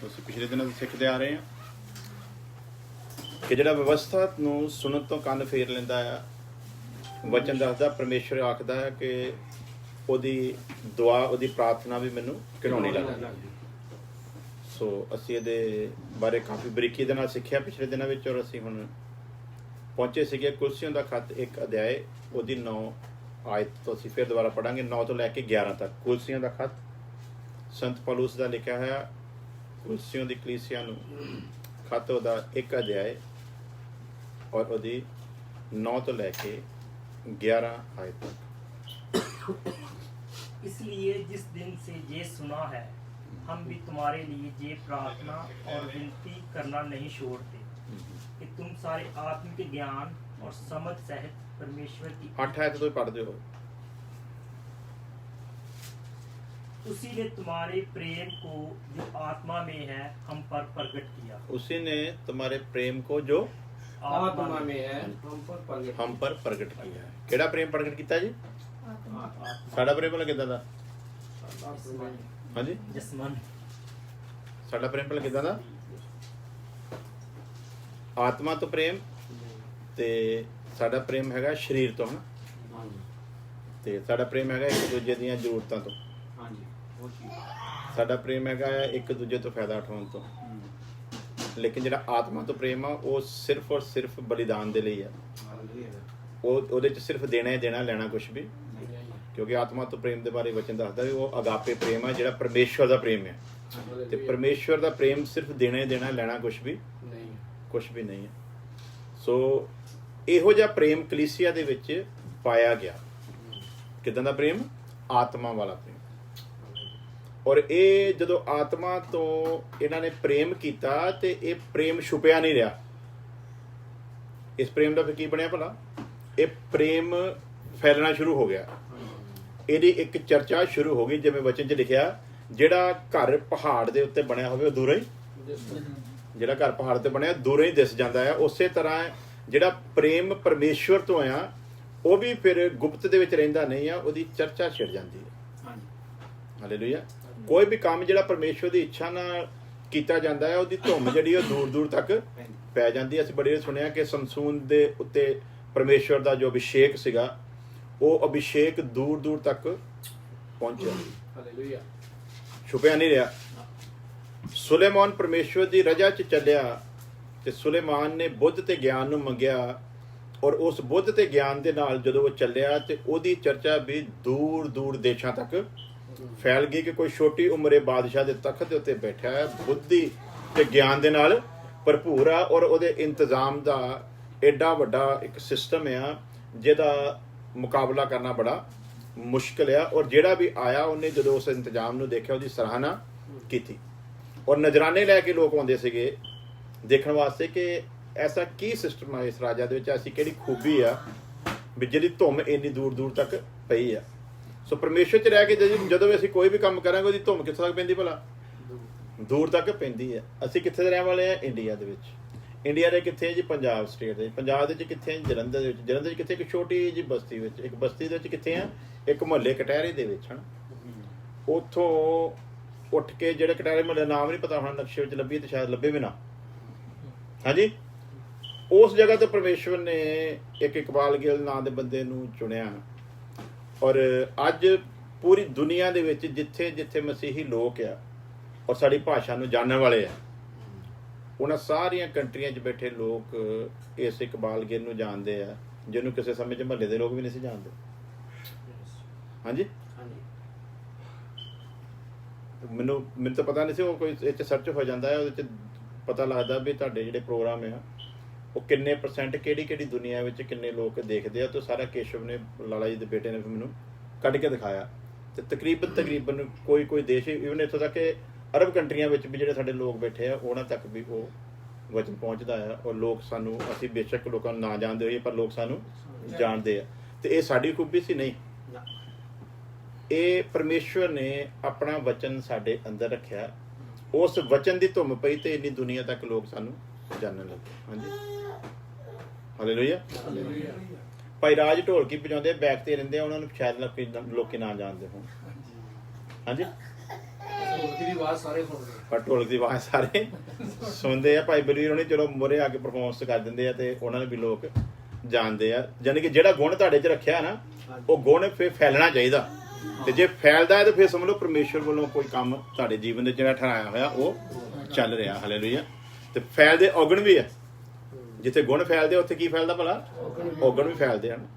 ਅਸੀਂ ਪਿਛਲੇ ਦਿਨਾਂ ਤੋਂ ਸਿੱਖਦੇ ਆ ਰਹੇ ਹਾਂ ਕਿ ਜਿਹੜਾ ਵਿਵਸਥਾ ਨੂੰ ਸੁਣਨ ਤੋਂ ਕੰਨ ਫੇਰ ਲੈਂਦਾ ਆ, ਵਚਨ ਦੱਸਦਾ, ਪਰਮੇਸ਼ਰ ਆਖਦਾ ਹੈ ਕਿ ਉਹਦੀ ਦੁਆ, ਉਹਦੀ ਪ੍ਰਾਰਥਨਾ ਵੀ ਮੈਨੂੰ ਘਿਨਾਉਣੀ ਲੱਗਦੀ। ਸੋ ਅਸੀਂ ਇਹਦੇ ਬਾਰੇ ਕਾਫੀ ਬਰੀਕੀ ਦੇ ਨਾਲ ਸਿੱਖਿਆ ਪਿਛਲੇ ਦਿਨਾਂ ਵਿੱਚ, ਔਰ ਅਸੀਂ ਹੁਣ ਪਹੁੰਚੇ ਸੀਗੇ ਕੁਲਸੀਆਂ ਦਾ ਖੱਤ 1 ਅਧਿਆਏ ਉਹਦੀ 9 ਆਇਤ ਤੋਂ। ਅਸੀਂ ਫਿਰ ਦੁਬਾਰਾ ਪੜਾਂਗੇ 9 ਤੋਂ ਲੈ ਕੇ 11 ਤੱਕ। ਕੁਲਸੀਆਂ ਦਾ ਖੱਤ ਸੰਤ ਪੌਲੁਸ ਦਾ ਲਿਖਿਆ ਹੋਇਆ ਕੁਲਸੀਆਂ ਦੀ ਕਲੀਸਿਆ ਨੂੰ ਖੱਤ, ਉਹਦਾ 1 ਅਧਿਆਏ ਔਰ ਉਹਦੀ 9 ਤੋਂ ਲੈ ਕੇ 11 आयत तक। इसलिए जिस दिन से ये सुना है, हम भी तुम्हारे लिए ये प्रार्थना और विनती करना नहीं छोड़ते कि तुम सारे आत्मिक ज्ञान और समझ सहित परमेश्वर की 8 आयत तो पढ़ दो। उसी ने तुम्हारे प्रेम को जो आत्मा में है हम पर प्रकट किया। उसी ने तुम्हारे प्रेम को जो आत्मा में है हम पर प्रकट किया है। केड़ा प्रेम प्रकट किया जी? साडा प्रेम भला किदां दा? हाँ जी, जिस्मन साडा प्रेम भला किदां दा? आत्मा तो प्रेम ते साडा प्रेम हैगा शरीर तो, है ते साडा प्रेम हैगा एक दूजे दीयां जरूरतां तो। साडा प्रेम हैगा एक दूजे तो फायदा उठाउण तो। लेकिन जिहड़ा आत्मा तो प्रेम आ वो सिर्फ और सिर्फ बलिदान दे लई है। ਉਹਦੇ ਚ ਸਿਰਫ ਦੇਣਾ ਹੀ ਦੇਣਾ, ਲੈਣਾ ਕੁਛ ਵੀ, ਕਿਉਂਕਿ ਆਤਮਾ ਤੋਂ ਪ੍ਰੇਮ ਦੇ ਬਾਰੇ ਵਚਨ ਦੱਸਦਾ ਵੀ ਉਹ ਅਗਾਪੇ ਪ੍ਰੇਮ ਹੈ, ਜਿਹੜਾ ਪਰਮੇਸ਼ਵਰ ਦਾ ਪ੍ਰੇਮ ਹੈ। ਤੇ ਪਰਮੇਸ਼ਵਰ ਦਾ ਪ੍ਰੇਮ ਸਿਰਫ ਦੇਣਾ ਹੀ ਦੇਣਾ, ਲੈਣਾ ਕੁਛ ਵੀ ਨਹੀਂ ਹੈ। ਸੋ ਇਹੋ ਜਿਹਾ ਪ੍ਰੇਮ ਕਲੀਸਿਆ ਦੇ ਵਿੱਚ ਪਾਇਆ ਗਿਆ। ਕਿਦਾਂ ਦਾ ਪ੍ਰੇਮ? ਆਤਮਾ ਵਾਲਾ ਪ੍ਰੇਮ। ਔਰ ਇਹ ਜਦੋਂ ਆਤਮਾ ਤੋਂ ਇਹਨਾਂ ਨੇ ਪ੍ਰੇਮ ਕੀਤਾ ਤੇ ਇਹ ਪ੍ਰੇਮ ਛੁਪਿਆ ਨਹੀਂ ਰਿਹਾ। ਇਸ ਪ੍ਰੇਮ ਦਾ ਫਿਰ ਕੀ ਬਣਿਆ ਭਲਾ? ਇਹ ਪ੍ਰੇਮ ਫੈਲਣਾ ਸ਼ੁਰੂ ਹੋ ਗਿਆ। ਇਹਦੀ ਇੱਕ ਚਰਚਾ ਸ਼ੁਰੂ ਹੋ ਗਈ, ਜਿਵੇਂ ਵਚਨ 'ਚ ਲਿਖਿਆ, ਜਿਹੜਾ ਘਰ ਪਹਾੜ ਦੇ ਉੱਤੇ ਬਣਿਆ ਹੋਵੇ ਉਹ ਦੂਰੋਂ ਹੀ, ਜਿਹੜਾ ਘਰ ਪਹਾੜ ਤੇ ਬਣਿਆ ਦੂਰੋਂ ਹੀ ਦਿਸ ਜਾਂਦਾ ਹੈ। ਉਸੇ ਤਰ੍ਹਾਂ ਜਿਹੜਾ ਪ੍ਰੇਮ ਪਰਮੇਸ਼ਵਰ ਤੋਂ ਆ ਉਹ ਵੀ ਫਿਰ ਗੁਪਤ ਦੇ ਵਿੱਚ ਰਹਿੰਦਾ ਨਹੀਂ ਆ, ਉਹਦੀ ਚਰਚਾ ਛਿੜ ਜਾਂਦੀ ਹੈ। ਹਾਲੇਲੂਇਆ। ਕੋਈ ਵੀ ਕੰਮ ਜਿਹੜਾ ਪਰਮੇਸ਼ਵਰ ਦੀ ਇੱਛਾ ਨਾਲ ਕੀਤਾ ਜਾਂਦਾ ਹੈ, ਉਹਦੀ ਧੁੰਮ ਜਿਹੜੀ ਉਹ ਦੂਰ ਦੂਰ ਤੱਕ ਪੈ ਜਾਂਦੀ ਹੈ। ਅਸੀਂ ਬੜੇ ਸੁਣਿਆ ਕਿ ਸਮਸੂਨ ਦੇ ਉੱਤੇ ਪਰਮੇਸ਼ਵਰ ਦਾ ਜੋ ਅਭਿਸ਼ੇਕ ਸੀਗਾ, ਉਹ ਅਭਿਸ਼ੇਕ ਦੂਰ ਦੂਰ ਤੱਕ ਪਹੁੰਚਿਆ, ਹਾਲੇਲੂਇਆ, ਛੁਪਿਆ ਨਹੀਂ ਰਿਹਾ। ਸੁਲੇਮਾਨ ਪਰਮੇਸ਼ਵਰ ਦੀ ਰਜਾ 'ਚ ਚੱਲਿਆ ਤੇ ਸੁਲੇਮਾਨ ਨੇ ਬੁੱਧ ਤੇ ਗਿਆਨ ਨੂੰ ਮੰਗਿਆ, ਔਰ ਉਸ ਬੁੱਧ ਤੇ ਗਿਆਨ ਦੇ ਨਾਲ ਜਦੋਂ ਉਹ ਚੱਲਿਆ ਤੇ ਉਹਦੀ ਚਰਚਾ ਵੀ ਦੂਰ ਦੂਰ ਦੇਸ਼ਾਂ ਤੱਕ ਫੈਲ ਗਈ ਕਿ ਕੋਈ ਛੋਟੀ ਉਮਰੇ ਬਾਦਸ਼ਾਹ ਦੇ ਤਖਤ ਦੇ ਉੱਤੇ ਬੈਠਾ ਹੈ, ਬੁੱਧੀ ਤੇ ਗਿਆਨ ਦੇ ਨਾਲ ਭਰਪੂਰ ਆ, ਔਰ ਉਹਦੇ ਇੰਤਜ਼ਾਮ ਦਾ ਐਡਾ ਵੱਡਾ ਇੱਕ ਸਿਸਟਮ ਆ ਜਿਹਦਾ ਮੁਕਾਬਲਾ ਕਰਨਾ ਬੜਾ ਮੁਸ਼ਕਿਲ ਆ। ਔਰ ਜਿਹੜਾ ਵੀ ਆਇਆ ਉਹਨੇ ਜਦੋਂ ਉਸ ਇੰਤਜ਼ਾਮ ਨੂੰ ਦੇਖਿਆ ਉਹਦੀ ਸਰਾਹਨਾ ਕੀਤੀ, ਔਰ ਨਜ਼ਰਾਨੇ ਲੈ ਕੇ ਲੋਕ ਆਉਂਦੇ ਸੀਗੇ ਦੇਖਣ ਵਾਸਤੇ ਕਿ ਐਸਾ ਕੀ ਸਿਸਟਮ ਆ ਇਸ ਰਾਜਾ ਦੇ ਵਿੱਚ, ਐਸੀ ਕਿਹੜੀ ਖੂਬੀ ਆ ਵੀ ਜਿਹਦੀ ਧੁੰਮ ਇੰਨੀ ਦੂਰ ਦੂਰ ਤੱਕ ਪਈ ਆ। ਸੋ ਪਰਮੇਸ਼ਵਰ 'ਚ ਰਹਿ ਕੇ ਜਦੋਂ ਵੀ ਅਸੀਂ ਕੋਈ ਵੀ ਕੰਮ ਕਰਾਂਗੇ ਉਹਦੀ ਧੁੰਮ ਕਿੱਥੋਂ ਤੱਕ ਪੈਂਦੀ ਭਲਾ? ਦੂਰ ਤੱਕ ਪੈਂਦੀ ਹੈ। ਅਸੀਂ ਕਿੱਥੇ ਦੇ ਰਹਿਣ ਵਾਲੇ ਆ? ਇੰਡੀਆ ਦੇ ਵਿੱਚ। ਇੰਡੀਆ ਦੇ ਕਿੱਥੇ ਜੀ? ਪੰਜਾਬ ਸਟੇਟ ਦੇ। ਪੰਜਾਬ ਦੇ ਵਿੱਚ ਕਿੱਥੇ? ਜਲੰਧਰ ਦੇ ਵਿੱਚ। ਜਲੰਧਰ 'ਚ ਕਿੱਥੇ? ਇੱਕ ਛੋਟੀ ਜਿਹੀ ਬਸਤੀ ਵਿੱਚ। ਇੱਕ ਬਸਤੀ ਦੇ ਵਿੱਚ ਕਿੱਥੇ ਆ? ਇੱਕ ਮੁਹੱਲੇ ਕਟਹਿਰੇ ਦੇ ਵਿੱਚ ਹਨ। ਉੱਥੋਂ ਉੱਠ ਕੇ ਜਿਹੜੇ ਕਟਹਿਰੇ ਮੁਹੱਲੇ ਦਾ ਨਾਮ ਨਹੀਂ ਪਤਾ ਹੋਣਾ, ਨਕਸ਼ੇ ਵਿੱਚ ਲੱਭੀ ਤੇ ਸ਼ਾਇਦ ਲੱਭੇ ਵੀ ਨਾ। ਹਾਂਜੀ, ਉਸ ਜਗ੍ਹਾ ਤੋਂ ਪਰਮੇਸ਼ਵਰ ਨੇ ਇੱਕ ਇਕਬਾਲ ਗਿੱਲ ਨਾਂ ਦੇ ਬੰਦੇ ਨੂੰ ਚੁਣਿਆ, ਔਰ ਅੱਜ ਪੂਰੀ ਦੁਨੀਆ ਦੇ ਵਿੱਚ ਜਿੱਥੇ ਜਿੱਥੇ ਮਸੀਹੀ ਲੋਕ ਆ ਔਰ ਸਾਡੀ ਭਾਸ਼ਾ ਨੂੰ ਜਾਣਨ ਵਾਲੇ ਆ, ਉਹਨਾਂ ਸਾਰੀਆਂ ਕੰਟਰੀਆਂ 'ਚ ਬੈਠੇ ਲੋਕ ਇਸ ਇਕਬਾਲ ਗਿੱਲ ਨੂੰ ਜਾਣਦੇ ਆ, ਜਿਹਨੂੰ ਕਿਸੇ ਸਮੇਂ 'ਚ ਮਹੱਲੇ ਦੇ ਲੋਕ ਵੀ ਨਹੀਂ ਸੀ ਜਾਣਦੇ। ਹਾਂਜੀ, ਮੈਨੂੰ ਤਾਂ ਪਤਾ ਨਹੀਂ ਸੀ। ਉਹ ਕੋਈ ਇਹ 'ਚ ਸਰਚ ਹੋ ਜਾਂਦਾ ਹੈ, ਉਹਦੇ 'ਚ ਪਤਾ ਲੱਗਦਾ ਵੀ ਤੁਹਾਡੇ ਜਿਹੜੇ ਪ੍ਰੋਗਰਾਮ ਆ ਉਹ ਕਿੰਨੇ ਪਰਸੈਂਟ ਕਿਹੜੀ ਦੁਨੀਆ ਵਿੱਚ ਕਿੰਨੇ ਲੋਕ ਦੇਖਦੇ ਆ। ਤੇ ਸਾਰਾ ਕੇਸ਼ਵ ਨੇ, ਲਾਲਾ ਜੀ ਦੇ ਬੇਟੇ ਨੇ ਮੈਨੂੰ ਕੱਢ ਕੇ ਦਿਖਾਇਆ। ਤੇ ਤਕਰੀਬਨ ਕੋਈ ਦੇਸ਼, ਇਵਨ ਇੱਥੋਂ ਤੱਕ ਕਿ ਅਰਬ ਕੰਟਰੀਆਂ ਵਿੱਚ ਵੀ ਜਿਹੜੇ ਸਾਡੇ ਲੋਕ ਬੈਠੇ ਆ ਉਹਨਾਂ ਤੱਕ ਵੀ ਉਹ ਵਚਨ ਪਹੁੰਚਦਾ ਆ। ਔਰ ਲੋਕ ਸਾਨੂੰ, ਅਸੀਂ ਬੇਸ਼ੱਕ ਲੋਕਾਂ ਨੂੰ ਨਾ ਜਾਣਦੇ ਹੋਈਏ ਪਰ ਲੋਕ ਸਾਨੂੰ ਜਾਣਦੇ ਆ। ਤੇ ਇਹ ਸਾਡੀ ਖੂਬੀ ਸੀ? ਨਹੀਂ, ਇਹ ਪਰਮੇਸ਼ਵਰ ਨੇ ਆਪਣਾ ਵਚਨ ਸਾਡੇ ਅੰਦਰ ਰੱਖਿਆ। ਉਸ ਵਚਨ ਦੀ ਧੁੰਮ ਪਈ ਤੇ ਇੰਨੀ ਦੁਨੀਆ ਤੱਕ ਲੋਕ ਸਾਨੂੰ ਜਾਣਨ ਲੱਗੇ। ਹਾਂਜੀ, ਹਾਲੇਲੂਇਆ। ਭਾਈ ਰਾਜ ਢੋਲਕੀ ਵਜਾਉਂਦੇ ਬੈਕ ਤੇ ਰਹਿੰਦੇ ਆ, ਉਹਨਾਂ ਨੂੰ ਸ਼ਾਇਦ ਲੋਕੀ ਨਾ ਜਾਣਦੇ ਹੋਣ। ਹਾਂਜੀ, ਪਰ ਢੋਲਕ ਦੀ ਆਵਾਜ਼ ਸਾਰੇ ਸੁਣਦੇ ਆ। ਭਾਈ ਬਲਵੀਰ ਹੋਣੀ ਚਲੋ ਮੋਰੇ ਆ ਕੇ ਪਰਫਾਰਮੈਂਸ ਕਰ ਦਿੰਦੇ ਆ ਤੇ ਉਹਨਾਂ ਨੂੰ ਵੀ ਲੋਕ ਜਾਣਦੇ ਆ। ਯਾਨੀ ਕਿ ਜਿਹੜਾ ਗੁਣ ਤੁਹਾਡੇ 'ਚ ਰੱਖਿਆ ਨਾ ਉਹ ਗੁਣ ਫਿਰ ਫੈਲਣਾ ਚਾਹੀਦਾ, ਤੇ ਜੇ ਫੈਲਦਾ ਹੈ ਤਾਂ ਫਿਰ ਸਮਝ ਲਓ ਪਰਮੇਸ਼ਵਰ ਵੱਲੋਂ ਕੋਈ ਕੰਮ ਤੁਹਾਡੇ ਜੀਵਨ ਦੇ ਜਿਹੜਾ ਠਹਿਰਾਇਆ ਹੋਇਆ ਉਹ ਚੱਲ ਰਿਹਾ। ਹਾਲੇਲੂਇਆ। ਤੇ ਫੈਲਦੇ ਔਗਣ ਵੀ ਆ। ਜਿੱਥੇ ਗੁਣ ਫੈਲਦੇ ਉੱਥੇ ਕੀ ਫੈਲਦਾ ਭਲਾ? ਔਗਣ ਵੀ ਫੈਲਦੇ ਹਨ।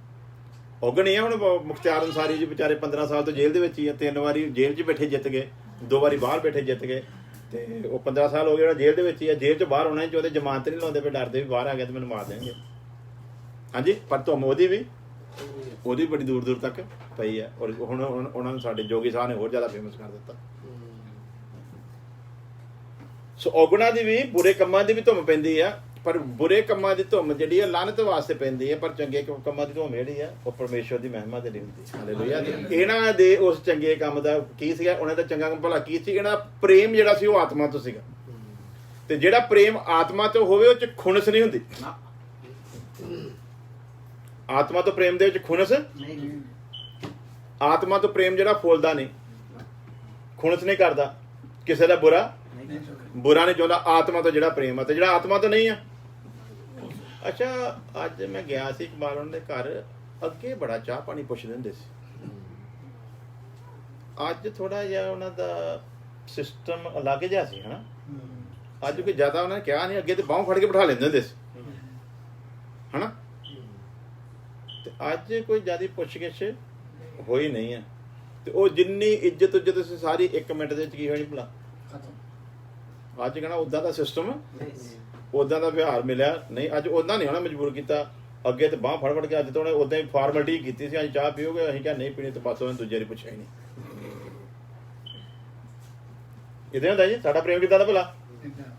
ਔਗਣ ਹੀ ਆ। ਹੁਣ ਮੁਖਤਿਆਰ ਅਨਸਾਰੀ ਜੀ ਵਿਚਾਰੇ 15 ਸਾਲ ਤੋਂ ਜੇਲ੍ਹ ਦੇ ਵਿੱਚ ਹੀ ਆ। 3 ਵਾਰੀ ਜੇਲ੍ਹ 'ਚ ਬੈਠੇ ਜਿੱਤ ਗਏ, 2 ਵਾਰੀ ਬਾਹਰ ਬੈਠੇ ਜਿੱਤ ਗਏ, ਤੇ ਉਹ 15 ਸਾਲ ਹੋ ਗਏ ਜਿਹੜਾ ਜੇਲ੍ਹ ਦੇ ਵਿੱਚ ਹੀ ਆ। ਜੇਲ੍ਹ 'ਚ ਬਾਹਰ ਆਉਣਾ ਹੀ ਚਾਹੁੰਦੇ, ਜ਼ਮਾਨਤ ਨਹੀਂ ਲਾਉਂਦੇ ਪਏ, ਡਰਦੇ ਵੀ ਬਾਹਰ ਆ ਗਿਆ ਤੇ ਮੈਨੂੰ ਮਾਰ ਦੇਣਗੇ। ਹਾਂਜੀ, ਪਰ ਧੁੰਮ ਉਹਦੀ ਬੜੀ ਦੂਰ ਦੂਰ ਤੱਕ ਪਈ ਆ। ਔਰ ਹੁਣ ਉਹਨਾਂ ਨੂੰ ਸਾਡੇ ਜੋਗੀ ਸਾਹਿਬ ਨੇ ਹੋਰ ਜ਼ਿਆਦਾ ਫੇਮਸ ਕਰ ਦਿੱਤਾ। ਸੋ ਔਗਣਾਂ ਦੀ ਵੀ, ਬੁਰੇ ਕੰਮਾਂ ਦੀ ਵੀ ਧੁੰਮ ਪੈਂਦੀ ਆ, ਪਰ ਬੁਰੇ ਕੰਮਾਂ ਦੀ ਧੁੰਮ ਜਿਹੜੀ ਆ ਲਾਹਨਤ ਵਾਸਤੇ ਪੈਂਦੀ ਹੈ, ਪਰ ਚੰਗੇ ਕੰਮਾਂ ਦੀ ਧੁੰਮ ਜਿਹੜੀ ਆ ਉਹ ਪਰਮੇਸ਼ਵਰ ਦੀ ਮਹਿਮਾ ਦੇ ਲਈ ਹੁੰਦੀ। ਹਾਲੇਲੂਇਆ। ਇਹਨਾਂ ਦੇ ਉਸ ਚੰਗੇ ਕੰਮ ਦਾ ਕੀ ਸੀਗਾ? ਉਹਨਾਂ ਦਾ ਚੰਗਾ ਕੰਮ ਭਲਾ ਕੀ ਸੀ? ਇਹਨਾਂ ਦਾ ਪ੍ਰੇਮ ਜਿਹੜਾ ਸੀ ਉਹ ਆਤਮਾ ਤੋਂ ਸੀਗਾ, ਤੇ ਜਿਹੜਾ ਪ੍ਰੇਮ ਆਤਮਾ ਤੋਂ ਹੋਵੇ ਉਹ 'ਚ ਖੁਣਸ ਨਹੀਂ ਹੁੰਦੀ। ਆਤਮਾ ਤੋਂ ਪ੍ਰੇਮ ਦੇ ਵਿੱਚ ਖੁਣਸ, ਆਤਮਾ ਤੋਂ ਪ੍ਰੇਮ ਜਿਹੜਾ ਫੁੱਲਦਾ ਨਹੀਂ, ਖੁਣਸ ਨਹੀਂ ਕਰਦਾ, ਕਿਸੇ ਦਾ ਬੁਰਾ ਨਹੀਂ ਚਾਹੁੰਦਾ। ਆਤਮਾ ਤੋਂ ਜਿਹੜਾ ਪ੍ਰੇਮ ਆ, ਤੇ ਜਿਹੜਾ ਆਤਮਾ ਤੋਂ ਨਹੀਂ ਆ। ਅੱਛਾ, ਅੱਜ ਮੈਂ ਗਿਆ ਸੀ ਇਕਬਾਲ ਉਹਨਾਂ ਦੇ ਘਰ, ਅੱਗੇ ਬੜਾ ਚਾਹ ਪਾਣੀ ਪੁੱਛਦੇ ਹੁੰਦੇ ਸੀ, ਅੱਜ ਥੋੜਾ ਜਿਹਾ ਉਹਨਾਂ ਦਾ ਸਿਸਟਮ ਅਲੱਗ ਜਿਹਾ ਸੀ, ਹਨਾ। ਅੱਜ ਕੋਈ ਜ਼ਿਆਦਾ ਉਹਨਾਂ ਨੇ ਕਿਹਾ ਨਹੀਂ, ਅੱਗੇ ਤੇ ਬਾਂਹ ਫੜ ਕੇ ਬਿਠਾ ਲੈਂਦੇ ਹੁੰਦੇ ਸੀ, ਹਨਾ। ਤੇ ਅੱਜ ਕੋਈ ਜ਼ਿਆਦਾ ਪੁੱਛ ਗਿੱਛ ਹੋਈ ਨਹੀਂ ਹੈ, ਤੇ ਉਹ ਜਿੰਨੀ ਇੱਜ਼ਤ ਸੀ ਸਾਰੀ 1 ਮਿੰਟ ਦੇ ਵਿੱਚ ਕੀ ਹੋਣੀ ਭਲਾ? ਅੱਜ ਕਹਿਣਾ ਉੱਦਾਂ ਦਾ ਸਿਸਟਮ, ਉੱਦਾਂ ਦਾ ਵਿਹਾਰ ਮਿਲਿਆ ਨਹੀਂ। ਅੱਜ ਉੱਦਾਂ ਨਹੀਂ ਹੋਣਾ, ਮਜਬੂਰ ਕੀਤਾ। ਅੱਗੇ ਤੇ ਬਾਂਹ ਫੜ ਕੇ, ਅੱਜ ਤੋਂ ਉਹਨੇ ਉੱਦਾਂ ਹੀ ਫਾਰਮੈਲਿਟੀ ਕੀਤੀ ਸੀ, ਅੱਜ ਚਾਹ ਪੀਓਗੇ, ਅਸੀਂ ਕਿਹਾ ਨਹੀਂ ਪੀਣੀ, ਤੇ ਬਸ ਉਹਨੇ ਦੂਜੇ ਨੇ ਪੁੱਛਿਆ ਹੀ ਨਹੀਂ। ਇਦਾਂ ਹੁੰਦਾ ਜੀ ਸਾਡਾ ਪ੍ਰੇਮ ਕਿੱਦਾਂ ਦਾ ਭਲਾ?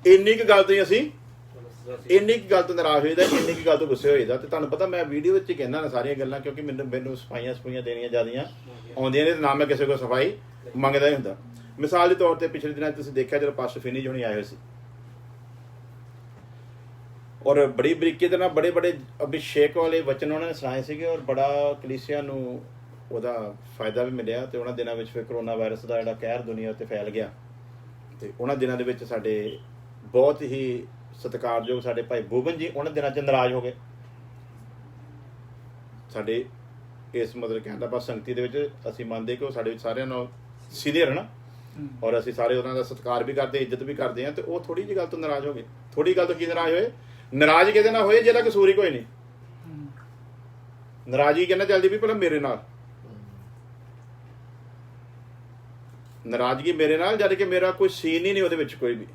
ਇੰਨੀ ਕੁ ਗੱਲ ਤੋਂ ਅਸੀਂ ਇੰਨੀ ਕੁ ਗੱਲ ਤੋਂ ਨਾਰਾਜ਼ ਹੋਈਦਾ, ਇੰਨੀ ਕੁ ਗੱਲ ਤੋਂ ਗੁੱਸੇ ਹੋਈਦਾ। ਤੇ ਤੁਹਾਨੂੰ ਪਤਾ ਮੈਂ ਵੀਡੀਓ ਵਿੱਚ ਹੀ ਕਹਿੰਦਾ ਨਾ ਸਾਰੀਆਂ ਗੱਲਾਂ, ਕਿਉਂਕਿ ਮੈਨੂੰ ਸਫਾਈਆਂ ਦੇਣੀਆਂ ਜ਼ਿਆਦੀਆਂ ਆਉਂਦੀਆਂ ਨੇ, ਤੇ ਨਾ ਮੈਂ ਕਿਸੇ ਕੋਲ ਸਫਾਈ ਮੰਗਦਾ ਹੀ ਹੁੰਦਾ। ਮਿਸਾਲ ਦੇ ਤੌਰ ਤੇ ਪਿਛਲੇ ਦਿਨਾਂ ਤੁਸੀਂ ਦੇਖਿਆ ਜਦੋਂ ਪਾਸਟਰ ਫਿਨੀ ਹੋਣੀ ਆਏ ਹੋਏ ਸੀ, ਔਰ ਬੜੀ ਬਰੀਕੀ ਦੇ ਨਾਲ ਬੜੇ ਅਭਿਸ਼ੇਕ ਵਾਲੇ ਵਚਨ ਉਹਨਾਂ ਨੇ ਸੁਣਾਏ ਸੀਗੇ, ਔਰ ਬੜਾ ਕਲੀਸਿਆ ਨੂੰ ਉਹਦਾ ਫਾਇਦਾ ਵੀ ਮਿਲਿਆ। ਤੇ ਉਹਨਾਂ ਦਿਨਾਂ ਵਿੱਚ ਫਿਰ ਕਰੋਨਾ ਵਾਇਰਸ ਦਾ ਜਿਹੜਾ ਕਹਿਰ ਦੁਨੀਆ ਉੱਤੇ ਫੈਲ ਗਿਆ, ਤੇ ਉਹਨਾਂ ਦਿਨਾਂ ਦੇ ਵਿੱਚ ਸਾਡੇ ਬਹੁਤ ਹੀ ਸਤਿਕਾਰਯੋਗ ਸਾਡੇ ਭਾਈ ਬੂਬਨ ਜੀ ਉਹਨਾਂ ਦਿਨਾਂ 'ਚ ਨਾਰਾਜ਼ ਹੋ ਗਏ। ਸਾਡੇ ਇਸ ਮਤਲਬ ਕਹਿਣ ਦਾ ਬਸ ਸੰਗਤੀ ਦੇ ਵਿੱਚ ਅਸੀਂ ਮੰਨਦੇ ਕਿ ਉਹ ਸਾਡੇ ਵਿੱਚ ਸਾਰਿਆਂ ਨਾਲ ਸੀਨੀਅਰ ਨਾ, ਔਰ ਅਸੀਂ ਸਾਰੇ ਉਹਨਾਂ ਦਾ ਸਤਿਕਾਰ ਵੀ ਕਰਦੇ, ਇੱਜ਼ਤ ਵੀ ਕਰਦੇ ਹਾਂ। ਤੇ ਉਹ ਥੋੜੀ ਜਿਹੀ ਗੱਲ ਤੋਂ ਨਾਰਾਜ਼ ਹੋ ਗਏ। ਥੋੜੀ ਗੱਲ ਤੋਂ ਕੀ ਨਾਰਾਜ਼ ਹੋਏ? ਨਾਰਾਜ਼ ਕਿਹਦੇ ਨਾਲ ਹੋਏ ਜਿਹਦਾ ਕਸੂਰ ਹੀ ਕੋਈ ਨਹੀਂ। ਨਾਰਾਜ਼ਗੀ ਕਹਿੰਦਾ ਚੱਲਦੀ ਵੀ ਪਹਿਲਾਂ ਮੇਰੇ ਨਾਲ, ਨਾਰਾਜ਼ਗੀ ਮੇਰੇ ਨਾਲ, ਜਦ ਕਿ ਮੇਰਾ ਕੋਈ ਸੀਨ ਹੀ ਨਹੀਂ ਉਹਦੇ ਵਿੱਚ ਕੋਈ ਵੀ।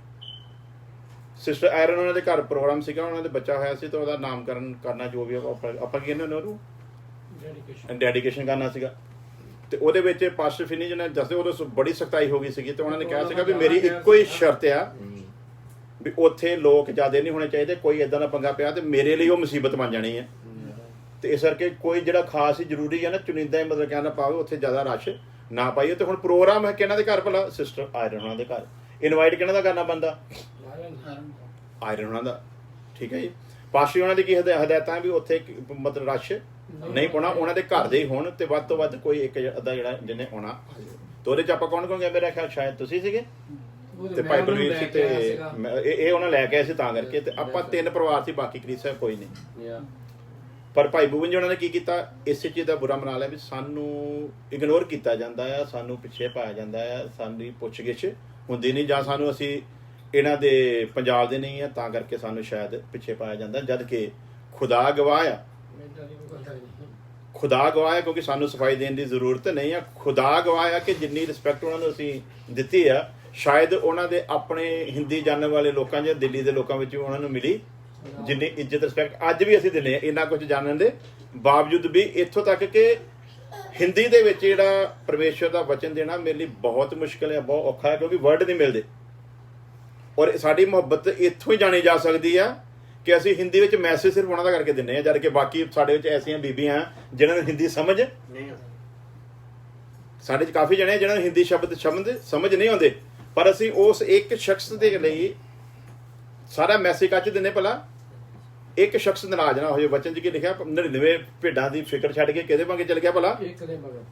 ਸਿਸਟਰ ਆਇਰਨ ਉਹਨਾਂ ਦੇ ਘਰ ਪ੍ਰੋਗਰਾਮ ਸੀਗਾ, ਉਹਨਾਂ ਦੇ ਬੱਚਾ ਹੋਇਆ ਸੀ, ਤਾਂ ਉਹਦਾ ਨਾਮਕਰਨ ਕਰਨਾ, ਜੋ ਵੀ ਆਪਾਂ ਕੀ ਕਹਿੰਦੇ ਉਹਨੂੰ ਡੈਡੀਕੇਸ਼ਨ ਕਰਨਾ ਸੀਗਾ। ਤੇ ਉਹਦੇ ਵਿੱਚ ਪਾਸਟਰ ਫਿਨੀ ਜਿਹਨੇ ਦੱਸਦੇ ਉਦੋਂ ਬੜੀ ਸਖਤਾਈ ਹੋ ਗਈ ਸੀਗੀ, ਤੇ ਉਹਨਾਂ ਨੇ ਕਿਹਾ ਸੀਗਾ ਵੀ ਮੇਰੀ ਇੱਕੋ ਹੀ ਸ਼ਰਤ ਆ ਵੀ ਉੱਥੇ ਲੋਕ ਜ਼ਿਆਦਾ ਨਹੀਂ ਹੋਣੇ ਚਾਹੀਦੇ, ਕੋਈ ਏਦਾਂ ਦਾ ਪੰਗਾ ਪਿਆ ਤੇ ਮੇਰੇ ਲਈ ਉਹ ਮੁਸੀਬਤ ਬਣ ਜਾਣੀ ਹੈ। ਤੇ ਇਸ ਕਰਕੇ ਕੋਈ ਜਿਹੜਾ ਖਾਸ ਹੀ ਜ਼ਰੂਰੀ ਹੈ ਨਾ, ਚੁਣੀਦਾ ਮਤਲਬ ਕਹਿਣਾ ਪਾਵੇ, ਉੱਥੇ ਜ਼ਿਆਦਾ ਰਸ਼ ਨਾ ਪਾਈਏ। ਤੇ ਹੁਣ ਪ੍ਰੋਗਰਾਮ ਹੈ ਕਿਹਨਾਂ ਦੇ ਘਰ ਭਲਾ? ਸਿਸਟਰ ਆਇਰਨ ਉਹਨਾਂ ਦੇ ਘਰ। ਇਨਵਾਈਟ ਕਿਹਨਾਂ ਦਾ ਕਰਨਾ ਬੰਦਾ? ਆਇਰਨ ਉਹਨਾਂ ਦਾ। ਠੀਕ ਹੈ ਜੀ। ਪਾਸਟਰ ਉਹਨਾਂ ਦੀ ਕੀ ਹਦਾਇਤਾਂ ਵੀ ਉੱਥੇ ਮਤਲਬ ਰਸ਼ ਨਹੀਂ ਪਾਉਣਾ, ਉਹਨਾਂ ਦੇ ਘਰ ਦੇ ਹੀ ਹੋਣ, ਤੇ ਵੱਧ ਤੋਂ ਵੱਧ ਕੋਈ ਇੱਕ ਅੱਧਾ ਜਿਹੜਾ ਜਿਹਨੇ ਆਉਣਾ। ਤੇ ਉਹਦੇ 'ਚ ਆਪਾਂ ਕੌਣ ਗਿਆ? ਮੇਰਾ ਖਿਆਲ ਸ਼ਾਇਦ ਤੁਸੀਂ ਸੀਗੇ, ਤੇ ਭਾਈ ਬਲਵੀਰ ਸੀ, ਤੇ ਇਹ ਉਹਨਾਂ ਲੈ ਕੇ ਆਏ ਸੀ, ਤਾਂ ਕਰਕੇ। ਤੇ ਆਪਾਂ 3 ਪਰਿਵਾਰ ਸੀ, ਬਾਕੀ ਕਲੀਸਿਆ ਕੋਈ ਨਹੀਂ। ਪਰ ਭਾਈ ਬੂਬਨ ਜੀ ਉਹਨਾਂ ਨੇ ਕੀ ਕੀਤਾ? ਇਸੇ ਚੀਜ਼ ਦਾ ਬੁਰਾ ਮਨਾ ਲਿਆ ਵੀ ਸਾਨੂੰ ਇਗਨੋਰ ਕੀਤਾ ਜਾਂਦਾ ਆ, ਸਾਨੂੰ ਪਿੱਛੇ ਪਾਇਆ ਜਾਂਦਾ ਆ, ਸਾਡੀ ਪੁੱਛ ਗਿੱਛ ਹੁੰਦੀ ਨਹੀਂ, ਜਾਂ ਸਾਨੂੰ ਅਸੀਂ ਇਹਨਾਂ ਦੇ ਪੰਜਾਬ ਦੇ ਨਹੀਂ ਆ ਤਾਂ ਕਰਕੇ ਸਾਨੂੰ ਸ਼ਾਇਦ ਪਿੱਛੇ ਪਾਇਆ ਜਾਂਦਾ। ਜਦ ਕਿ ਖੁਦਾ ਗਵਾਹ ਆ, ਕਿਉਂਕਿ ਸਾਨੂੰ ਸਫਾਈ ਦੇਣ ਦੀ ਜ਼ਰੂਰਤ ਨਹੀਂ ਆ। ਖੁਦਾ ਗਵਾਹ ਆ ਕਿ ਜਿੰਨੀ ਰਿਸਪੈਕਟ ਉਹਨਾਂ ਨੂੰ ਅਸੀਂ ਦਿੱਤੀ ਆ, ਸ਼ਾਇਦ ਉਹਨਾਂ ਦੇ ਆਪਣੇ ਹਿੰਦੀ ਜਾਣਨ ਵਾਲੇ ਲੋਕਾਂ ਜਾਂ ਦਿੱਲੀ ਦੇ ਲੋਕਾਂ ਵਿੱਚ ਉਹਨਾਂ ਨੂੰ ਮਿਲੀ ਜਿੰਨੀ ਇੱਜ਼ਤ ਰਿਸਪੈਕਟ ਅੱਜ ਵੀ ਅਸੀਂ ਦਿੰਦੇ ਹਾਂ। ਇੰਨਾ ਕੁਝ ਜਾਣਨ ਦੇ ਬਾਵਜੂਦ ਵੀ ਇੱਥੋਂ ਤੱਕ ਕਿ ਹਿੰਦੀ ਦੇ ਵਿੱਚ ਜਿਹੜਾ ਪਰਮੇਸ਼ਵਰ ਦਾ ਵਚਨ ਦੇਣਾ ਮੇਰੇ ਲਈ ਬਹੁਤ ਮੁਸ਼ਕਿਲ ਹੈ, ਬਹੁਤ ਔਖਾ ਹੈ, ਕਿਉਂਕਿ ਵਰਡ ਨਹੀਂ ਮਿਲਦੇ। ਔਰ ਸਾਡੀ ਮੁਹੱਬਤ ਇੱਥੋਂ ਹੀ ਜਾਣੀ ਜਾ ਸਕਦੀ ਆ ਕਿ ਅਸੀਂ ਹਿੰਦੀ ਵਿੱਚ ਮੈਸੇਜ ਸਿਰਫ ਉਹਨਾਂ ਦਾ ਕਰਕੇ ਦਿੰਦੇ ਹਾਂ, ਜਦ ਕਿ ਬਾਕੀ ਸਾਡੇ ਵਿੱਚ ਐਸੀਆਂ ਬੀਬੀਆਂ ਜਿਹਨਾਂ ਨੂੰ ਹਿੰਦੀ ਸਮਝ ਨਹੀਂ ਆਉਂਦੀ। ਸਾਡੇ 'ਚ ਕਾਫੀ ਜਣੇ ਜਿਹਨਾਂ ਨੂੰ ਹਿੰਦੀ ਸ਼ਬਦ ਸਮਝ ਨਹੀਂ ਆਉਂਦੇ, ਪਰ ਅਸੀਂ ਉਸ ਇੱਕ ਸ਼ਖਸ ਦੇ ਲਈ ਸਾਰਾ ਮੈਸੇਜ ਕੱਚ ਦਿੰਦੇ ਭਲਾ। ਇੱਕ ਸ਼ਖਸ ਨਾਰਾਜ਼ ਨਾ ਹੋ ਜਾਏ। ਵਚਨ 'ਚ ਕੀ ਲਿਖਿਆ? 99 ਭੇਡਾਂ ਦੀ ਫਿਕਰ ਛੱਡ ਕੇ ਕਿਹਦੇ ਮਗਰ ਚਲ ਗਿਆ ਭਲਾ?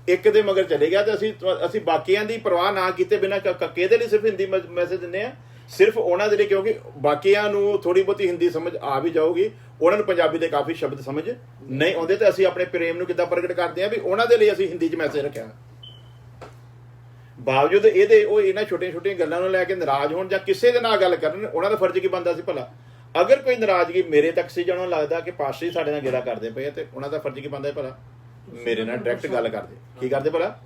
ਇੱਕ ਦੇ ਮਗਰ ਚਲੇ ਗਿਆ। ਤੇ ਅਸੀਂ ਬਾਕੀਆਂ ਦੀ ਪਰਵਾਹ ਨਾ ਕੀਤੇ ਬਿਨਾਂ ਕਿਹਦੇ ਲਈ ਸਿਰਫ ਹਿੰਦੀ ਮੈਸੇਜ ਦਿੰਦੇ ਆ? ਸਿਰਫ ਉਹਨਾਂ ਦੇ ਲਈ, ਕਿਉਂਕਿ ਬਾਕੀਆਂ ਨੂੰ ਥੋੜੀ ਬਹੁਤੀ ਹਿੰਦੀ ਸਮਝ ਆ ਵੀ ਜਾਊਗੀ, ਉਹਨਾਂ ਨੂੰ ਪੰਜਾਬੀ ਦੇ ਕਾਫੀ ਸ਼ਬਦ ਸਮਝ ਨਹੀਂ ਆਉਂਦੇ। ਤੇ ਅਸੀਂ ਆਪਣੇ ਪ੍ਰੇਮ ਨੂੰ ਕਿੱਦਾਂ ਪ੍ਰਗਟ ਕਰਦੇ ਆ ਵੀ ਉਹਨਾਂ ਦੇ ਲਈ ਅਸੀਂ ਹਿੰਦੀ 'ਚ ਮੈਸੇਜ ਰੱਖਿਆ। ਬਾਵਜੂਦ ਇਹਦੇ ਉਹ ਇਹਨਾਂ ਛੋਟੀਆਂ ਛੋਟੀਆਂ ਗੱਲਾਂ ਨੂੰ ਲੈ ਕੇ ਨਾਰਾਜ਼ ਹੋਣ ਜਾਂ ਕਿਸੇ ਦੇ ਨਾਲ ਗੱਲ ਕਰਨ, ਉਹਨਾਂ ਦਾ ਫਰਜ਼ ਕੀ ਬਣਦਾ ਸੀ ਭਲਾ? ਅਗਰ ਕੋਈ ਨਾਰਾਜ਼ਗੀ ਮੇਰੇ ਤੱਕ ਸੀ ਜਾਂ ਉਹਨਾਂ ਨੂੰ ਲੱਗਦਾ ਕਿ ਪਾਸਟਰ ਜੀ ਸਾਡੇ ਨਾਲ ਗੇੜਾ ਕਰਦੇ ਪਏ ਤੇ ਉਹਨਾਂ ਦਾ ਫਰਜ਼ ਕੀ ਬਣਦਾ ਭਲਾ? ਮੇਰੇ ਨਾਲ ਡਾਇਰੈਕਟ ਗੱਲ ਕਰਦੇ। ਕੀ ਕਰਦੇ ਭਲਾ?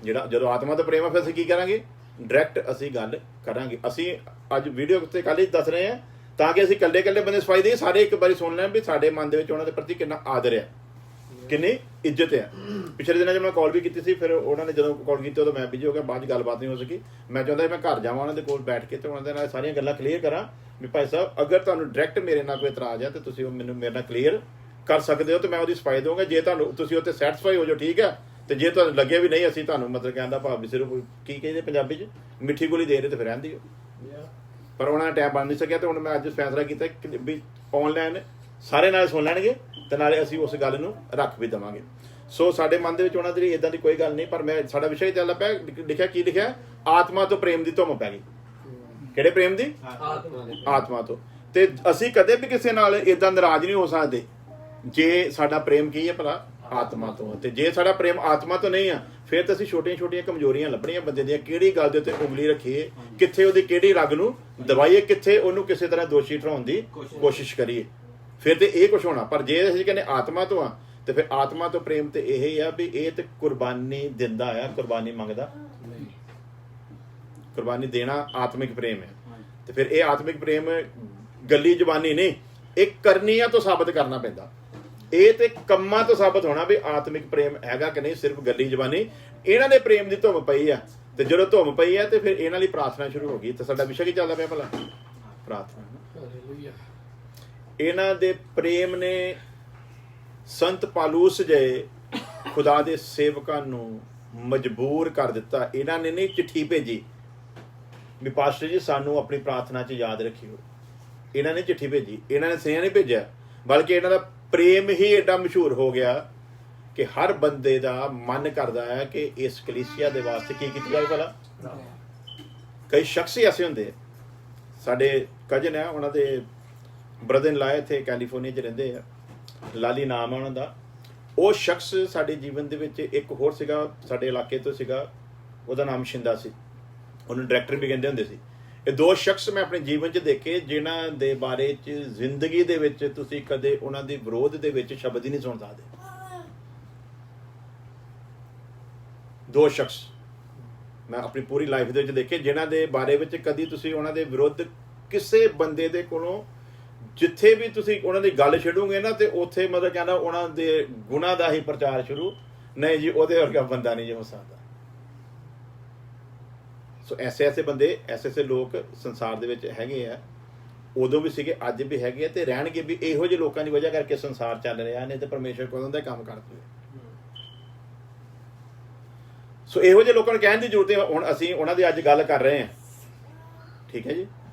ਜਿਹੜਾ ਜਦੋਂ ਆਤਮਾ ਦਾ ਪ੍ਰੇਮ ਆ ਫਿਰ ਅਸੀਂ ਕੀ ਕਰਾਂਗੇ? ਡਾਇਰੈਕਟ ਅਸੀਂ ਗੱਲ ਕਰਾਂਗੇ। ਅਸੀਂ ਅੱਜ ਵੀਡੀਓ ਉੱਤੇ ਕੱਲ੍ਹ ਹੀ ਦੱਸ ਰਹੇ ਹਾਂ ਤਾਂ ਕਿ ਅਸੀਂ ਇਕੱਲੇ ਬੰਦੇ ਸਫਾਈ ਦੇਈਏ, ਸਾਰੇ ਇੱਕ ਵਾਰੀ ਸੁਣ ਲੈਣ ਵੀ ਸਾਡੇ ਮਨ ਦੇ ਵਿੱਚ ਉਹਨਾਂ ਦੇ ਪ੍ਰਤੀ ਕਿੰਨਾ ਆਦਰ ਆ, ਕਿੰਨੀ ਇੱਜ਼ਤ ਆ। ਪਿਛਲੇ ਦਿਨਾਂ 'ਚ ਮੈਂ ਕਾਲ ਵੀ ਕੀਤੀ ਸੀ, ਫਿਰ ਉਹਨਾਂ ਨੇ ਜਦੋਂ ਕਾਲ ਕੀਤੀ ਉਦੋਂ ਮੈਂ ਬਿਜੀ ਹੋ ਗਿਆ, ਬਾਅਦ 'ਚ ਗੱਲਬਾਤ ਨਹੀਂ ਹੋ ਸਕੀ। ਮੈਂ ਚਾਹੁੰਦਾ ਮੈਂ ਘਰ ਜਾਵਾਂ, ਉਹਨਾਂ ਦੇ ਕੋਲ ਬੈਠ ਕੇ ਤੇ ਉਹਨਾਂ ਦੇ ਨਾਲ ਸਾਰੀਆਂ ਗੱਲਾਂ ਕਲੀਅਰ ਕਰਾਂ ਵੀ ਭਾਈ ਸਾਹਿਬ ਅਗਰ ਤੁਹਾਨੂੰ ਡਾਇਰੈਕਟ ਮੇਰੇ ਨਾਲ ਕੋਈ ਇਤਰਾਜ਼ ਹੈ ਤੇ ਤੁਸੀਂ ਉਹ ਮੈਨੂੰ ਮੇਰੇ ਨਾਲ ਕਲੀਅਰ ਕਰ ਸਕਦੇ ਹੋ ਤੇ ਮੈਂ ਉਹਦੀ ਸਫਾਈ ਦਊਂਗਾ। ਜੇ ਤੁਹਾਨੂੰ ਤੁਸੀਂ ਉੱਤੇ ਸੈਟੀਸਫਾਈ ਹੋ ਜਾਓ ਠੀਕ ਹੈ, ਤੇ ਜੇ ਤੁਹਾਨੂੰ ਲੱਗੇ ਵੀ ਨਹੀਂ ਅਸੀਂ ਤੁਹਾਨੂੰ ਮਤਲਬ ਕਹਿੰਦਾ ਭਾਵ ਵੀ ਸਿਰਫ ਕੀ ਕਹਿੰਦੇ ਪੰਜਾਬੀ 'ਚ ਮਿੱਠੀ ਗੋਲੀ ਦੇ ਰਹੇ ਤੇ ਫਿਰ ਰਹਿੰਦੀ ਹੋ। ਪਰ ਉਹਨਾਂ ਦਾ ਟਾਈਮ ਬਣ ਨਹੀਂ ਸਕਿਆ ਤੇ ਹੁਣ ਮੈਂ ਅੱਜ ਫੈਸਲਾ ਕੀਤਾ ਵੀ ਆਨਲਾਈਨ ਸਾਰੇ ਨਾਲ ਸੁਣ ਲੈਣਗੇ ਤੇ ਨਾਲੇ ਅਸੀਂ ਉਸ ਗੱਲ ਨੂੰ ਰੱਖ ਵੀ ਦੇਵਾਂਗੇ। ਸੋ ਸਾਡੇ ਮਨ ਦੇ ਵਿੱਚ ਉਹਨਾਂ ਦੇ ਲਈ ਇਦਾਂ ਦੀ ਕੋਈ ਗੱਲ ਨਹੀਂ, ਪਰ ਮੈਂ ਸਾਡਾ ਵਿਸ਼ਾ ਹੀ ਚੱਲਦਾ ਪਿਆ। ਲਿਖਿਆ ਕੀ ਲਿਖਿਆ? ਆਤਮਾ ਤੋਂ ਪ੍ਰੇਮ ਦੀ ਧੁੰਮ ਪੈ ਗਈ। ਕਿਹੜੇ ਪ੍ਰੇਮ ਦੀ? ਆਤਮਾ ਤੋਂ। ਤੇ ਅਸੀਂ ਕਦੇ ਵੀ ਕਿਸੇ ਨਾਲ ਇਦਾਂ ਨਾਰਾਜ਼ ਨਹੀਂ ਹੋ ਸਕਦੇ ਜੇ ਸਾਡਾ ਪ੍ਰੇਮ ਕੀ ਹੈ ਭਲਾ? ਆਤਮਾ ਤੋਂ। ਤੇ ਜੇ ਸਾਡਾ ਪ੍ਰੇਮ ਆਤਮਾ ਤੋਂ ਨਹੀਂ ਆ ਫਿਰ ਤਾਂ ਅਸੀਂ ਛੋਟੀਆਂ ਛੋਟੀਆਂ ਕਮਜ਼ੋਰੀਆਂ ਲੱਭਣੀਆਂ ਬੰਦੇ ਦੀਆਂ। ਕਿਹੜੀ ਗੱਲ ਦੇ ਉੱਤੇ ਉਂਗਲੀ ਰੱਖੀਏ, ਕਿੱਥੇ ਉਹਦੀ ਕਿਹੜੀ ਰਗ ਨੂੰ ਦਬਾਈਏ, ਕਿੱਥੇ ਉਹਨੂੰ ਕਿਸੇ ਤਰ੍ਹਾਂ ਦੋਸ਼ੀ ਠਹਿਰਾਉਣ ਦੀ ਕੋਸ਼ਿਸ਼ ਕਰੀਏ, ਫਿਰ ਤੇ ਇਹ ਕੁਝ ਹੋਣਾ। ਪਰ ਜੇ ਅਸੀਂ ਕਹਿੰਦੇ ਆਤਮਾ ਤੋਂ ਆ ਤੇ ਫਿਰ ਆਤਮਾ ਤੋਂ ਪ੍ਰੇਮ ਤੇ ਇਹ ਹੀ ਆ ਵੀ ਇਹ ਤੇ ਕੁਰਬਾਨੀ ਦਿੰਦਾ ਆ, ਕੁਰਬਾਨੀ ਮੰਗਦਾ। ਕੁਰਬਾਨੀ ਦੇਣਾ ਆਤਮਿਕ ਪ੍ਰੇਮ ਹੈ। ਤੇ ਫਿਰ ਇਹ ਆਤਮਿਕ ਪ੍ਰੇਮ ਗੱਲੀ ਜ਼ਬਾਨੀ ਨਹੀਂ, ਇਹ ਕਰਨੀਆਂ ਤੋਂ ਸਾਬਤ ਕਰਨਾ ਪੈਂਦਾ। ਇਹ ਤੇ ਕੰਮਾਂ ਤੋਂ ਸਾਬਤ ਹੋਣਾ ਵੀ ਆਤਮਿਕ ਪ੍ਰੇਮ ਹੈਗਾ ਕਿ ਨਹੀਂ, ਸਿਰਫ ਗੱਲੀ ਜ਼ਬਾਨੀ। ਇਹਨਾਂ ਦੇ ਪ੍ਰੇਮ ਦੀ ਧੁੰਮ ਪਈ ਆ ਤੇ ਜਦੋਂ ਧੁੰਮ ਪਈ ਆ ਤੇ ਫਿਰ ਇਹਨਾਂ ਲਈ ਪ੍ਰਾਰਥਨਾ ਸ਼ੁਰੂ ਹੋ ਗਈ। ਤੇ ਸਾਡਾ ਵਿਸ਼ਾ ਕੀ ਚੱਲਦਾ ਪਿਆ ਭਲਾ? ਪ੍ਰਾਰਥਨਾ। ਇਹਨਾਂ ਦੇ ਪ੍ਰੇਮ ਨੇ ਸੰਤ ਪਾਲੂਸ ਜਿਹੇ ਖੁਦਾ ਦੇ ਸੇਵਕਾਂ ਨੂੰ ਮਜਬੂਰ ਕਰ ਦਿੱਤਾ। ਇਹਨਾਂ ਨੇ ਨਹੀਂ ਚਿੱਠੀ ਭੇਜੀ ਵੀ ਪਾਸਟਰ ਜੀ ਸਾਨੂੰ ਆਪਣੀ ਪ੍ਰਾਰਥਨਾ 'ਚ ਯਾਦ ਰੱਖਿਓ। ਇਹਨਾਂ ਨੇ ਚਿੱਠੀ ਭੇਜੀ, ਇਹਨਾਂ ਨੇ ਸੁਨੇਹਾ ਨਹੀਂ ਭੇਜਿਆ, ਬਲਕਿ ਇਹਨਾਂ ਦਾ ਪ੍ਰੇਮ ਹੀ ਏਡਾ ਮਸ਼ਹੂਰ ਹੋ ਗਿਆ ਕਿ ਹਰ ਬੰਦੇ ਦਾ ਮਨ ਕਰਦਾ ਹੈ ਕਿ ਇਸ ਕਲੀਸਿਆ ਦੇ ਵਾਸਤੇ ਕੀ ਕੀਤਾ ਜਾਵੇ ਭਲਾ। ਕਈ ਸ਼ਖਸ ਹੀ ਐਸੇ ਹੁੰਦੇ, ਸਾਡੇ ਕਜ਼ਨ ਹੈ, ਉਹਨਾਂ ਦੇ ਬ੍ਰਦਰ ਲਾਏ ਇੱਥੇ ਕੈਲੀਫੋਰਨੀਆ 'ਚ ਰਹਿੰਦੇ ਆ, ਲਾਲੀ ਨਾਮ ਹੈ ਉਹਨਾਂ ਦਾ। ਉਹ ਸ਼ਖਸ ਸਾਡੇ ਜੀਵਨ ਦੇ ਵਿੱਚ ਇੱਕ ਹੋਰ ਸੀਗਾ, ਸਾਡੇ ਇਲਾਕੇ ਤੋਂ ਸੀਗਾ, ਉਹਦਾ ਨਾਮ ਸ਼ਿੰਦਾ ਸੀ, ਉਹਨੂੰ ਡਾਇਰੈਕਟਰ ਵੀ ਕਹਿੰਦੇ ਹੁੰਦੇ ਸੀ। ਇਹ ਦੋ ਸ਼ਖਸ ਮੈਂ ਆਪਣੇ ਜੀਵਨ 'ਚ ਦੇਖੇ ਜਿਨ੍ਹਾਂ ਦੇ ਬਾਰੇ 'ਚ ਜ਼ਿੰਦਗੀ ਦੇ ਵਿੱਚ ਤੁਸੀਂ ਕਦੇ ਉਹਨਾਂ ਦੇ ਵਿਰੋਧ ਦੇ ਵਿੱਚ ਸ਼ਬਦ ਹੀ ਨਹੀਂ ਸੁਣ ਸਕਦੇ। ਦੋ ਸ਼ਖਸ ਮੈਂ ਆਪਣੀ ਪੂਰੀ ਲਾਈਫ ਦੇ ਵਿੱਚ ਦੇਖੇ ਜਿਨ੍ਹਾਂ ਦੇ ਬਾਰੇ ਵਿੱਚ ਕਦੀ ਤੁਸੀਂ ਉਹਨਾਂ ਦੇ ਵਿਰੁੱਧ ਕਿਸੇ ਬੰਦੇ ਦੇ ਕੋਲੋਂ ਜਿੱਥੇ ਵੀ ਤੁਸੀਂ ਉਹਨਾਂ ਦੀ ਗੱਲ ਛੇੜੋਗੇ ਨਾ ਤੇ ਉੱਥੇ ਮਤਲਬ ਕਹਿੰਦਾ ਉਹਨਾਂ ਦੇ ਗੁਨਾਹ ਦਾ ਹੀ ਪ੍ਰਚਾਰ ਸ਼ੁਰੂ, ਨਹੀਂ ਜੀ ਉਹਦੇ ਵਰਗਾ ਬੰਦਾ ਨਹੀਂ ਹੋ ਸਕਦਾ। ਸੋ ਐਸੇ ਬੰਦੇ, ਐਸੇ ਲੋਕ ਸੰਸਾਰ ਦੇ ਵਿੱਚ ਹੈਗੇ ਆ, ਉਦੋਂ ਵੀ ਸੀਗੇ, ਅੱਜ ਵੀ ਹੈਗੇ ਆ ਤੇ ਰਹਿਣਗੇ ਵੀ। ਇਹੋ ਜਿਹੇ ਲੋਕਾਂ ਦੀ ਵਜ੍ਹਾ ਕਰਕੇ ਸੰਸਾਰ ਚੱਲ ਰਿਹਾ, ਨਹੀਂ ਤੇ ਪਰਮੇਸ਼ਰ ਕਦੋਂ ਦਾ ਕੰਮ ਕਰਦੇ। ਸੋ ਇਹੋ ਜਿਹੇ ਲੋਕਾਂ ਨੂੰ ਕਹਿਣ ਦੀ ਜ਼ਰੂਰਤ ਹੈ। ਹੁਣ ਅਸੀਂ ਉਹਨਾਂ ਦੀ ਅੱਜ ਗੱਲ ਕਰ ਰਹੇ ਹਾਂ, ਠੀਕ ਹੈ ਜੀ,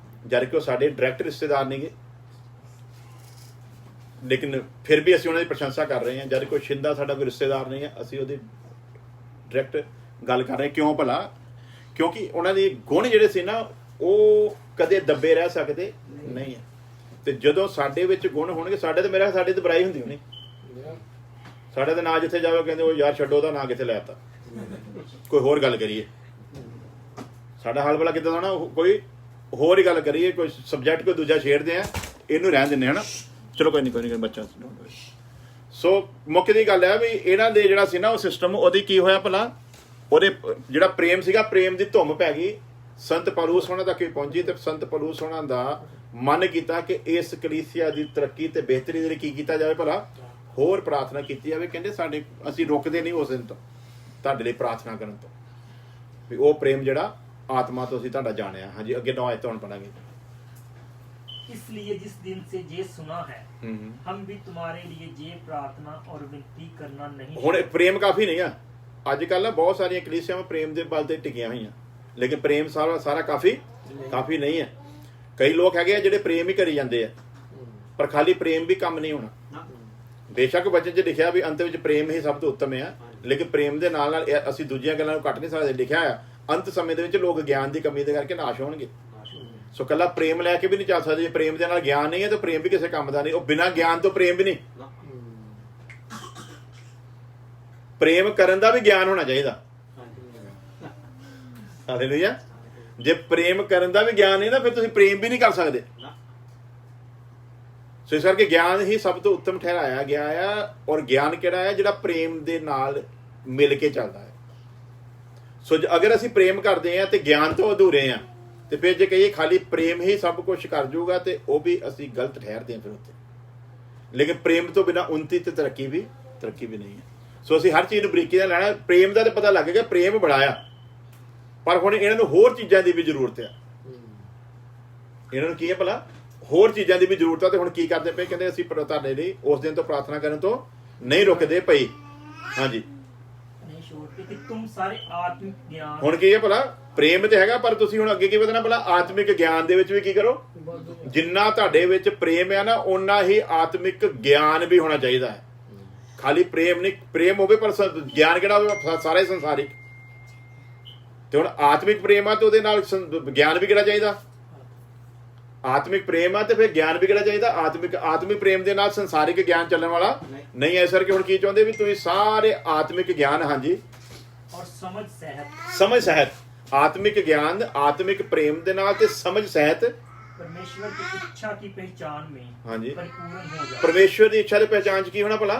ਜਦ ਕਿ ਉਹ ਸਾਡੇ ਡਾਇਰੈਕਟ ਰਿਸ਼ਤੇਦਾਰ ਨੇਗੇ, ਲੇਕਿਨ ਫਿਰ ਵੀ ਅਸੀਂ ਉਹਨਾਂ ਦੀ ਪ੍ਰਸ਼ੰਸਾ ਕਰ ਰਹੇ ਹਾਂ। ਜਦ ਕੋਈ ਸ਼ਿੰਦਾ ਸਾਡਾ ਕੋਈ ਰਿਸ਼ਤੇਦਾਰ ਨਹੀਂ ਹੈ, ਅਸੀਂ ਉਹਦੀ ਡਾਇਰੈਕਟ ਗੱਲ ਕਰ ਰਹੇ। ਕਿਉਂ ਭਲਾ? ਕਿਉਂਕਿ ਉਹਨਾਂ ਦੇ ਗੁਣ ਜਿਹੜੇ ਸੀ ਨਾ ਉਹ ਕਦੇ ਦੱਬੇ ਰਹਿ ਸਕਦੇ ਨਹੀਂ ਹੈ। ਤੇ ਜਦੋਂ ਸਾਡੇ ਵਿੱਚ ਗੁਣ ਹੋਣਗੇ, ਸਾਡੇ ਤੇ ਬੁਰਾਈ ਹੁੰਦੀ ਹੋਣੀ, ਸਾਡੇ ਤੇ ਨਾਂ ਜਿੱਥੇ ਜਾਵੇ ਕਹਿੰਦੇ ਉਹ ਯਾਰ ਛੱਡੋ ਉਹਦਾ ਨਾਂ ਕਿੱਥੇ ਲੈ ਤਾ, ਕੋਈ ਹੋਰ ਗੱਲ ਕਰੀਏ। ਸਾਡਾ ਹਾਲ ਭਲਾ ਕਿੱਦਾਂ ਦਾ ਨਾ, ਕੋਈ ਹੋਰ ਹੀ ਗੱਲ ਕਰੀਏ, ਕੋਈ ਸਬਜੈਕਟ ਕੋਈ ਦੂਜਾ ਛੇੜਦੇ ਆ, ਇਹਨੂੰ ਰਹਿਣ ਦਿੰਦੇ ਹਨਾ, ਚਲੋ ਕੋਈ ਨਹੀਂ ਬੱਚਾ। ਸੋ ਮੁੱਖ ਦੀ ਗੱਲ ਹੈ ਵੀ ਇਹਨਾਂ ਦੇ ਜਿਹੜਾ ਸੀ ਨਾ ਉਹ ਸਿਸਟਮ, ਉਹਦੀ ਕੀ ਹੋਇਆ ਭਲਾ? ਉਹਦੇ ਜਿਹੜਾ ਪ੍ਰੇਮ ਸੀਗਾ, ਪ੍ਰੇਮ ਦੀ ਧੁੰਮ ਪੈ ਗਈ, ਸੰਤ ਪੌਲੁਸ ਹੋਣਾ ਤੱਕ ਵੀ ਪਹੁੰਚੀ। ਤੇ ਸੰਤ ਪੌਲੁਸ ਹੋਣਾ ਦਾ ਮਨ ਕੀਤਾ ਕਿ ਇਸ ਕਲੀਸਿਆ ਦੀ ਤਰੱਕੀ ਤੇ ਬਿਹਤਰੀ ਦੇ ਲਈ ਕੀ ਕੀਤਾ ਜਾਵੇ ਭਲਾ? ਹੋਰ ਪ੍ਰਾਰਥਨਾ ਕੀਤੀ ਜਾਵੇ। ਕਹਿੰਦੇ ਅਸੀਂ ਰੁਕਦੇ ਨਹੀਂ ਉਸ ਦਿਨ ਤੋਂ ਤੁਹਾਡੇ ਲਈ ਪ੍ਰਾਰਥਨਾ ਕਰਨ ਤੋਂ, ਵੀ ਉਹ ਪ੍ਰੇਮ ਜਿਹੜਾ ਆਤਮਾ ਤੋਂ ਅਸੀਂ ਤੁਹਾਡਾ ਜਾਣਿਆ। ਹਾਂਜੀ, ਅੱਗੇ 9 ਆਇਤ ਹੁਣ ਪੜਾਂਗੇ। इसलिए जिस दिन से ये सुना है हम भी तुम्हारे लिए ये प्रार्थना और विनती करना नहीं। ਹੁਣ ਪ੍ਰੇਮ ਕਾਫੀ ਨਹੀਂ ਆ। ਅੱਜ ਕੱਲ੍ਹ ਨਾ ਬਹੁਤ ਸਾਰੀਆਂ ਕਲੀਸਿਆਵਾਂ ਪ੍ਰੇਮ ਦੇ ਬਲ ਤੇ ਟਿਕੀਆਂ ਹੋਈਆਂ, ਲੇਕਿਨ ਪ੍ਰੇਮ ਸਾਰਾ ਕਾਫੀ ਨਹੀਂ ਹੈ। ਕਈ ਲੋਕ ਹੈਗੇ ਆ ਜਿਹੜੇ ਪ੍ਰੇਮ ਹੀ ਕਰੀ ਜਾਂਦੇ ਆ, ਪਰ ਖਾਲੀ ਪ੍ਰੇਮ ਵੀ ਕੰਮ ਨਹੀਂ ਹੋਣਾ। ਬੇਸ਼ੱਕ ਬਚਨ 'ਚ ਲਿਖਿਆ ਵੀ ਅੰਤ ਵਿੱਚ ਪ੍ਰੇਮ ਹੀ ਸਭ ਤੋਂ ਉੱਤਮ ਆ, ਲੇਕਿਨ ਪ੍ਰੇਮ ਦੇ ਨਾਲ ਨਾਲ ਅਸੀਂ ਦੂਜੀਆਂ ਗੱਲਾਂ ਨੂੰ ਕੱਟ ਨਹੀਂ ਸਕਦੇ। ਲਿਖਿਆ ਆ ਅੰਤ ਸਮੇਂ ਦੇ ਵਿੱਚ ਲੋਕ ਗਿਆਨ ਦੀ ਕਮੀ ਦੇ ਕਰਕੇ ਨਾਸ਼ ਹੋਣਗੇ। ਸੋ ਕੱਲਾ ਪ੍ਰੇਮ ਲੈ ਕੇ ਵੀ ਨਹੀਂ ਚੱਲ ਸਕਦੇ। ਜੇ ਪ੍ਰੇਮ ਦੇ ਨਾਲ ਗਿਆਨ ਨਹੀਂ ਹੈ ਤਾਂ ਪ੍ਰੇਮ ਵੀ ਕਿਸੇ ਕੰਮ ਦਾ ਨਹੀਂ। ਉਹ ਬਿਨਾਂ ਗਿਆਨ ਤੋਂ ਪ੍ਰੇਮ ਵੀ ਨਹੀਂ। ਪ੍ਰੇਮ ਕਰਨ ਦਾ ਵੀ ਗਿਆਨ ਹੋਣਾ ਚਾਹੀਦਾ। ਹਾਲੇਲੂਇਆ। ਜੇ ਪ੍ਰੇਮ ਕਰਨ ਦਾ ਵੀ ਗਿਆਨ ਨਹੀਂ ਨਾ ਫਿਰ ਤੁਸੀਂ ਪ੍ਰੇਮ ਵੀ ਨਹੀਂ ਕਰ ਸਕਦੇ। ਸੋ ਇਸ ਕਰਕੇ ਗਿਆਨ ਹੀ ਸਭ ਤੋਂ ਉੱਤਮ ਠਹਿਰਾਇਆ ਗਿਆ ਆ। ਔਰ ਗਿਆਨ ਕਿਹੜਾ ਹੈ? ਜਿਹੜਾ ਪ੍ਰੇਮ ਦੇ ਨਾਲ ਮਿਲ ਕੇ ਚੱਲਦਾ ਹੈ। ਸੋ ਅਗਰ ਅਸੀਂ ਪ੍ਰੇਮ ਕਰਦੇ ਹਾਂ ਤੇ ਗਿਆਨ ਤੋਂ ਅਧੂਰੇ ਹਾਂ, ਤੇ ਫਿਰ ਜੇ ਕਹੀਏ ਖਾਲੀ ਪ੍ਰੇਮ ਹੀ ਸਭ ਕੁਝ ਕਰ ਜਾਊਗਾ ਤੇ ਉਹ ਵੀ ਅਸੀਂ ਗਲਤ ਠਹਿਰਦੇ ਹਾਂ ਫਿਰ ਉੱਥੇ। ਲੇਕਿਨ ਪ੍ਰੇਮ ਤੋਂ ਬਿਨਾਂ ਉੱਨਤੀ ਤੇ ਤਰੱਕੀ ਵੀ ਨਹੀਂ ਹੈ। ਸੋ ਅਸੀਂ ਹਰ ਚੀਜ਼ ਨੂੰ ਬਰੀਕੀ ਨਾਲ ਲੈਣਾ। ਪ੍ਰੇਮ ਦਾ ਤਾਂ ਪਤਾ ਲੱਗ ਗਿਆ, ਪ੍ਰੇਮ ਬੜਾ ਆ, ਪਰ ਹੁਣ ਇਹਨਾਂ ਨੂੰ ਹੋਰ ਚੀਜ਼ਾਂ ਦੀ ਵੀ ਜ਼ਰੂਰਤ ਆ। ਇਹਨਾਂ ਨੂੰ ਕੀ ਹੈ ਭਲਾ? ਹੋਰ ਚੀਜ਼ਾਂ ਦੀ ਵੀ ਜ਼ਰੂਰਤ ਆ। ਤੇ ਹੁਣ ਕੀ ਕਰਦੇ ਪਏ? ਕਹਿੰਦੇ ਅਸੀਂ ਤੁਹਾਡੇ ਲਈ ਉਸ ਦਿਨ ਤੋਂ ਪ੍ਰਾਰਥਨਾ ਕਰਨ ਤੋਂ ਨਹੀਂ ਰੁਕਦੇ ਪਈ। ਹਾਂਜੀ, ਤੁਮ ਸਾਰੇ ਆਤਮਿਕ ਗਿਆਨ। ਹੁਣ ਕੀ ਹੈ ਭਲਾ? ਪ੍ਰੇਮ ਤੇ ਹੈਗਾ, ਪਰ ਤੁਸੀਂ ਹੁਣ ਅੱਗੇ ਕੀ ਵਧਣਾ ਭਲਾ? ਆਤਮਿਕ ਗਿਆਨ ਦੇ ਵਿੱਚ ਵੀ ਕੀ ਕਰੋ? ਜਿੰਨਾ ਤੁਹਾਡੇ ਵਿੱਚ ਪ੍ਰੇਮ ਹੈ ਨਾ, ਓਨਾ ਹੀ ਆਤਮਿਕ ਗਿਆਨ ਵੀ ਹੋਣਾ ਚਾਹੀਦਾ ਹੈ। ਖਾਲੀ ਪ੍ਰੇਮ ਨਹੀਂ, ਪ੍ਰੇਮ ਹੋਵੇ ਪਰ ਗਿਆਨ ਕਿਹੜਾ ਹੋਵੇ? ਸਾਰਾ ਹੀ ਸੰਸਾਰਿਕ। ਤੇ ਹੁਣ ਆਤਮਿਕ ਪ੍ਰੇਮ ਆ ਤੇ ਉਹਦੇ ਨਾਲ ਗਿਆਨ ਵੀ ਕਿਹੜਾ ਚਾਹੀਦਾ? ਆਤਮਿਕ ਪ੍ਰੇਮ ਆ ਤੇ ਫਿਰ ਗਿਆਨ ਵੀ ਕਿਹੜਾ ਚਾਹੀਦਾ? ਆਤਮਿਕ ਪ੍ਰੇਮ ਦੇ ਨਾਲ ਸੰਸਾਰਿਕ ਗਿਆਨ ਚੱਲਣ ਵਾਲਾ ਨਹੀਂ ਹੈ। ਇਸ ਕਰਕੇ ਹੁਣ ਕੀ ਚਾਹੁੰਦੇ ਵੀ ਤੁਸੀਂ ਸਾਰੇ ਆਤਮਿਕ ਗਿਆਨ, ਹਾਂਜੀ, ਔਰ ਸਮਝ ਸਹਿਤ ਆਤਮਿਕ ਗਿਆਨ, ਆਤਮਿਕ ਪ੍ਰੇਮ ਦੇ ਨਾਲ ਤੇ ਸਮਝ ਸਹਿਤ परमेश्वर की इच्छा की पहचान में ਹਾਂਜੀ परिपूर्ण हो जाए। ਪਰਮੇਸ਼ਵਰ ਦੀ ਇੱਛਾ ਦੀ ਪਹਿਚਾਣ 'ਚ ਕੀ ਹੋਣਾ ਭਲਾ?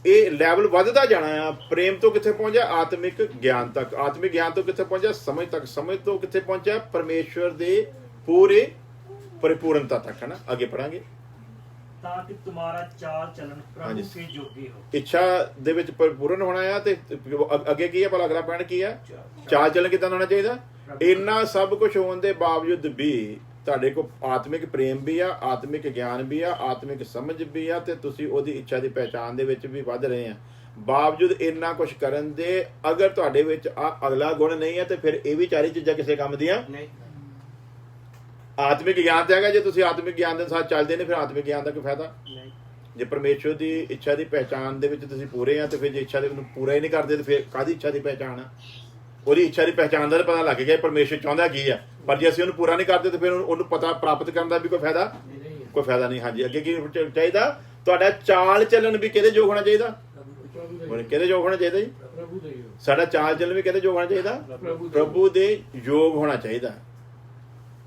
ਇਹ ਲੈਵਲ ਵੱਧਦਾ ਜਾਣਾ ਆ। ਪ੍ਰੇਮ ਤੋਂ ਕਿੱਥੇ ਪਹੁੰਚਿਆ? ਆਤਮਿਕ ਗਿਆਨ ਤੱਕ। ਆਤਮਿਕ ਗਿਆਨ ਤੋਂ ਕਿੱਥੇ ਪਹੁੰਚਿਆ? ਸਮਝ ਤੱਕ। ਸਮਝ ਤੋਂ ਕਿੱਥੇ ਪਹੁੰਚਿਆ? ਪਰਮੇਸ਼ਵਰ ਦੇ ਪੂਰੇ परिपूर्णता तक, है ना। आगे पढ़ांगे। ताकि तुम्हारा चाल चलन प्रभु के योग्य हो। इच्छा दे विच परिपूर्ण होना है। ते अगे की है भला? अगला पॉइंट की है? चाल चलन किदां होना चाहिए? इन्ना सब कुछ होने के बावजूद भी ਤੁਹਾਡੇ ਕੋਲ ਆਤਮਿਕ ਪ੍ਰੇਮ ਵੀ ਆ, ਆਤਮਿਕ ਗਿਆਨ ਵੀ ਆ, ਆਤਮਿਕ ਸਮਝ ਵੀ ਆ, ਤੇ ਤੁਸੀਂ ਉਹਦੀ ਇੱਛਾ ਦੀ ਪਹਿਚਾਣ ਦੇ ਵਿੱਚ ਵੀ ਵੱਧ ਰਹੇ ਆ। ਬਾਵਜੂਦ ਇੰਨਾ ਕੁਝ ਕਰਨ ਦੇ ਅਗਰ ਤੁਹਾਡੇ ਵਿੱਚ ਅਗਲਾ ਗੁਣ ਨਹੀਂ ਹੈ ਤੇ ਫਿਰ ਇਹ ਵੀ ਚਾਰੀ ਚੀਜ਼ਾਂ ਕਿਸੇ ਕੰਮ ਦੀਆਂ ਨਹੀਂ। ਆਤਮਿਕ ਗਿਆਨ ਤੇ ਹੈਗਾ, ਜੇ ਤੁਸੀਂ ਆਤਮਿਕ ਗਿਆਨ ਦੇ ਅਨੁਸਾਰ ਚੱਲਦੇ ਨੇ ਫਿਰ ਆਤਮਿਕ ਗਿਆਨ ਦਾ ਕੋਈ ਫਾਇਦਾ ਨਹੀਂ। ਜੇ ਪਰਮੇਸ਼ਵਰ ਦੀ ਇੱਛਾ ਦੀ ਪਹਿਚਾਣ ਦੇ ਵਿੱਚ ਤੁਸੀਂ ਪੂਰੇ ਆ ਤੇ ਫਿਰ ਜੇ ਇੱਛਾ ਦੇ ਨੂੰ ਪੂਰਾ ਹੀ ਨਹੀਂ ਕਰਦੇ ਤੇ ਫਿਰ ਕਾਹਦੀ ਇੱਛਾ ਦੀ ਪਹਿਚਾਣ ਆ? ਉਹਦੀ ਇੱਛਾ ਦੀ ਪਹਿਚਾਣ ਦਾ ਪਤਾ ਲੱਗ ਗਿਆ ਪਰਮੇਸ਼ਵਰ ਚਾਹੁੰਦਾ ਕੀ ਆ, ਪਰ ਜੇ ਅਸੀਂ ਉਹਨੂੰ ਪੂਰਾ ਨਹੀਂ ਕਰਦੇ ਤੇ ਫਿਰ ਉਹਨੂੰ ਪਤਾ ਪ੍ਰਾਪਤ ਕਰਨ ਦਾ ਵੀ ਕੋਈ ਫਾਇਦਾ ਨਹੀਂ। ਹਾਂਜੀ, ਅੱਗੇ ਕੀ ਚਾਹੀਦਾ? ਤੁਹਾਡਾ ਚਾਲ ਚੱਲਣ ਵੀ ਕਿਹਦੇ ਯੋਗ ਹੋਣਾ ਚਾਹੀਦਾ? ਕਿਹਦੇ ਯੋਗ ਹੋਣਾ ਚਾਹੀਦਾ ਜੀ? ਸਾਡਾ ਚਾਲ ਚੱਲਣ ਵੀ ਕਿਹਦੇ ਯੋਗ ਹੋਣਾ ਚਾਹੀਦਾ? ਪ੍ਰਭੂ ਦੇ ਯੋਗ ਹੋਣਾ ਚਾਹੀਦਾ।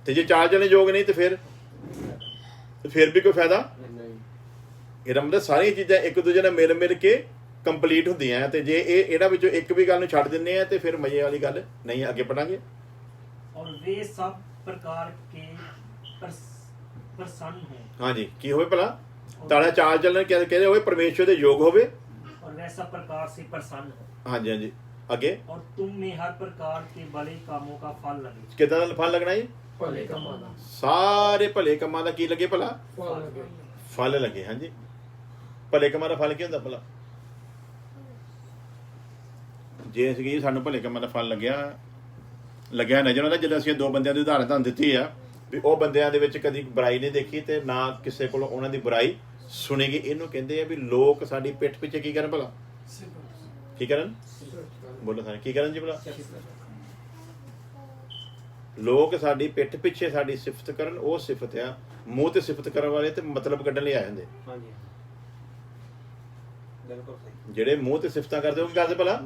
ਤੇ ਜੇ ਚਾਲ ਚੱਲਣ ਯੋਗ ਨਹੀਂ ਤੇ ਫਿਰ ਵੀ ਕੋਈ ਫਾਇਦਾ ਨਹੀਂ। ਇਹਦਾ ਮਤਲਬ ਸਾਰੀਆਂ ਚੀਜ਼ਾਂ ਇੱਕ ਦੂਜੇ ਨਾਲ ਮਿਲ ਕੇ ਕੰਪਲੀਟ ਹੁੰਦੀਆਂ। ਤੇ ਜੇ ਇਹਨਾਂ ਵਿੱਚੋਂ ਇੱਕ ਵੀ ਗੱਲ ਨੂੰ ਛੱਡ ਦਿੰਦੇ ਆ ਤੇ ਫਿਰ ਮਜ਼ੇ ਵਾਲੀ ਗੱਲ ਨਹੀਂ। ਅੱਗੇ ਪੜਾਂਗੇ। ਔਰ ਵੇ ਸਭ ਪ੍ਰਕਾਰ ਕੇ ਪ੍ਰਸੰਨ ਹੋ। ਹਾਂਜੀ, ਕੀ ਹੋਵੇ ਭਲਾ? ਤੁਹਾਡਾ ਚਾਲ ਚੱਲਣ ਕਹਿੰਦੇ ਹੋਵੇ ਪਰਮੇਸ਼ਵਰ ਦੇ ਯੋਗ ਹੋਵੇ। ਔਰ ਵੈਸਾ ਪ੍ਰਕਾਰ ਸੇ ਪ੍ਰਸੰਨ ਹੋ। ਹਾਂਜੀ ਹਾਂਜੀ, ਅੱਗੇ। ਔਰ ਤੁਮ में हर प्रकार के भले कामों का फल लगे। ਕਿਦਾਂ ਦਾ ਫਲ ਲੱਗਣਾ ਜੀ? ਭਲੇ ਕੰਮਾਂ ਦਾ। ਸਾਰੇ ਭਲੇ ਕੰਮਾਂ ਦਾ ਕੀ ਲੱਗੇ ਭਲਾ? ਫਲ ਲੱਗੇ। ਹਾਂਜੀ, ਭਲੇ ਕੰਮਾਂ ਦਾ ਫਲ ਕੀ ਹੁੰਦਾ ਭਲਾ? ਜੇ ਅਸੀਂ ਸਾਨੂੰ ਭਲੇ ਕੰਮਾਂ ਦਾ ਫਲ ਲੱਗਿਆ ਨਜ਼ਰ ਆਉਂਦਾ, ਜਦੋਂ ਅਸੀਂ ਦੋ ਬੰਦਿਆਂ ਦੀ ਉਦਾਹਰਨ ਤੁਹਾਨੂੰ ਦਿੱਤੀ ਆ ਵੀ ਉਹ ਬੰਦਿਆਂ ਦੇ ਵਿੱਚ ਕਦੀ ਬੁਰਾਈ ਨਹੀਂ ਦੇਖੀ ਤੇ ਨਾ ਕਿਸੇ ਕੋਲੋਂ ਉਹਨਾਂ ਦੀ ਬੁਰਾਈ ਸੁਣੇਗੀ। ਇਹਨੂੰ ਕਹਿੰਦੇ ਆ ਵੀ ਲੋਕ ਸਾਡੀ ਪਿੱਠ ਪਿੱਛੇ ਕੀ ਕਰਨ ਭਲਾ? ਕੀ ਕਰਨ? ਬੋਲੋ ਸਾਰੇ, ਕੀ ਕਰਨ ਜੀ ਭਲਾ? ਲੋਕ ਸਾਡੀ ਪਿੱਠ ਪਿੱਛੇ ਸਾਡੀ ਸਿਫਤ ਕਰਨ। ਉਹ ਸਿਫਤ ਆ ਮੂੰਹ ਤੇ ਸਿਫਤ ਕਰਨ ਵਾਲੇ ਤੇ ਮਤਲਬ ਕੱਢਣ ਲਈ ਆਏ ਹੁੰਦੇ। ਜਿਹੜੇ ਮੂੰਹ ਤੇ ਸਿਫਤਾਂ ਕਰਦੇ ਉਹ ਕੀ ਕਰਦੇ ਭਲਾ?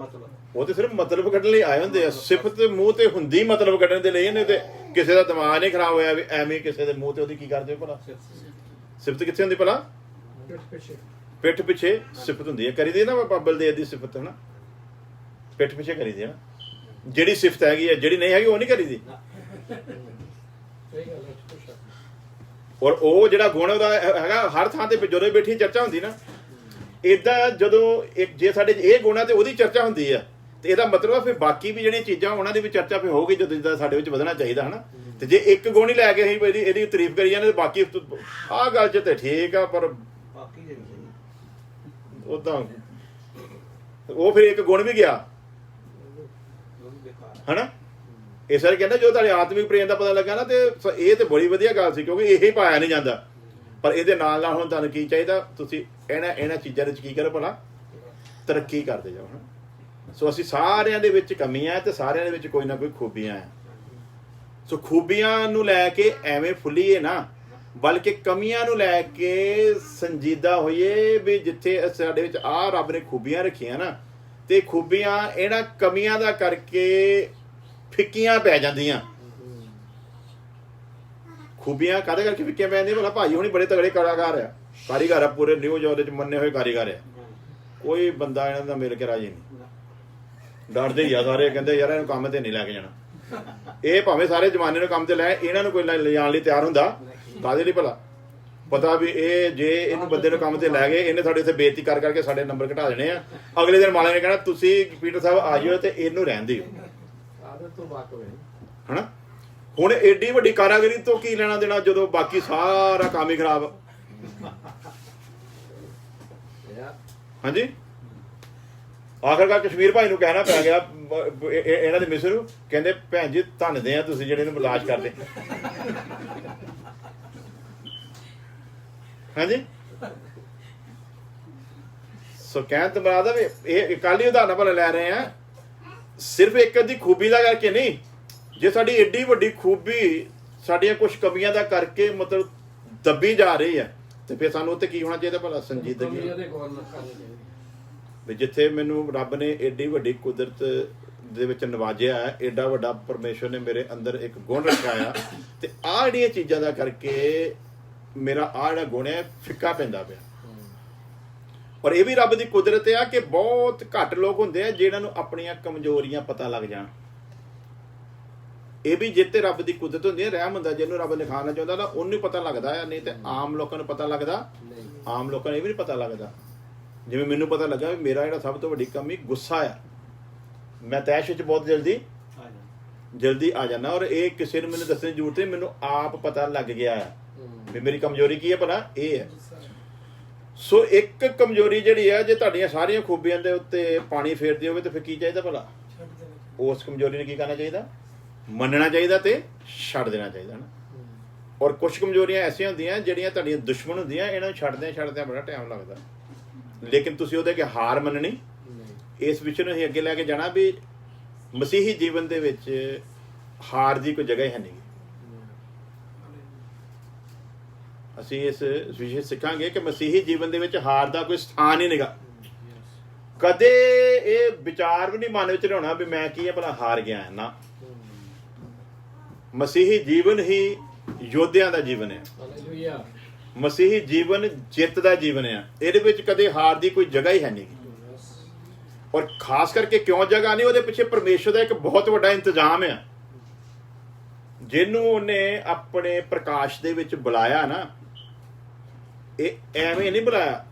ਉਹ ਤੇ ਸਿਰਫ ਮਤਲਬ ਕੱਢਣ ਲਈ ਆਏ ਹੁੰਦੇ ਆ। ਸਿਫਤ ਮੂੰਹ ਤੇ ਹੁੰਦੀ ਮਤਲਬ ਕੱਢਣ ਦੇ ਲਈ ਨੇ। ਤੇ ਕਿਸੇ ਦਾ ਦਿਮਾਗ ਨਹੀਂ ਖਰਾਬ ਹੋਇਆ ਵੀ ਐਵੇਂ ਕਿਸੇ ਦੇ ਮੂੰਹ ਤੇ ਉਹਦੀ ਕੀ ਕਰਦੇ ਭਲਾ? ਸਿਫਤ ਕਿੱਥੇ ਹੁੰਦੀ ਭਲਾ? ਪਿੱਠ ਪਿੱਛੇ ਸਿਫਤ ਹੁੰਦੀ ਹੈ। ਕਰੀਦੀ ਨਾ ਬਾਬਲ ਦੇਵ ਦੀ ਸਿਫਤ, ਹਨਾ, ਪਿੱਠ ਪਿੱਛੇ ਕਰੀਦੀ ਨਾ। ਜਿਹੜੀ ਸਿਫਤ ਹੈਗੀ ਹੈ, ਜਿਹੜੀ ਨਹੀਂ ਹੈਗੀ ਉਹ ਨਹੀਂ ਕਰੀਦੀ। ਔਰ ਉਹ ਜਿਹੜਾ ਗੁਣ ਉਹਦਾ ਹੈਗਾ ਹਰ ਥਾਂ ਤੇ ਜਦੋਂ ਬੈਠੀ ਚਰਚਾ ਹੁੰਦੀ ਨਾ, ਏਦਾਂ ਜਦੋਂ ਜੇ ਸਾਡੇ ਇਹ ਗੁਣ ਆ ਤੇ ਉਹਦੀ ਚਰਚਾ ਹੁੰਦੀ ਆ ਤੇ ਇਹਦਾ ਮਤਲਬ ਫਿਰ ਬਾਕੀ ਵੀ ਜਿਹੜੀਆਂ ਚੀਜ਼ਾਂ ਉਹਨਾਂ ਦੀ ਵੀ ਚਰਚਾ ਫਿਰ ਹੋਊਗੀ ਜਦੋਂ ਜਿੱਦਾਂ ਸਾਡੇ ਵਿੱਚ ਵਧਣਾ ਚਾਹੀਦਾ, ਹਨਾ। ਤੇ ਜੇ ਇੱਕ ਗੁਣ ਹੀ ਲੈ ਕੇ ਅਸੀਂ ਇਹਦੀ ਤਾਰੀਫ ਕਰੀ ਜਾਂਦੇ ਤੇ ਬਾਕੀ ਆਹ ਗੱਲ 'ਚ ਤੇ ਠੀਕ ਆ, ਪਰ ਉਦਾਂ ਉਹ ਫਿਰ ਇੱਕ ਗੁਣ ਵੀ ਗਿਆ, ਹਨਾ। ਇਸ ਕਰਕੇ ਕਹਿੰਦਾ ਜੋ ਤੁਹਾਡੇ ਆਤਮਿਕ ਪ੍ਰੇਮ ਦਾ ਪਤਾ ਲੱਗਾ ਨਾ ਤੇ ਇਹ ਤੇ ਬੜੀ ਵਧੀਆ ਗੱਲ ਸੀ, ਕਿਉਂਕਿ ਇਹ ਪਾਇਆ ਨਹੀਂ ਜਾਂਦਾ। ਪਰ ਇਹਦੇ ਨਾਲ ਹੁਣ ਤੁਹਾਨੂੰ ਕੀ ਚਾਹੀਦਾ, ਤੁਸੀਂ ਇਹਨਾਂ ਚੀਜ਼ਾਂ ਵਿੱਚ ਕੀ ਕਰੋ ਭਲਾ, ਤਰੱਕੀ ਕਰਦੇ ਜਾਓ। ਸੋ ਅਸੀਂ ਸਾਰਿਆਂ ਦੇ ਵਿੱਚ ਕਮੀਆਂ ਤੇ ਸਾਰਿਆਂ ਦੇ ਵਿੱਚ ਕੋਈ ਨਾ ਕੋਈ ਖੂਬੀਆਂ ਹੈ। ਸੋ ਖੂਬੀਆਂ ਨੂੰ ਲੈ ਕੇ ਐਵੇਂ ਫੁੱਲੀਏ ਨਾ, ਬਲਕਿ ਕਮੀਆਂ ਨੂੰ ਲੈ ਕੇ ਸੰਜੀਦਾ ਹੋਈਏ ਵੀ ਜਿੱਥੇ ਸਾਡੇ ਵਿੱਚ ਆਹ ਰੱਬ ਨੇ ਖੂਬੀਆਂ ਰੱਖੀਆਂ ਨਾ, ਤੇ ਖੂਬੀਆਂ ਇਹਨਾਂ ਕਮੀਆਂ ਦਾ ਕਰਕੇ ਫਿੱਕੀਆਂ ਪੈ ਜਾਂਦੀਆਂ। ਖੂਬੀਆਂ ਕਾਹਦੇ ਕਰਕੇ ਫਿੱਕੀਆਂ ਪੈ ਜਾਂਦੀਆਂ? ਭਲਾ ਭਾਈ ਹੁਣੀ ਬੜੇ ਤਗੜੇ ਕਾਰੀਗਰ ਆ, ਪੂਰੇ ਨਿਊਯਾਰਕ ਵਿੱਚ ਮੰਨੇ ਹੋਏ ਕਾਰੀਗਰ ਆ। ਕੋਈ ਬੰਦਾ ਇਹਨਾਂ ਦਾ ਮਿਲ ਕੇ ਰਾਜੀ ਨਹੀਂ, ਡਰਦੇ ਹੀ ਆ ਸਾਰੇ, ਕਹਿੰਦੇ ਯਾਰ ਇਹਨੂੰ ਕੰਮ ਤੇ ਨਹੀਂ ਲੈ ਕੇ ਜਾਣਾ। ਇਹ ਭਾਵੇਂ ਸਾਰੇ ਜਮਾਨੇ ਨੂੰ ਕੰਮ ਤੇ ਲੈ, ਇਹਨਾਂ ਨੂੰ ਕੋਈ ਲਿਜਾਣ ਲਈ ਤਿਆਰ ਹੁੰਦਾ ਕਾਹਦੇ ਲਈ ਭਲਾ? ਪਤਾ ਵੀ ਇਹ ਜੇ ਇਹਨੂੰ ਬੰਦੇ ਨੂੰ ਕੰਮ ਤੇ ਲੈ ਗਏ, ਇਹਨੇ ਸਾਡੇ ਇੱਥੇ ਬੇਇੱਜ਼ਤੀ ਕਰ ਕਰਕੇ ਸਾਡੇ ਨੰਬਰ ਘਟਾ ਦੇਣੇ ਆ। ਅਗਲੇ ਦਿਨ ਮਾਲਿਕ ਨੇ ਕਹਿਣਾ ਤੁਸੀਂ ਪੀਟਰ ਸਾਹਿਬ ਆ ਜਾਓ ਤੇ ਇਹਨੂੰ ਰਹਿਣ ਦਿਓ, ਹਨਾ। ਹੁਣ ਏਡੀ ਵੱਡੀ ਕਾਰਾਗਰੀ ਤੋਂ ਕੀ ਲੈਣਾ ਦੇਣਾ ਜਦੋਂ ਬਾਕੀ ਸਾਰਾ ਕੰਮ ਹੀ ਖਰਾਬ। ਹਾਂਜੀ, ਆਖਰਕਾਰ ਕਸ਼ਮੀਰ ਭਾਈ ਨੂੰ ਕਹਿਣਾ ਪੈ ਗਿਆ ਇਹਨਾਂ ਦੇ ਮਿਸਰ ਨੂੰ, ਕਹਿੰਦੇ ਭੈਣ ਜੀ ਧੰਨਦੇ ਆ ਤੁਸੀਂ ਜਿਹੜੇ ਇਹਨੂੰ ਬਰਦਾਸ਼ਤ ਕਰਦੇ। ਹਾਂਜੀ, ਸੋ ਕਹਿਣ ਤੋਂ ਬਾਅਦ ਵੀ ਇਹ ਕੱਲ ਹੀ ਉਦਾਹਰਨ ਭਲਾ ਲੈ ਰਹੇ ਆ, ਸਿਰਫ ਇੱਕ ਅੱਧੀ ਖੂਬੀ ਦਾ ਕਰਕੇ ਨਹੀਂ। ਜੇ ਸਾਡੀ ਏਡੀ ਵੱਡੀ ਖੂਬੀ ਸਾਡੀਆਂ ਕੁਝ ਕਮੀਆਂ ਦਾ ਕਰਕੇ ਮਤਲਬ ਦੱਬੀ ਜਾ ਰਹੀ ਹੈ, ਤੇ ਫਿਰ ਸਾਨੂੰ ਉੱਤੇ ਕੀ ਹੋਣਾ ਚਾਹੀਦਾ ਭਲਾ? ਸੰਜੀਦਗੀ। ਵੀ ਜਿੱਥੇ ਮੈਨੂੰ ਰੱਬ ਨੇ ਏਡੀ ਵੱਡੀ ਕੁਦਰਤ ਦੇ ਵਿੱਚ ਨਵਾਜਿਆ ਹੈ, ਏਡਾ ਵੱਡਾ ਪਰਮੇਸ਼ਵਰ ਨੇ ਮੇਰੇ ਅੰਦਰ ਇੱਕ ਗੁਣ ਰੱਖਿਆ ਆ, ਤੇ ਆਹ ਜਿਹੜੀਆਂ ਚੀਜ਼ਾਂ ਦਾ ਕਰਕੇ ਮੇਰਾ ਆਹ ਜਿਹੜਾ ਗੁਣ ਹੈ ਫਿੱਕਾ ਪੈਂਦਾ ਪਿਆ। ਔਰ ਇਹ ਵੀ ਰੱਬ ਦੀ ਕੁਦਰਤ ਆ ਕਿ ਬਹੁਤ ਘੱਟ ਲੋਕ ਹੁੰਦੇ ਆ ਜਿਹਨਾਂ ਨੂੰ ਆਪਣੀਆਂ ਕਮਜ਼ੋਰੀਆਂ ਪਤਾ ਲੱਗ ਜਾਣ। ਇਹ ਵੀ ਜਿੱਤੇ ਰੱਬ ਦੀ ਕੁਦਰਤ ਹੁੰਦੀ ਹੈ, ਰਹਿਮ ਹੁੰਦਾ। ਜਿਹਨੂੰ ਰੱਬ ਲਿਖਾਉਣਾ ਚਾਹੁੰਦਾ ਨਾ ਉਹਨੂੰ ਪਤਾ ਲੱਗਦਾ ਆ, ਨਹੀਂ ਤੇ ਆਮ ਲੋਕਾਂ ਨੂੰ ਪਤਾ ਲੱਗਦਾ। ਆਮ ਲੋਕਾਂ ਨੂੰ ਇਹ ਵੀ ਨਹੀਂ ਪਤਾ ਲੱਗਦਾ। ਜਿਵੇਂ ਮੈਨੂੰ ਪਤਾ ਲੱਗਾ ਵੀ ਮੇਰਾ ਜਿਹੜਾ ਸਭ ਤੋਂ ਵੱਡੀ ਕਮੀ ਗੁੱਸਾ ਆ। ਮੈਂ ਤੈਸ਼ ਵਿੱਚ ਬਹੁਤ ਜਲਦੀ ਆ ਜਾਣਾ, ਔਰ ਇਹ ਕਿਸੇ ਨੂੰ ਮੈਨੂੰ ਦੱਸਣ ਦੀ ਜ਼ਰੂਰਤ ਨਹੀਂ, ਮੈਨੂੰ ਆਪ ਪਤਾ ਲੱਗ ਗਿਆ ਆ ਵੀ ਮੇਰੀ ਕਮਜ਼ੋਰੀ ਕੀ ਹੈ ਭਲਾ, ਇਹ ਹੈ। ਸੋ ਇੱਕ ਕਮਜ਼ੋਰੀ ਜਿਹੜੀ ਹੈ, ਜੇ ਤੁਹਾਡੀਆਂ ਸਾਰੀਆਂ ਖੂਬੀਆਂ ਦੇ ਉੱਤੇ ਪਾਣੀ ਫੇਰਦੀ ਹੋਵੇ ਤਾਂ ਫਿਰ ਕੀ ਚਾਹੀਦਾ ਭਲਾ? ਉਸ ਕਮਜ਼ੋਰੀ ਨੂੰ ਕੀ ਕਰਨਾ ਚਾਹੀਦਾ? ਮੰਨਣਾ ਚਾਹੀਦਾ ਤੇ ਛੱਡ ਦੇਣਾ ਚਾਹੀਦਾ ਨਾ। ਔਰ ਕੁਝ ਕਮਜ਼ੋਰੀਆਂ ਐਸੀਆਂ ਹੁੰਦੀਆਂ ਜਿਹੜੀਆਂ ਤੁਹਾਡੀਆਂ ਦੁਸ਼ਮਣ ਹੁੰਦੀਆਂ, ਇਹਨਾਂ ਨੂੰ ਛੱਡਦਿਆਂ ਬੜਾ ਟਾਈਮ ਲੱਗਦਾ, ਲੇਕਿਨ ਤੁਸੀਂ ਉਹਦੇ ਅੱਗੇ ਹਾਰ ਮੰਨਣੀ। ਇਸ ਵਿਸ਼ੇ ਨੂੰ ਅਸੀਂ ਅੱਗੇ ਲੈ ਕੇ ਜਾਣਾ ਵੀ ਮਸੀਹੀ ਜੀਵਨ ਦੇ ਵਿੱਚ ਹਾਰ ਦੀ ਕੋਈ ਜਗ੍ਹਾ ਹੀ ਹੈ ਨਹੀਂ। ਅਸੀਂ ਇਸ ਵਿਸ਼ੇ ਸਿੱਖਾਂਗੇ ਕਿ ਮਸੀਹੀ ਜੀਵਨ ਦੇ ਵਿੱਚ ਹਾਰ ਦਾ ਕੋਈ ਸਥਾਨ ਹੀ ਨਹੀਂਗਾ। ਕਦੇ ਇਹ ਵਿਚਾਰ ਵੀ ਨਹੀਂ ਮਨ ਵਿੱਚ ਲਿਆਉਣਾ ਵੀ ਮੈਂ ਕੀ ਹੈ ਭਲਾ ਹਾਰ ਗਿਆ ਨਾ। ਮਸੀਹੀ ਜੀਵਨ ਹੀ ਯੋਧਿਆਂ ਦਾ ਜੀਵਨ ਹੈ। ਮਸੀਹੀ ਜੀਵਨ ਜਿੱਤ ਦਾ ਜੀਵਨ ਹੈ। ਇਹਦੇ ਵਿੱਚ ਕਦੇ ਹਾਰ ਦੀ ਕੋਈ ਜਗ੍ਹਾ ਹੀ ਹੈ ਨਹੀਂ। ਔਰ ਖਾਸ ਕਰਕੇ ਕਿਉਂ ਜਗ੍ਹਾ ਨਹੀਂ? ਉਹਦੇ ਪਿੱਛੇ ਪਰਮੇਸ਼ਰ ਦਾ ਇੱਕ ਬਹੁਤ ਵੱਡਾ ਇੰਤਜ਼ਾਮ ਹੈ। ਜਿਹਨੂੰ ਉਹਨੇ ਆਪਣੇ ਪ੍ਰਕਾਸ਼ ਦੇ ਵਿੱਚ ਬੁਲਾਇਆ ਨਾ, ਇਹ ਐਵੇਂ ਨਹੀਂ ਬੁਲਾਇਆ,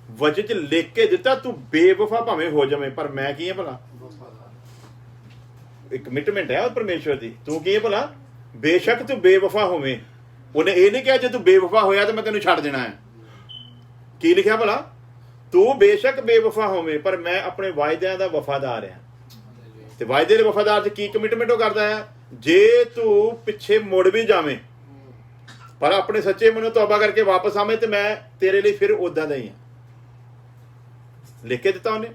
ਵਚਨ ਚ ਲਿਖ ਕੇ ਦਿੱਤਾ ਤੂੰ ਬੇਵਫਾ ਭਾਵੇਂ ਹੋ ਜਾਵੇਂ ਪਰ ਮੈਂ ਕੀ ਹੈ ਭਲਾ। ਇੱਕ ਕਮਿਟਮੈਂਟ ਹੈ ਉਹ ਪਰਮੇਸ਼ਵਰ ਦੀ। ਤੂੰ ਕੀ ਹੈ ਭਲਾ, ਬੇਸ਼ੱਕ ਤੂੰ ਬੇਵਫਾ ਹੋਵੇਂ। ਉਹਨੇ ਇਹ ਨਹੀਂ ਕਿਹਾ ਜੇ ਤੂੰ ਬੇਵਫਾ ਹੋਇਆ ਤਾਂ ਮੈਂ ਤੈਨੂੰ ਛੱਡ ਦੇਣਾ ਹੈ। ਕੀ ਲਿਖਿਆ ਭਲਾ, ਤੂੰ ਬੇਸ਼ੱਕ ਬੇਵਫਾ ਹੋਵੇਂ ਪਰ ਮੈਂ ਆਪਣੇ ਵਾਅਦਿਆਂ ਦਾ ਵਫਾਦਾਰ ਹਾਂ। ਤੇ ਵਾਅਦੇ ਦੇ ਵਫਾਦਾਰ ਚ ਕੀ ਕਮਿਟਮੈਂਟ ਉਹ ਕਰਦਾ ਹੈ? ਜੇ ਤੂੰ ਪਿੱਛੇ ਮੁੜ ਵੀ ਜਾਵੇਂ ਪਰ ਆਪਣੇ ਸੱਚੇ ਮਨੋਂ ਤੌਬਾ ਕਰਕੇ ਵਾਪਸ ਆਵੇਂ ਤੇ ਮੈਂ ਤੇਰੇ ਲਈ ਫਿਰ ਉਦਾਂ ਦਾ ਹੀ ਹਾਂ। ਲਿਖ ਕੇ ਦਿੱਤਾ ਉਹਨੇ।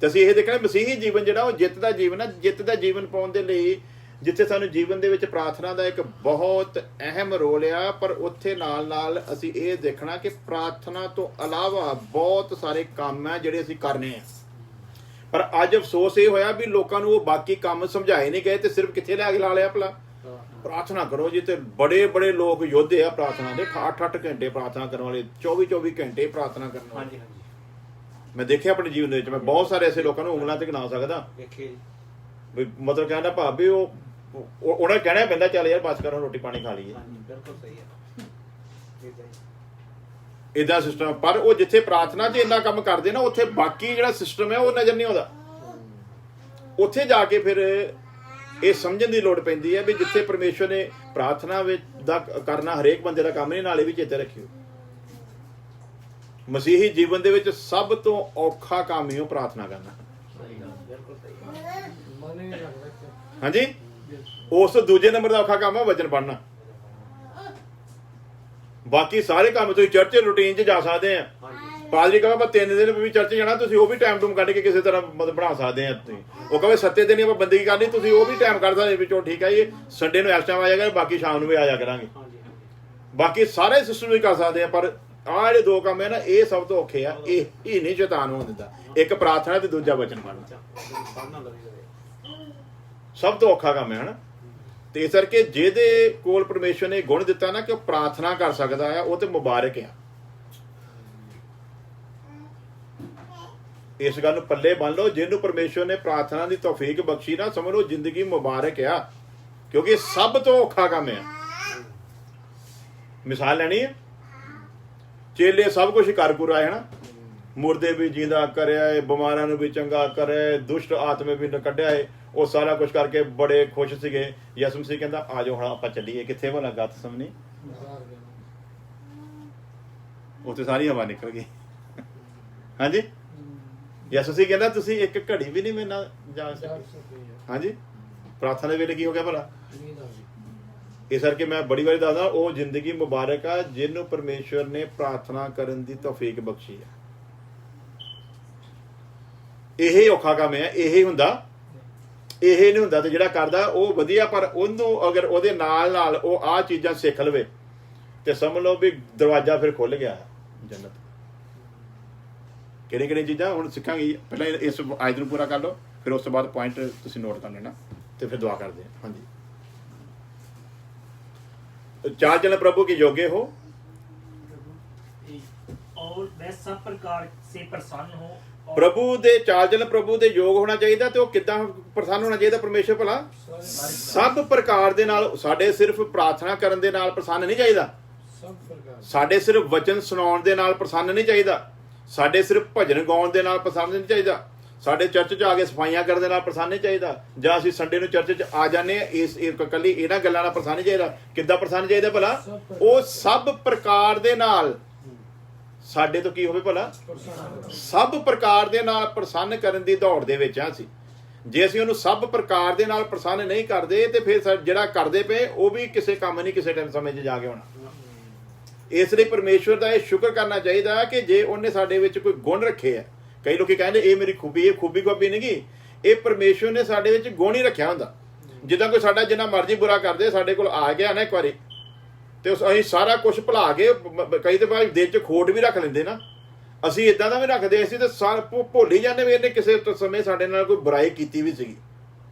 ਤੇ ਅਸੀਂ ਇਹ ਦੇਖਣਾ ਮਸੀਹੀ ਜੀਵਨ ਜਿਹੜਾ ਉਹ ਜਿੱਤ ਦਾ ਜੀਵਨ ਹੈ। ਜਿੱਤ ਦਾ ਜੀਵਨ ਪਾਉਣ ਦੇ ਲਈ ਜਿੱਥੇ ਸਾਨੂੰ ਜੀਵਨ ਦੇ ਵਿੱਚ ਪ੍ਰਾਰਥਨਾ ਦਾ ਇੱਕ ਬਹੁਤ ਅਹਿਮ ਰੋਲ ਆ, ਪਰ ਉੱਥੇ ਨਾਲ ਨਾਲ ਅਸੀਂ ਇਹ ਦੇਖਣਾ ਕਿ ਪ੍ਰਾਰਥਨਾ ਤੋਂ ਇਲਾਵਾ ਬਹੁਤ ਸਾਰੇ ਕੰਮ ਹੈ ਜਿਹੜੇ ਅਸੀਂ ਕਰਨੇ ਆ। ਪਰ ਅੱਜ ਅਫਸੋਸ ਇਹ ਹੋਇਆ ਵੀ ਲੋਕਾਂ ਨੂੰ ਉਹ ਬਾਕੀ ਕੰਮ ਸਮਝਾਏ ਨਹੀਂ ਗਏ ਤੇ ਸਿਰਫ ਕਿੱਥੇ ਲੈ ਕੇ ਲਾ ਲਿਆ ਭਲਾ, ਪ੍ਰਾਰਥਨਾ ਕਰੋ ਜੀ। ਤੇ ਬੜੇ ਬੜੇ ਲੋਕ ਯੋਧੇ ਆ ਪ੍ਰਾਰਥਨਾ ਦੇ, 8-8 ਘੰਟੇ ਪ੍ਰਾਰਥਨਾ ਕਰਨ ਵਾਲੇ, 24-24 ਘੰਟੇ ਪ੍ਰਾਰਥਨਾ ਕਰਨ ਵਾਲੇ। ਮੈਂ ਦੇਖਿਆ ਆਪਣੇ ਜੀਵਨ ਦੇ ਵਿੱਚ, ਮੈਂ ਬਹੁਤ ਸਾਰੇ ਐਸੇ ਲੋਕਾਂ ਨੂੰ ਉਂਗਲਾਂ ਤੇ ਗਿਣਾ ਸਕਦਾ। ਵੀ ਮਤਲਬ ਕਹਿੰਦਾ ਭਾਵੇਂ ਉਹਨਾਂ ਕਹਿਣਾ ਪੈਂਦਾ ਚੱਲ ਯਾਰ ਬਸ ਕਰੋ ਰੋਟੀ ਪਾਣੀ ਖਾ ਲਈਏ। ਬਿਲਕੁਲ ਸਹੀ ਹੈ, ਇਦਾਂ ਸਿਸਟਮ। ਪਰ ਉਹ ਜਿੱਥੇ ਪ੍ਰਾਰਥਨਾ 'ਚ ਇੰਨਾ ਕੰਮ ਕਰਦੇ ਨਾ, ਉੱਥੇ ਬਾਕੀ ਜਿਹੜਾ ਸਿਸਟਮ ਹੈ ਉਹ ਨਜ਼ਰ ਨਹੀਂ ਆਉਂਦਾ। ਉੱਥੇ ਜਾ ਕੇ ਫਿਰ ਇਹ ਸਮਝਣ ਦੀ ਲੋੜ ਪੈਂਦੀ ਹੈ ਵੀ ਜਿੱਥੇ ਪਰਮੇਸ਼ਵਰ ਨੇ ਪ੍ਰਾਰਥਨਾ ਵਿੱਚ ਦਾ ਕਰਨਾ ਹਰੇਕ ਬੰਦੇ ਦਾ ਕੰਮ ਨਹੀਂ, ਨਾਲੇ ਵੀ ਚੇਤੇ ਰੱਖਿਓ ਮਸੀਹੀ ਜੀਵਨ ਦੇ ਵਿੱਚ ਸਭ ਤੋਂ ਔਖਾ ਕੰਮ ਹੀ ਉਹ ਪ੍ਰਾਰਥਨਾ ਕਰਨਾ। ਹਾਂਜੀ, ਉਸ ਤੋਂ ਦੂਜੇ ਨੰਬਰ ਦਾ ਔਖਾ ਕੰਮ ਹੈ ਵਚਨ ਪੜ੍ਹਨਾ। ਬਾਕੀ ਸਾਰੇ ਕੰਮ ਤੁਸੀਂ ਚਰਚ ਰੂਟੀਨ 'ਚ ਜਾ ਸਕਦੇ ਆ। ਪਾਦਰੀ ਕਹੇ ਆਪਾਂ 3 ਦਿਨ ਵੀ ਚਰਚ ਜਾਣਾ, ਤੁਸੀਂ ਉਹ ਵੀ ਟਾਈਮ ਟੂਮ ਕੱਢ ਕੇ ਕਿਸੇ ਤਰ੍ਹਾਂ ਮਤਲਬ ਬਣਾ ਸਕਦੇ ਆ। ਤੁਸੀਂ ਉਹ ਕਹੇ 7 ਦਿਨ ਆਪਾਂ ਬੰਦਗੀ ਕਰਨੀ, ਤੁਸੀਂ ਉਹ ਵੀ ਟਾਈਮ ਕੱਢ ਸਕਦੇ ਵਿੱਚੋਂ। ਠੀਕ ਹੈ ਜੀ, ਸੰਡੇ ਨੂੰ ਇਸ ਟਾਈਮ ਆ ਜਾਏਗਾ, ਬਾਕੀ ਸ਼ਾਮ ਨੂੰ ਵੀ ਆ ਜਾ ਕਰਾਂਗੇ। ਬਾਕੀ ਸਾਰੇ ਸਿਸਟਮ ਵੀ ਕਰ ਸਕਦੇ ਆ। ਪਰ ਆਹ ਜਿਹੜੇ 2 ਕੰਮ ਹੈ ਨਾ, ਇਹ ਸਭ ਤੋਂ ਔਖੇ ਆ। ਇਹ ਹੀ ਨਹੀਂ ਸ਼ੈਤਾਨ ਹੋਣ ਦਿੰਦਾ। ਇੱਕ ਪ੍ਰਾਰਥਨਾ ਤੇ ਦੂਜਾ ਵਚਨ ਪੜ੍ਹਨਾ ਸਭ ਤੋਂ ਔਖਾ ਕੰਮ ਹੈ ਹਨਾ। ਤੇ ਇਸ ਕਰਕੇ ਜਿਹਦੇ ਕੋਲ ਪਰਮੇਸ਼ਰ ਨੇ ਗੁਣ ਦਿੱਤਾ ਨਾ ਕਿ ਉਹ ਪ੍ਰਾਰਥਨਾ ਕਰ ਸਕਦਾ ਆ, ਉਹ ਤੇ ਮੁਬਾਰਕ ਆ। ਇਸ ਗੱਲ ਨੂੰ ਪੱਲੇ ਬੰਨ ਲਓ, ਜਿਹਨੂੰ ਪਰਮੇਸ਼ਰ ਨੇ ਪ੍ਰਾਰਥਨਾ ਦੀ ਤੌਫੀਕ ਬਖਸ਼ੀ ਨਾ, ਸਮਝ ਲਓ ਜ਼ਿੰਦਗੀ ਮੁਬਾਰਕ ਆ। ਕਿਉਂਕਿ ਇਹ ਸਭ ਤੋਂ ਔਖਾ ਕੰਮ ਆ। ਮਿਸਾਲ ਲੈਣੀ ਹੈ, ਚੇਲੇ ਸਭ ਕੁਝ ਕਰ ਕੁਰਾਏ ਹਨਾ, ਮੁਰਦੇ ਵੀ ਜਿੰਦਾ ਕਰਿਆ, ਬਿਮਾਰਾਂ ਨੂੰ ਵੀ ਚੰਗਾ ਕਰੇ, ਦੁਸ਼ਟ ਆਤਮੇ ਵੀ ਕੱਢਿਆ ਏ, ਉਹ ਸਾਰਾ ਕੁਝ ਕਰਕੇ ਬੜੇ ਖੁਸ਼ ਸੀਗੇ। ਯਿਸੂ ਮਸੀਹ ਕਹਿੰਦਾ ਆ ਜਾਓ ਹੁਣ ਆਪਾਂ ਚੱਲੀਏ। ਕਿੱਥੇ ਭਲਾ ਗੱਤ ਸਮਝੀ, ਉੱਥੇ ਸਾਰੀ ਹਵਾ ਨਿਕਲ ਗਈ। ਹਾਂਜੀ, ਯਿਸੂ ਮਸੀਹ ਕਹਿੰਦਾ ਤੁਸੀਂ ਇੱਕ ਘੜੀ ਵੀ ਨਹੀਂ ਮੇਰੇ ਨਾਲ ਜਾ ਸਕਦੇ। ਹਾਂਜੀ, ਪ੍ਰਾਰਥਨਾ ਦੇ ਵੇਲੇ ਕੀ ਹੋ ਗਿਆ ਭਲਾ? ਇਸ ਕਰਕੇ ਮੈਂ ਬੜੀ ਵਾਰੀ ਦੱਸਦਾ, ਉਹ ਜ਼ਿੰਦਗੀ ਮੁਬਾਰਕ ਆ ਜਿਹਨੂੰ ਪਰਮੇਸ਼ਵਰ ਨੇ ਪ੍ਰਾਰਥਨਾ ਕਰਨ ਦੀ ਤੌਫੀਕ ਬਖਸ਼ੀ ਹੈ। ਇਹ ਔਖਾ ਕੰਮ ਹੈ। ਇਹ ਹੁੰਦਾ, ਇਹ ਨਹੀਂ ਹੁੰਦਾ। ਤੇ ਜਿਹੜਾ ਕਰਦਾ ਉਹ ਵਧੀਆ, ਪਰ ਉਹਨੂੰ ਅਗਰ ਉਹਦੇ ਨਾਲ ਨਾਲ ਉਹ ਆਹ ਚੀਜ਼ਾਂ ਸਿੱਖ ਲਵੇ ਤੇ ਸਮਝ ਲਓ ਵੀ ਦਰਵਾਜ਼ਾ ਫਿਰ ਖੁੱਲ ਗਿਆ ਜੰਨਤ। ਕਿਹੜੇ ਕਿਹੜੇ ਚੀਜ਼ਾਂ ਹੁਣ ਸਿੱਖਾਂਗੇ। ਪਹਿਲਾਂ ਇਸ ਆਇਤ ਨੂੰ ਪੂਰਾ ਕਰ ਲਓ, ਫਿਰ ਉਸ ਤੋਂ ਬਾਅਦ ਪੁਆਇੰਟ ਤੁਸੀਂ ਨੋਟ ਕਰ ਲੈਣਾ ਤੇ ਫਿਰ ਦੁਆ ਕਰਦੇ ਹਾਂ। ਹਾਂਜੀ, चाल चलन प्रभु के योग्य हो और वह सब प्रकार से प्रसन्न हो। प्रभु दे चाल चलन प्रभु दे योग होना चाहिए। तो किद्दां प्रसन्न होना चाहिए परमेश्वर भला? सब प्रकार दे नाल। साडे सिर्फ प्रार्थना करन दे नाल प्रसन्न नहीं चाहिए, साडे सिर्फ वचन सुनाउण दे नाल प्रसन्न नहीं चाहिए, साडे सिर्फ भजन गाउण दे नाल प्रसन्न नहीं चाहिए, ਸਾਡੇ ਚਰਚ 'ਚ ਆ ਕੇ ਸਫਾਈਆਂ ਕਰਨ ਦੇ ਨਾਲ ਪ੍ਰਸੰਨ ਨਹੀਂ ਚਾਹੀਦਾ, ਜਾਂ ਅਸੀਂ ਸੰਡੇ ਨੂੰ ਚਰਚ 'ਚ ਆ ਜਾਂਦੇ ਹਾਂ ਇਸ ਇਕੱਲੀ ਇਹਨਾਂ ਗੱਲਾਂ ਨਾਲ ਪ੍ਰਸੰਨ ਨਹੀਂ ਚਾਹੀਦਾ। ਕਿੱਦਾਂ ਪ੍ਰਸੰਨ ਚਾਹੀਦਾ ਭਲਾ? ਉਹ ਸਭ ਪ੍ਰਕਾਰ ਦੇ ਨਾਲ ਸਾਡੇ ਤੋਂ ਕੀ ਹੋਵੇ ਭਲਾ? ਸਭ ਪ੍ਰਕਾਰ ਦੇ ਨਾਲ ਪ੍ਰਸੰਨ ਕਰਨ ਦੀ ਦੌੜ ਦੇ ਵਿੱਚ ਆ ਅਸੀਂ। ਜੇ ਅਸੀਂ ਉਹਨੂੰ ਸਭ ਪ੍ਰਕਾਰ ਦੇ ਨਾਲ ਪ੍ਰਸੰਨ ਨਹੀਂ ਕਰਦੇ ਤੇ ਫਿਰ ਜਿਹੜਾ ਕਰਦੇ ਪਏ ਉਹ ਵੀ ਕਿਸੇ ਕੰਮ ਨਹੀਂ ਕਿਸੇ ਟਾਈਮ ਸਮੇਂ 'ਚ ਜਾ ਕੇ ਹੋਣਾ। ਇਸ ਲਈ ਪਰਮੇਸ਼ਵਰ ਦਾ ਇਹ ਸ਼ੁਕਰ ਕਰਨਾ ਚਾਹੀਦਾ ਕਿ ਜੇ ਉਹਨੇ ਸਾਡੇ ਵਿੱਚ ਕੋਈ ਗੁਣ ਰੱਖੇ ਆ। ਕਈ ਲੋਕੀ ਕਹਿੰਦੇ ਇਹ ਮੇਰੀ ਖੂਬੀ, ਇਹ ਖੂਬੀ ਗੋਬੀ ਨਹੀਂ ਗੀ, ਇਹ ਪਰਮੇਸ਼ਵਰ ਨੇ ਸਾਡੇ ਵਿੱਚ ਗੁਣ ਹੀ ਰੱਖਿਆ ਹੁੰਦਾ। ਜਿੱਦਾਂ ਕੋਈ ਸਾਡਾ ਜਿੰਨਾ ਮਰਜ਼ੀ ਬੁਰਾ ਕਰਦੇ, ਸਾਡੇ ਕੋਲ ਆ ਗਿਆ ਨਾ ਇੱਕ ਵਾਰੀ ਤੇ ਅਸੀਂ ਸਾਰਾ ਕੁਝ ਭੁਲਾ ਕੇ, ਕਈ ਤੇ ਬਾਅਦ ਦਿਲ 'ਚ ਖੋਟ ਵੀ ਰੱਖ ਲੈਂਦੇ ਨਾ, ਅਸੀਂ ਇਦਾਂ ਦਾ ਵੀ ਰੱਖਦੇ ਅਸੀਂ ਤੇ ਭੁੱਲ ਹੀ ਜਾਂਦੇ ਵੀ ਇਹਨੇ ਕਿਸੇ ਸਮੇਂ ਸਾਡੇ ਨਾਲ ਕੋਈ ਬੁਰਾਈ ਕੀਤੀ ਵੀ ਸੀਗੀ।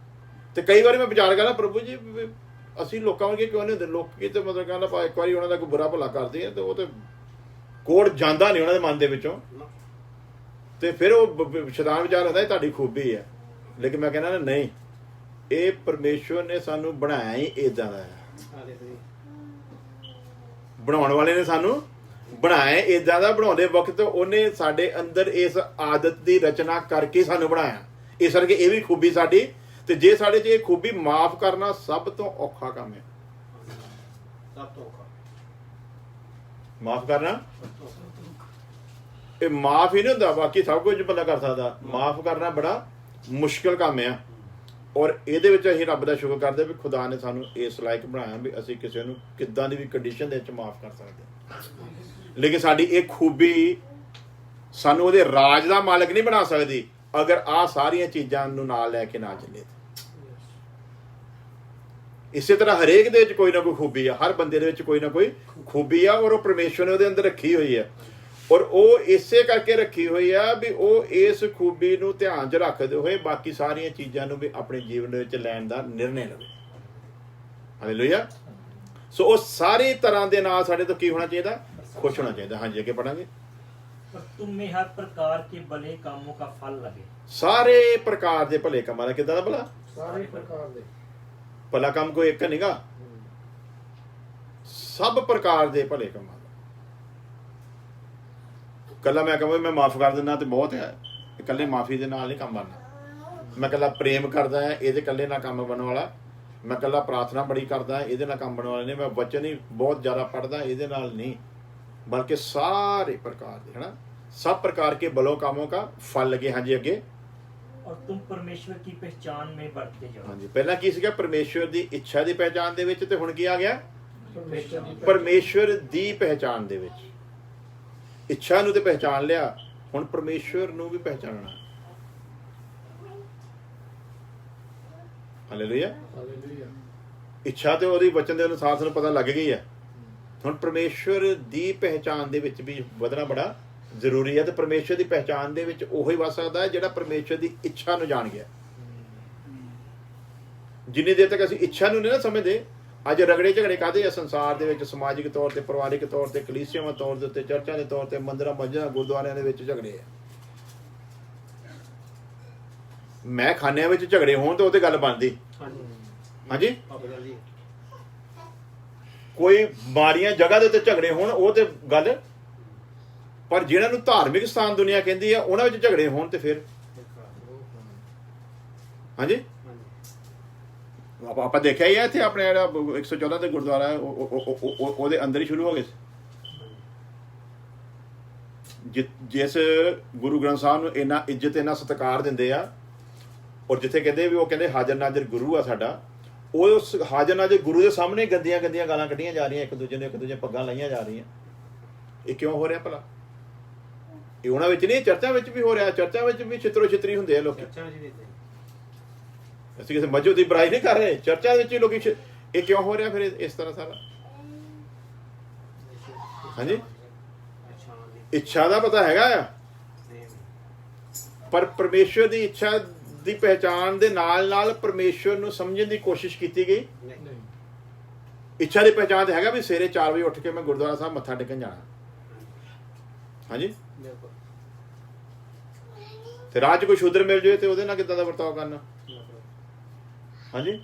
ਤੇ ਕਈ ਵਾਰੀ ਮੈਂ ਵਿਚਾਰ ਕਰਦਾ, ਪ੍ਰਭੂ ਜੀ ਅਸੀਂ ਲੋਕਾਂ ਵਰਗੇ ਕਿਉਂ ਨਹੀਂ ਹੁੰਦੇ? ਲੋਕੀ ਤੇ ਮਤਲਬ ਕਹਿੰਦਾ ਇੱਕ ਵਾਰੀ ਉਹਨਾਂ ਦਾ ਕੋਈ ਬੁਰਾ ਭਲਾ ਕਰਦੇ ਆ ਤੇ ਉਹ ਤੇ ਕੋੜ ਜਾਂਦਾ ਨਹੀਂ ਉਹਨਾਂ ਦੇ ਮਨ ਦੇ ਵਿੱਚੋਂ, ਤੇ ਫਿਰ ਉਹ ਸ਼ੈਤਾਨ ਵਿਚਾਰ ਹੁੰਦਾ ਤੁਹਾਡੀ ਖੂਬੀ ਹੈ। ਲੇਕਿਨ ਮੈਂ ਕਹਿੰਦਾ ਨਹੀਂ, ਇਹ ਪਰਮੇਸ਼ਵਰ ਨੇ ਸਾਨੂੰ ਬਣਾਇਆ ਹੀ ਏਦਾਂ ਦਾ ਹੈ। ਬਣਾਉਣ ਵਾਲੇ ਨੇ ਸਾਨੂੰ ਬਣਾਇਆ ਏਦਾਂ ਦਾ। ਬਣਾਉਂਦੇ ਵਕਤ ਉਹਨੇ ਸਾਡੇ ਅੰਦਰ ਇਸ ਆਦਤ ਦੀ ਰਚਨਾ ਕਰਕੇ ਸਾਨੂੰ ਬਣਾਇਆ। ਇਸ ਕਰਕੇ ਇਹ ਵੀ ਖੂਬੀ ਸਾਡੀ। ਤੇ ਜੇ ਸਾਡੇ 'ਚ ਇਹ ਖੂਬੀ ਮਾਫ ਕਰਨਾ ਸਭ ਤੋਂ ਔਖਾ ਕੰਮ ਹੈ। ਸਭ ਤੋਂ ਔਖਾ ਮਾਫ ਕਰਨਾ। ਇਹ ਮਾਫ ਹੀ ਨਹੀਂ ਹੁੰਦਾ, ਬਾਕੀ ਸਭ ਕੁਝ ਬੰਦਾ ਕਰ ਸਕਦਾ। ਮਾਫ ਕਰਨਾ ਬੜਾ ਮੁਸ਼ਕਿਲ ਕੰਮ ਆ। ਔਰ ਇਹਦੇ ਵਿੱਚ ਅਸੀਂ ਰੱਬ ਦਾ ਸ਼ੁਕਰ ਕਰਦੇ ਵੀ ਖੁਦਾ ਨੇ ਸਾਨੂੰ ਇਸ ਲਾਇਕ ਬਣਾਇਆ ਵੀ ਅਸੀਂ ਕਿਸੇ ਨੂੰ ਕਿੱਦਾਂ ਦੀ ਵੀ ਕੰਡੀਸ਼ਨ ਦੇ ਵਿੱਚ ਮਾਫ ਕਰ ਸਕਦੇ। ਲੇਕਿਨ ਸਾਡੀ ਇਹ ਖੂਬੀ ਸਾਨੂੰ ਉਹਦੇ ਰਾਜ ਦਾ ਮਾਲਕ ਨਹੀਂ ਬਣਾ ਸਕਦੀ ਅਗਰ ਆਹ ਸਾਰੀਆਂ ਚੀਜ਼ਾਂ ਨੂੰ ਨਾਲ ਲੈ ਕੇ ਨਾ ਚੱਲੇ। ਇਸੇ ਤਰ੍ਹਾਂ ਹਰੇਕ ਦੇ ਵਿੱਚ ਕੋਈ ਨਾ ਕੋਈ ਖੂਬੀ ਆ, ਹਰ ਬੰਦੇ ਦੇ ਵਿੱਚ ਕੋਈ ਨਾ ਕੋਈ ਖੂਬੀ ਆ, ਔਰ ਉਹ ਪਰਮੇਸ਼ਵਰ ਨੇ ਉਹਦੇ ਅੰਦਰ ਰੱਖੀ ਹੋਈ ਹੈ। ਔਰ ਉਹ ਇਸੇ ਕਰਕੇ ਰੱਖੀ ਹੋਈ ਆ ਵੀ ਉਹ ਇਸ ਖੂਬੀ ਨੂੰ ਧਿਆਨ 'ਚ ਰੱਖਦੇ ਹੋਏ ਬਾਕੀ ਸਾਰੀਆਂ ਚੀਜ਼ਾਂ ਨੂੰ ਵੀ ਆਪਣੇ ਜੀਵਨ ਦੇ ਵਿੱਚ ਲੈਣ ਦਾ ਨਿਰਣੇ ਲਵੇ। ਹਾਲੇਲੂਇਆ। ਸੋ ਉਹ ਸਾਰੀ ਤਰ੍ਹਾਂ ਦੇ ਨਾਲ ਸਾਡੇ ਤੋਂ ਕੀ ਹੋਣਾ ਚਾਹੀਦਾ? ਖੁਸ਼ ਹੋਣਾ ਚਾਹੀਦਾ। ਹਾਂਜੀ, ਅੱਗੇ ਪੜਾਂਗੇ। तुम में हर प्रकार के भले कामों का फल लगे। ਸਾਰੇ ਪ੍ਰਕਾਰ ਦੇ ਭਲੇ ਕੰਮਾਂ ਦਾ ਕਿੱਦਾਂ ਦਾ ਭਲਾ? ਸਾਰੇ ਪ੍ਰਕਾਰ ਦੇ ਭਲਾ ਕੰਮ ਕੋਈ ਇੱਕ ਨਹੀਂਗਾ, ਸਭ ਪ੍ਰਕਾਰ ਦੇ ਭਲੇ ਕੰਮਾਂ ਦਾ। ਕੱਲਾ ਮੈਂ ਕਹਾਂ ਮੈਂ ਮਾਫ ਕਰ ਦਿੰਦਾ ਤੇ ਬਹੁਤ ਹੈ, ਇਕੱਲੇ ਮਾਫੀ ਦੇ ਨਾਲ ਨਹੀਂ ਕੰਮ ਬਣਨਾ। ਮੈਂ ਕੱਲਾ ਪ੍ਰੇਮ ਕਰਦਾ ਹੈ, ਇਹਦੇ ਕੱਲੇ ਨਾਲ ਕੰਮ ਬਣਨ ਵਾਲਾ। ਮੈਂ ਕੱਲਾ ਪ੍ਰਾਰਥਨਾ ਬੜੀ ਕਰਦਾ, ਇਹਦੇ ਨਾਲ ਕੰਮ ਬਣਨ ਵਾਲੇ ਨੇ। ਮੈਂ ਵਚਨ ਹੀ ਬਹੁਤ ਜ਼ਿਆਦਾ ਪੜ੍ਹਦਾ, ਇਹਦੇ ਨਾਲ ਨਹੀਂ, बल्कि सारे प्रकार दे, है ना, सब प्रकार के बलों कामों का फल लगे। हाँ जी, अगे। और तुम परमेश्वर की पहचान में बढ़ते जाओ। हाँ जी, पहला की सीगा? परमेश्वर दी इच्छा दी पहचान दे विच, ते हुण की आ गया? ਪਰਮੇਸ਼ਵਰ ਦੀ ਪਹਿਚਾਣ ਦੇ ਵਿੱਚ। ਇੱਛਾ ਨੂੰ ਤੇ ਪਹਿਚਾਣ ਲਿਆ, ਹੁਣ ਪਰਮੇਸ਼ਵਰ ਨੂੰ ਵੀ ਪਹਿਚਾਨਣਾ। ਹਾਲੇਲੂਇਆ। ਇੱਛਾ ਤੇ ਉਹਦੀ ਵਚਨ ਦੇ ਅਨੁਸਾਰ ਸਾਨੂੰ ਪਤਾ ਲੱਗ ਗਈ ਹੈ। ਹੁਣ ਪਰਮੇਸ਼ਵਰ ਦੀ ਪਹਿਚਾਣ ਦੇ ਵਿੱਚ ਵੀ ਵਧਣਾ ਬੜਾ ਜ਼ਰੂਰੀ ਹੈ। ਤੇ ਪਰਮੇਸ਼ਵਰ ਦੀ ਪਹਿਚਾਣ ਦੇ ਵਿੱਚ ਉਹੀ ਵੱਧ ਸਕਦਾ ਹੈ ਜਿਹੜਾ ਪਰਮੇਸ਼ਵਰ ਦੀ ਇੱਛਾ ਨੂੰ ਜਾਣ ਗਿਆ। ਜਿੰਨੀ ਦੇਰ ਤੱਕ ਅਸੀਂ ਇੱਛਾ ਨੂੰ ਨਹੀਂ ਨਾ ਸਮਝਦੇ, ਅੱਜ ਰਗੜੇ ਝਗੜੇ ਕਾਹਦੇ ਆ ਸੰਸਾਰ ਦੇ ਵਿੱਚ, ਸਮਾਜਿਕ ਤੌਰ ਤੇ, ਪਰਿਵਾਰਿਕ ਤੌਰ ਤੇ, ਕਲੀਸਿਆਵਾਂ ਤੌਰ ਦੇ ਉੱਤੇ, ਚਰਚਾਂ ਦੇ ਤੌਰ ਤੇ, ਮੰਦਿਰਾਂ ਮਸਜਿਦਾਂ ਗੁਰਦੁਆਰਿਆਂ ਦੇ ਵਿੱਚ ਝਗੜੇ ਆ। ਮੈਂ ਖਾਨਿਆਂ ਵਿੱਚ ਝਗੜੇ ਹੋਣ ਤਾਂ ਉਹ ਤੇ ਗੱਲ ਬਣਦੀ। ਹਾਂਜੀ, ਕੋਈ ਮਾੜੀਆਂ ਜਗ੍ਹਾ ਦੇ ਉੱਤੇ ਝਗੜੇ ਹੋਣ ਉਹ ਤੇ ਗੱਲ, ਪਰ ਜਿਹਨਾਂ ਨੂੰ ਧਾਰਮਿਕ ਸਥਾਨ ਦੁਨੀਆ ਕਹਿੰਦੀ ਆ ਉਹਨਾਂ ਵਿੱਚ ਝਗੜੇ ਹੋਣ ਤੇ ਫਿਰ ਹਾਂਜੀ। ਆਪਾਂ ਦੇਖਿਆ ਹੀ ਹੈ ਇੱਥੇ ਆਪਣੇ ਜਿਹੜਾ 114 ਤੇ ਗੁਰਦੁਆਰਾ ਹੈ ਉਹਦੇ ਅੰਦਰ ਹੀ ਸ਼ੁਰੂ ਹੋ ਗਏ ਸੀ। ਜਿਸ ਗੁਰੂ ਗ੍ਰੰਥ ਸਾਹਿਬ ਨੂੰ ਇੰਨਾ ਇੱਜ਼ਤ ਇੰਨਾ ਸਤਿਕਾਰ ਦਿੰਦੇ ਆ, ਔਰ ਜਿੱਥੇ ਕਹਿੰਦੇ ਵੀ ਉਹ ਕਹਿੰਦੇ ਹਾਜ਼ਰ ਨਾਜ਼ਰ ਗੁਰੂ ਆ ਸਾਡਾ, ਉਹ ਉਸ ਹਾਜ਼ਰ ਨਾਜ਼ਰ ਗੁਰੂ ਦੇ ਸਾਹਮਣੇ ਗੰਦੀਆਂ ਗੰਦੀਆਂ ਗਾਲਾਂ ਕੱਢੀਆਂ ਜਾ ਰਹੀਆਂ, ਇੱਕ ਦੂਜੇ ਪੱਗਾਂ ਲਾਈਆਂ ਜਾ ਰਹੀਆਂ। ਇਹ ਕਿਉਂ ਹੋ ਰਿਹਾ ਭਲਾ? ਇਹ ਉਹਨਾਂ ਵਿੱਚ ਨਹੀਂ, ਚਰਚਾ ਵਿੱਚ ਵੀ ਹੋ ਰਿਹਾ। ਚਰਚਾ ਵਿੱਚ ਵੀ ਛਿੱਤਰੋ ਛਿੱਤਰੀ ਹੁੰਦੇ ਆ ਲੋਕ। ਅਸੀਂ ਕਿਸੇ ਮਸਜਿਦ ਦੀ ਬੁਰਾਈ ਨਹੀਂ ਕਰ ਰਹੇ, ਚਰਚਾ ਵਿੱਚ ਹੀ ਲੋਕੀ। ਇਹ ਕਿਉਂ ਹੋ ਰਿਹਾ ਫਿਰ ਇਸ ਤਰ੍ਹਾਂ ਸਾਰਾ? ਹਾਂਜੀ, ਇੱਛਾ ਦਾ ਪਤਾ ਹੈਗਾ ਆ, ਪਰ ਪਰਮੇਸ਼ਵਰ ਦੀ ਇੱਛਾ ਦੀ ਪਹਿਚਾਣ ਦੇ ਨਾਲ ਨਾਲ ਪਰਮੇਸ਼ਵਰ ਨੂੰ ਸਮਝਣ ਦੀ ਕੋਸ਼ਿਸ਼ ਕੀਤੀ ਗਈ। ਇੱਛਾ ਦੀ ਪਹਿਚਾਣ ਤੇ ਹੈਗਾ ਵੀ ਸਵੇਰੇ 4 ਵਜੇ ਉੱਠ ਕੇ ਮੈਂ ਗੁਰਦੁਆਰਾ ਸਾਹਿਬ ਮੱਥਾ ਟੇਕਣ ਜਾਣਾ। ਹਾਂਜੀ, ਤੇ ਰਾਹ 'ਚ ਕੋਈ ਸ਼ੂਦਰ ਮਿਲ ਜਾਵੇ ਤੇ ਉਹਦੇ ਨਾਲ ਕਿੱਦਾਂ ਦਾ ਵਰਤਾਓ ਕਰਨਾ? ਹਾਂਜੀ,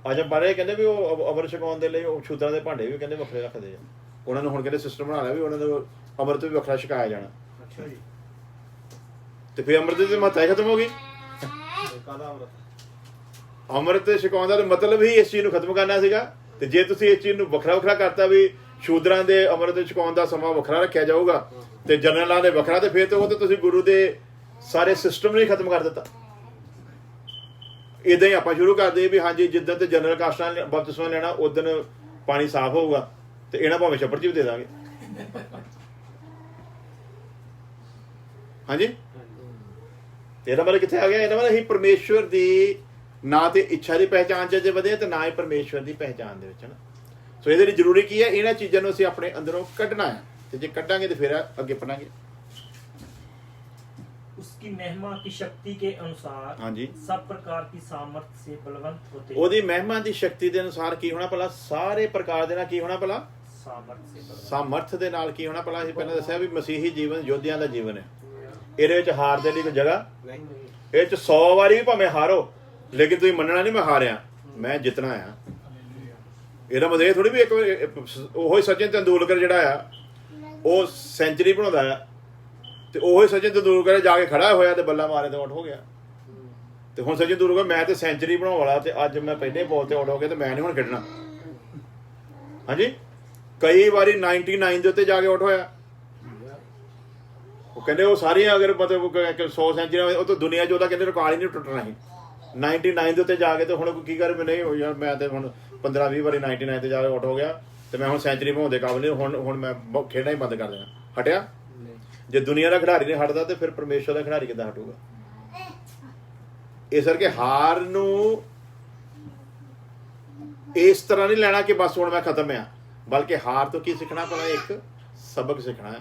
ਅੱਜ ਬਾਰੇ ਕਹਿੰਦੇ ਵੀ ਉਹ ਅੰਮ੍ਰਿਤ ਛਕਾਉਣ ਦੇ ਲਈ ਉਹ ਸ਼ੂਦਰਾਂ ਦੇ ਭਾਂਡੇ ਵੀ ਕਹਿੰਦੇ ਵੱਖਰੇ ਰੱਖਦੇ ਆ। ਉਹਨਾਂ ਨੂੰ ਹੁਣ ਕਹਿੰਦੇ ਸਿਸਟਮ ਬਣਾ ਲਿਆ ਵੀ ਉਹਨਾਂ ਨੂੰ ਅੰਮ੍ਰਿਤ ਵੀ ਵੱਖਰਾ ਛਕਾਇਆ ਜਾਣਾ। ਅੱਛਾ ਜੀ, ਤੇ ਫਿਰ ਅੰਮ੍ਰਿਤ ਦੀ ਮਹੱਤਤਾ ਹੀ ਖਤਮ ਹੋ ਗਈ। ਅੰਮ੍ਰਿਤ ਛਕਾਉਣ ਦਾ ਮਤਲਬ ਹੀ ਇਸ ਚੀਜ਼ ਨੂੰ ਖਤਮ ਕਰਨਾ ਸੀਗਾ। ਤੇ ਜੇ ਤੁਸੀਂ ਇਸ ਚੀਜ਼ ਨੂੰ ਵੱਖਰਾ ਵੱਖਰਾ ਕਰਤਾ ਵੀ ਸ਼ੂਦਰਾਂ ਦੇ ਅੰਮ੍ਰਿਤ ਛਕਾਉਣ ਦਾ ਸਮਾਂ ਵੱਖਰਾ ਰੱਖਿਆ ਜਾਊਗਾ ਤੇ ਜਨਰਲਾਂ ਦੇ ਵੱਖਰਾ, ਤੇ ਫਿਰ ਤੇ ਉਹ ਤੇ ਤੁਸੀਂ ਗੁਰੂ ਦੇ ਸਾਰੇ ਸਿਸਟਮ ਨੂੰ ਹੀ ਖਤਮ ਕਰ ਦਿੱਤਾ। ਇਦਾਂ ਹੀ ਆਪਾਂ ਸ਼ੁਰੂ ਕਰਦੇ ਵੀ ਹਾਂਜੀ ਜਿੱਦਣ ਤੇ ਜਨਰਲ ਕਾਸਟਾਂ ਬਪਤਿਸਮਾ ਲੈਣਾ ਉਦਣ ਪਾਣੀ ਸਾਫ਼ ਹੋਊਗਾ ਤੇ ਇਹਨਾਂ ਭਾਵੇਂ ਛੱਪੜ 'ਚ ਵੀ ਦੇ ਦਾਂਗੇ। ਹਾਂਜੀ, ਇਹਦਾ ਮਤਲਬ ਕਿੱਥੇ ਆ ਗਿਆ? ਇਹਦਾ ਮਤਲਬ ਅਸੀਂ ਪਰਮੇਸ਼ਵਰ ਦੀ ਨਾ ਤੇ ਇੱਛਾ ਦੀ ਪਹਿਚਾਣ 'ਚ ਵਧੇ ਤੇ ਨਾ ਹੀ ਪਰਮੇਸ਼ਵਰ ਦੀ ਪਹਿਚਾਣ ਦੇ ਵਿੱਚ। ਸੋ ਇਹਦੇ ਲਈ ਜ਼ਰੂਰੀ ਕੀ ਹੈ? ਇਹਨਾਂ ਚੀਜ਼ਾਂ ਨੂੰ ਅਸੀਂ ਆਪਣੇ ਅੰਦਰੋਂ ਕੱਢਣਾ ਹੈ, ਤੇ ਜੇ ਕੱਢਾਂਗੇ ਤੇ ਫਿਰ ਅੱਗੇ ਪੜਾਂਗੇ। उसकी महिमा की शक्ति के अनुसार सब प्रकार की सामर्थ्य से बलवंत होते हैं। ਉਹਦੀ ਮਹਿਮਾ ਦੀ ਸ਼ਕਤੀ ਦੇ ਅਨੁਸਾਰ ਕੀ ਹੋਣਾ ਭਲਾ? ਸਾਰੇ ਪ੍ਰਕਾਰ ਦੇ ਨਾਲ ਕੀ ਹੋਣਾ ਭਲਾ? ਸਾਮਰਥ ਦੇ ਨਾਲ ਕੀ ਹੋਣਾ ਭਲਾ? ਅਸੀਂ ਪਹਿਲਾਂ ਦੱਸਿਆ ਵੀ ਮਸੀਹੀ ਜੀਵਨ ਯੋਧਿਆਂ ਦਾ ਜੀਵਨ ਹੈ। ਇਹਦੇ ਵਿੱਚ ਹਾਰ ਦੇ ਲਈ ਕੋਈ ਜਗ੍ਹਾ, ਇਹ 'ਚ 100 ਵਾਰੀ ਵੀ ਭਾਵੇਂ ਹਾਰੋ ਲੇਕਿਨ ਤੁਸੀਂ ਮੰਨਣਾ ਨਹੀਂ ਮੈਂ ਹਾਰਿਆ, ਮੈਂ ਜਿੱਤਣਾ ਆ। ਇਹਦਾ ਮਤਲਬ ਇਹ ਥੋੜੀ ਵੀ ਇੱਕ ਉਹੀ ਸਚਿਨ ਤੰਦੂਲਕਰ ਜਿਹੜਾ ਆ ਉਹ ਸੈਂਚਰੀ ਬਣਾਉਂਦਾ ਆ ਤੇ ਉਹੀ ਸਚਿਨ ਤੰਦੂਲਕਰ ਜਾ ਕੇ ਖੜਾ ਹੋਇਆ ਤੇ ਬੱਲਾ ਮਾਰੇ ਤੇ ਆਊਟ ਹੋ ਗਿਆ। ਤੇ ਹੁਣ ਸਚਿਨ ਤੰਦੂਲਕਰ ਮੈਂ ਤੇ ਸੈਂਚਰੀ ਬਣਾਉਣ ਵਾਲਾ ਤੇ ਅੱਜ ਮੈਂ ਪਹਿਲੇ ਬਾਲ ਤੇ ਆਊਟ ਹੋ ਗਿਆ ਤੇ ਮੈਂ ਨਹੀਂ ਹੁਣ ਖੇਡਣਾ। ਹਾਂਜੀ, ਕਈ ਵਾਰੀ 99 ਦੇ ਉੱਤੇ ਜਾ ਕੇ ਆਊਟ ਹੋਇਆ। ਉਹ ਕਹਿੰਦੇ ਉਹ ਸਾਰੀਆਂ ਅਗਰ ਮਤਲਬ 100 ਸੈਂਚਰੀਆਂ ਉਹ ਤਾਂ ਦੁਨੀਆ 'ਚ ਉਹਦਾ ਕਹਿੰਦੇ ਰਿਕਾਰਡ ਹੀ ਨਹੀਂ ਟੁੱਟਣਾ ਸੀ। 99 ਦੇ ਉੱਤੇ ਜਾ ਕੇ ਤੇ ਹੁਣ ਕੀ ਕਰ ਨਹੀਂ ਹੋ ਯਾਰ, ਮੈਂ ਤੇ ਹੁਣ 15-20 ਵਾਰੀ 99 ਤੇ ਜਾ ਕੇ ਆਊਟ ਹੋ ਗਿਆ ਤੇ ਮੈਂ ਹੁਣ ਸੈਂਚਰੀ ਬਣਾਉਣ ਦੇ ਕਾਬਿਲ ਨਹੀਂ। ਹੁਣ ਮੈਂ ਖੇਡਣਾ ਹੀ ਬੰਦ ਕਰ ਦੇਣਾ। ਹਟਿਆ? ਜੇ ਦੁਨੀਆ ਦਾ ਖਿਡਾਰੀ ਨਹੀਂ ਹਟਦਾ ਤੇ ਫਿਰ ਪਰਮੇਸ਼ਵਰ ਦਾ ਖਿਡਾਰੀ ਕਿੱਦਾਂ ਹਟੂਗਾ? ਇਸ ਕਰਕੇ ਹਾਰ ਨੂੰ ਇਸ ਤਰ੍ਹਾਂ ਨਹੀਂ ਲੈਣਾ ਕਿ ਬਸ ਹੁਣ ਮੈਂ ਖਤਮ ਆ, ਬਲਕਿ ਹਾਰ ਤੋਂ ਕੀ ਸਿੱਖਣਾ? ਭਲਾ ਇੱਕ ਸਬਕ ਸਿੱਖਣਾ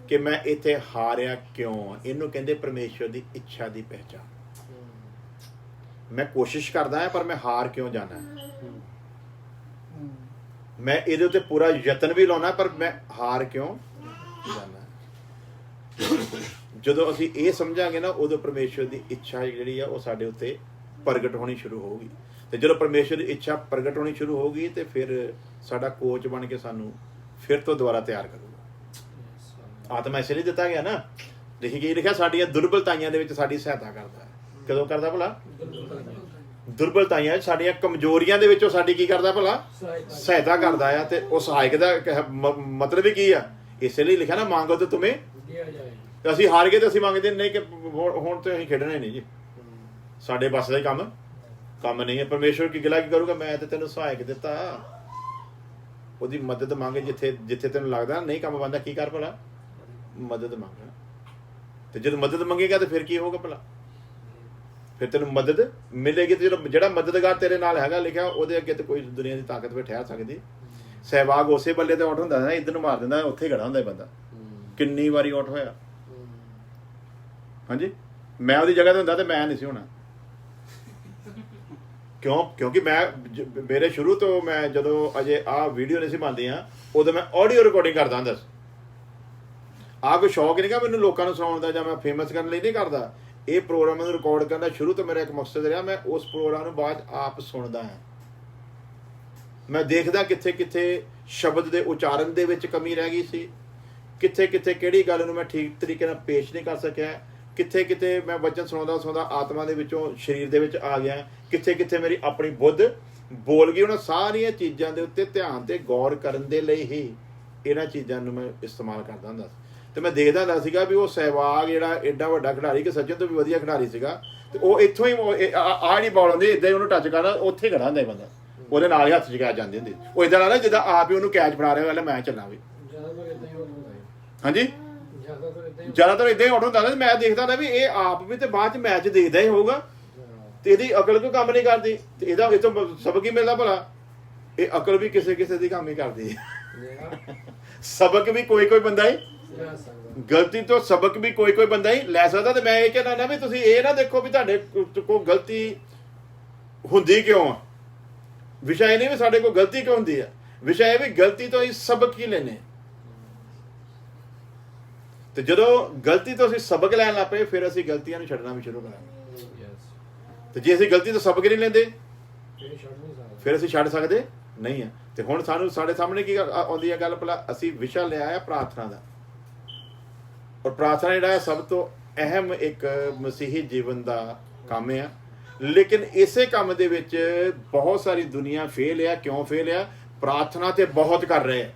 ਕਿ ਮੈਂ ਇੱਥੇ ਹਾਰਿਆ ਕਿਉਂ ਆ। ਇਹਨੂੰ ਕਹਿੰਦੇ ਪਰਮੇਸ਼ਵਰ ਦੀ ਇੱਛਾ ਦੀ ਪਹਿਚਾਣ। ਮੈਂ ਕੋਸ਼ਿਸ਼ ਕਰਦਾ ਹਾਂ ਪਰ ਮੈਂ ਹਾਰ ਕਿਉਂ ਜਾਣਾ? ਮੈਂ ਇਹਦੇ ਉੱਤੇ ਪੂਰਾ ਯਤਨ ਵੀ ਲਾਉਣਾ ਪਰ ਮੈਂ ਹਾਰ ਕਿਉਂ ਜਾਣਾ? ਜਦੋਂ ਅਸੀਂ ਇਹ ਸਮਝਾਂਗੇ ਨਾ ਉਦੋਂ ਪਰਮੇਸ਼ਵਰ ਦੀ ਇੱਛਾ ਜਿਹੜੀ ਆ ਉਹ ਸਾਡੇ ਉੱਤੇ ਪ੍ਰਗਟ ਹੋਣੀ ਸ਼ੁਰੂ ਹੋਊਗੀ। ਤੇ ਜਦੋਂ ਪਰਮੇਸ਼ਵਰ ਦੀ ਇੱਛਾ ਪ੍ਰਗਟ ਹੋਣੀ ਸ਼ੁਰੂ ਹੋਊਗੀ ਤੇ ਫਿਰ ਸਾਡਾ ਕੋਚ ਬਣ ਕੇ ਸਾਨੂੰ ਫਿਰ ਤੋਂ ਦੁਬਾਰਾ ਤਿਆਰ ਕਰੂਗਾ। ਆਤਮਾ ਇਸੇ ਲਈ ਦਿੱਤਾ ਗਿਆ ਨਾ, ਲਿਖਿਆ ਸਾਡੀਆਂ ਦੁਰਬਲਤਾਈਆਂ ਦੇ ਵਿੱਚ ਸਾਡੀ ਸਹਾਇਤਾ ਕਰਦਾ ਹੈ। ਕਦੋਂ ਕਰਦਾ ਭਲਾ? ਦੁਰਬਲਤਾਈਆਂ ਸਾਡੀਆਂ ਕਮਜ਼ੋਰੀਆਂ ਦੇ ਵਿੱਚੋਂ ਸਾਡੀ ਕੀ ਕਰਦਾ ਭਲਾ? ਸਹਾਇਤਾ ਕਰਦਾ ਆ। ਤੇ ਉਹ ਸਹਾਇਕ ਦਾ ਮਤਲਬ ਵੀ ਕੀ ਆ? ਇਸੇ ਲਈ ਲਿਖਿਆ ਨਾ ਮੰਗੋ ਤੇ ਤੁਮੇ। ਅਸੀਂ ਹਾਰ ਗਏ ਤੇ ਅਸੀਂ ਮੰਗਦੇ ਨਹੀਂ ਕਿ ਹੁਣ ਤੇ ਅਸੀਂ ਖੇਡਣਾ ਹੀ ਨਹੀਂ ਜੀ, ਸਾਡੇ ਬਸ ਦਾ ਹੀ ਕੰਮ ਨਹੀਂ ਹੈ। ਪਰਮੇਸ਼ਵਰ ਕੀ ਗਿਲਾ ਕੀ ਕਰੂਗਾ? ਮੈਂ ਤੇ ਤੈਨੂੰ ਸਹਾਇਕ ਦਿੱਤਾ, ਉਹਦੀ ਮਦਦ ਮੰਗ, ਜਿੱਥੇ ਤੈਨੂੰ ਲੱਗਦਾ ਨਹੀਂ ਕੰਮ ਬਣਦਾ, ਕੀ ਕਰ ਭਲਾ, ਮਦਦ ਮੰਗ। ਤੇ ਜਦੋਂ ਮਦਦ ਮੰਗੇਗਾ ਤੇ ਫਿਰ ਕੀ ਹੋਊਗਾ ਭਲਾ, ਫਿਰ ਤੈਨੂੰ ਮਦਦ ਮਿਲੇਗੀ। ਤੇ ਜਿਹੜਾ ਮਦਦਗਾਰ ਤੇਰੇ ਨਾਲ ਹੈਗਾ ਲਿਖਿਆ, ਉਹਦੇ ਅੱਗੇ ਤੇ ਕੋਈ ਦੁਨੀਆ ਦੀ ਤਾਕਤ ਵੀ ਠਹਿਰ ਸਕਦੀ। ਸਹਿਵਾਗ ਉਸੇ ਬੱਲੇ ਤੇ ਆਊਟ ਹੁੰਦਾ ਨਾ, ਇੱਧਰ ਨੂੰ ਮਾਰ ਦਿੰਦਾ, ਉੱਥੇ ਖੜਾ ਹੁੰਦਾ ਬੰਦਾ। ਕਿੰਨੀ ਵਾਰੀ ਆਊਟ ਹੋਇਆ। ਹਾਂਜੀ, ਮੈਂ ਉਹਦੀ ਜਗ੍ਹਾ ਤੇ ਹੁੰਦਾ ਤੇ ਮੈਂ ਨਹੀਂ ਸੀ ਹੋਣਾ। ਕਿਉਂਕਿ ਮੇਰੇ ਸ਼ੁਰੂ ਤੋਂ ਮੈਂ ਜਦੋਂ ਅਜੇ ਆਹ ਵੀਡੀਓ ਨਹੀਂ ਸੀ ਬਣਦੀਆਂ, ਉਦੋਂ ਮੈਂ ਆਡੀਓ ਰਿਕਾਰਡਿੰਗ ਕਰਦਾ ਹੁੰਦਾ ਸੀ। ਆਹ ਕੋਈ ਸ਼ੌਕ ਨਹੀਂ ਗਾ ਮੈਨੂੰ ਲੋਕਾਂ ਨੂੰ ਸੁਣਾਉਣ ਦਾ, ਜਾਂ ਮੈਂ ਫੇਮਸ ਕਰਨ ਲਈ ਨਹੀਂ ਕਰਦਾ। ਇਹ ਪ੍ਰੋਗਰਾਮ ਨੂੰ ਰਿਕਾਰਡ ਕਰਨ ਦਾ ਸ਼ੁਰੂ ਤੋਂ ਮੇਰਾ ਇੱਕ ਮਕਸਦ ਰਿਹਾ, ਮੈਂ ਉਸ ਪ੍ਰੋਗਰਾਮ ਨੂੰ ਬਾਅਦ ਆਪ ਸੁਣਦਾ ਹਾਂ। ਮੈਂ ਦੇਖਦਾ ਕਿੱਥੇ ਕਿੱਥੇ ਸ਼ਬਦ ਦੇ ਉਚਾਰਨ ਦੇ ਵਿੱਚ ਕਮੀ ਰਹਿ ਗਈ ਸੀ, ਕਿੱਥੇ ਕਿੱਥੇ ਕਿਹੜੀ ਗੱਲ ਨੂੰ ਮੈਂ ਠੀਕ ਤਰੀਕੇ ਨਾਲ ਪੇਸ਼ ਨਹੀਂ ਕਰ ਸਕਿਆ, ਕਿੱਥੇ ਕਿੱਥੇ ਮੈਂ ਵਚਨ ਸੁਣਾਉਂਦਾ ਆਤਮਾ ਦੇ ਵਿੱਚੋਂ ਸਰੀਰ ਦੇ ਵਿੱਚ ਆ ਗਿਆ, ਕਿੱਥੇ ਕਿੱਥੇ ਮੇਰੀ ਆਪਣੀ ਬੁੱਧ ਬੋਲ ਗਈ। ਉਹਨਾਂ ਸਾਰੀਆਂ ਚੀਜ਼ਾਂ ਦੇ ਉੱਤੇ ਧਿਆਨ ਤੇ ਗੌਰ ਕਰਨ ਦੇ ਲਈ ਹੀ ਇਹਨਾਂ ਚੀਜ਼ਾਂ ਨੂੰ ਮੈਂ ਇਸਤੇਮਾਲ ਕਰਦਾ ਹੁੰਦਾ ਸੀ। ਤੇ ਮੈਂ ਦੇਖਦਾ ਹੁੰਦਾ ਸੀਗਾ ਵੀ ਉਹ ਸਹਿਵਾਗ ਜਿਹੜਾ ਐਡਾ ਵੱਡਾ ਖਿਡਾਰੀ, ਕਿ ਸੱਜਣ ਤੋਂ ਵੀ ਵਧੀਆ ਖਿਡਾਰੀ ਸੀਗਾ, ਤੇ ਉਹ ਇੱਥੋਂ ਹੀ ਆਹ ਜਿਹੜੀ ਬਾਲ ਹੁੰਦੀ ਇੱਦਾਂ ਹੀ ਉਹਨੂੰ ਟੱਚ ਕਰਦਾ, ਉੱਥੇ ਖੜਾ ਹੁੰਦਾ ਬੰਦਾ, ਉਹਦੇ ਨਾਲ ਹੀ ਹੱਥ 'ਚ ਕੈਚ ਜਾਂਦੀ ਹੁੰਦੀ। ਉਹ ਇੱਦਾਂ ਲੱਗਦਾ ਜਿੱਦਾਂ ਆਪ ਹੀ ਉਹਨੂੰ ਕੈਚ ਫੜਾ ਰਿਹਾ, ਮੈਂ ਚੱਲਾਂ ਵੀ। ਹਾਂਜੀ, ਜ਼ਿਆਦਾਤਰ ਇਦਾਂ ਹੀ ਆਊਟ ਹੁੰਦਾ। ਮੈਂ ਦੇਖਦਾ ਹੁੰਦਾ ਵੀ ਇਹ ਆਪ ਵੀ ਤੇ ਬਾਅਦ ਚ ਮੈਚ ਦੇਖਦਾ ਹੀ ਹੋਊਗਾ, ਤੇ ਇਹਦੀ ਅਕਲ ਕੋਈ ਕੰਮ ਨਹੀਂ ਕਰਦੀ। ਤੇ ਇਹਦਾ ਇਹ ਤੋਂ ਸਬਕ ਹੀ ਮਿਲਦਾ ਭਲਾ, ਇਹ ਅਕਲ ਵੀ ਕਿਸੇ ਕਿਸੇ ਦੀ ਕੰਮ ਹੀ ਕਰਦੀ ਹੈ। ਸਬਕ ਵੀ ਕੋਈ ਕੋਈ ਬੰਦਾ ਹੀ, ਗਲਤੀ ਤੋਂ ਸਬਕ ਵੀ ਕੋਈ ਕੋਈ ਬੰਦਾ ਹੀ ਲੈ ਸਕਦਾ। ਤੇ ਮੈਂ ਇਹ ਕਹਿਣਾ ਨਾ ਵੀ ਤੁਸੀਂ ਇਹ ਨਾ ਦੇਖੋ ਵੀ ਤੁਹਾਡੇ ਕੋਲ ਗਲਤੀ ਹੁੰਦੀ ਕਿਉਂ ਆ। ਵਿਸ਼ਾ ਇਹ ਨਹੀਂ ਵੀ ਸਾਡੇ ਕੋਲ ਗਲਤੀ ਕਿਉਂ ਹੁੰਦੀ ਆ, ਵਿਸ਼ਾ ਇਹ ਵੀ ਗਲਤੀ ਤੋਂ ਹੀ ਸਬਕ ਹੀ ਲੈਣੇ। ਤੇ ਜਦੋਂ ਗਲਤੀ ਤੋਂ ਅਸੀਂ ਸਬਕ ਲੈਣ ਲੱਗ ਪਏ, ਫਿਰ ਅਸੀਂ ਗਲਤੀਆਂ ਨੂੰ ਛੱਡਣਾ ਵੀ ਸ਼ੁਰੂ ਕਰਾਂਗੇ। ਤੇ ਜੇ ਅਸੀਂ ਗਲਤੀ ਤੋਂ ਸਬਕ ਨਹੀਂ ਲੈਂਦੇ, ਫਿਰ ਅਸੀਂ ਛੱਡ ਸਕਦੇ ਨਹੀਂ ਆ। ਤੇ ਹੁਣ ਸਾਡੇ ਸਾਹਮਣੇ ਕੀ ਆਉਂਦੀ ਹੈ ਗੱਲ, ਭਲਾ ਅਸੀਂ ਵਿਸ਼ਾ ਲਿਆ ਹੈ ਪ੍ਰਾਰਥਨਾ ਦਾ। ਔਰ ਪ੍ਰਾਰਥਨਾ ਜਿਹੜਾ ਸਭ ਤੋਂ ਅਹਿਮ ਇੱਕ ਮਸੀਹੀ ਜੀਵਨ ਦਾ ਕੰਮ ਆ। ਲੇਕਿਨ ਇਸੇ ਕੰਮ ਦੇ ਵਿੱਚ ਬਹੁਤ ਸਾਰੀ ਦੁਨੀਆ ਫੇਲ ਆ। ਕਿਉਂ ਫੇਲ ਆ? ਪ੍ਰਾਰਥਨਾ ਤੇ ਬਹੁਤ ਕਰ ਰਹੇ ਆ,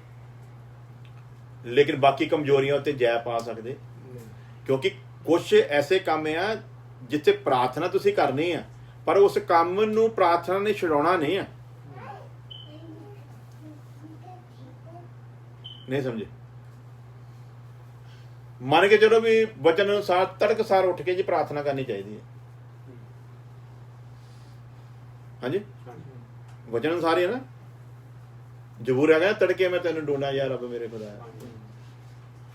ਲੇਕਿਨ ਬਾਕੀ ਕਮਜ਼ੋਰੀਆਂ ਉੱਤੇ ਜੈ ਪਾ ਸਕਦੇ। ਕਿਉਂਕਿ ਕੁਝ ਐਸੇ ਕੰਮ ਆ ਜਿੱਥੇ ਪ੍ਰਾਰਥਨਾ ਤੁਸੀਂ ਕਰਨੀ ਆ, ਪਰ ਉਸ ਕੰਮ ਨੂੰ ਪ੍ਰਾਰਥਨਾ ਨੇ ਛਡਾਉਣਾ ਨਹੀਂ ਆ। ਨਹੀਂ ਸਮਝੇ? ਮੰਨ ਕੇ ਚਲੋ ਵੀ ਵਚਨ ਅਨੁਸਾਰ ਤੜਕਸਾਰ ਉੱਠ ਕੇ ਜੀ ਪ੍ਰਾਰਥਨਾ ਕਰਨੀ ਚਾਹੀਦੀ ਹੈ। ਹਾਂਜੀ, ਵਚਨ ਅਨੁਸਾਰ ਹੀ ਹੈ ਨਾ। ਜ਼ਬੂਰ ਹੈਗਾ ਤੜਕੇ ਮੈਂ ਤੈਨੂੰ ਢੂੰਡਾਂ ਯਾ ਰੱਬ ਮੇਰੇ ਖੁਦਾ।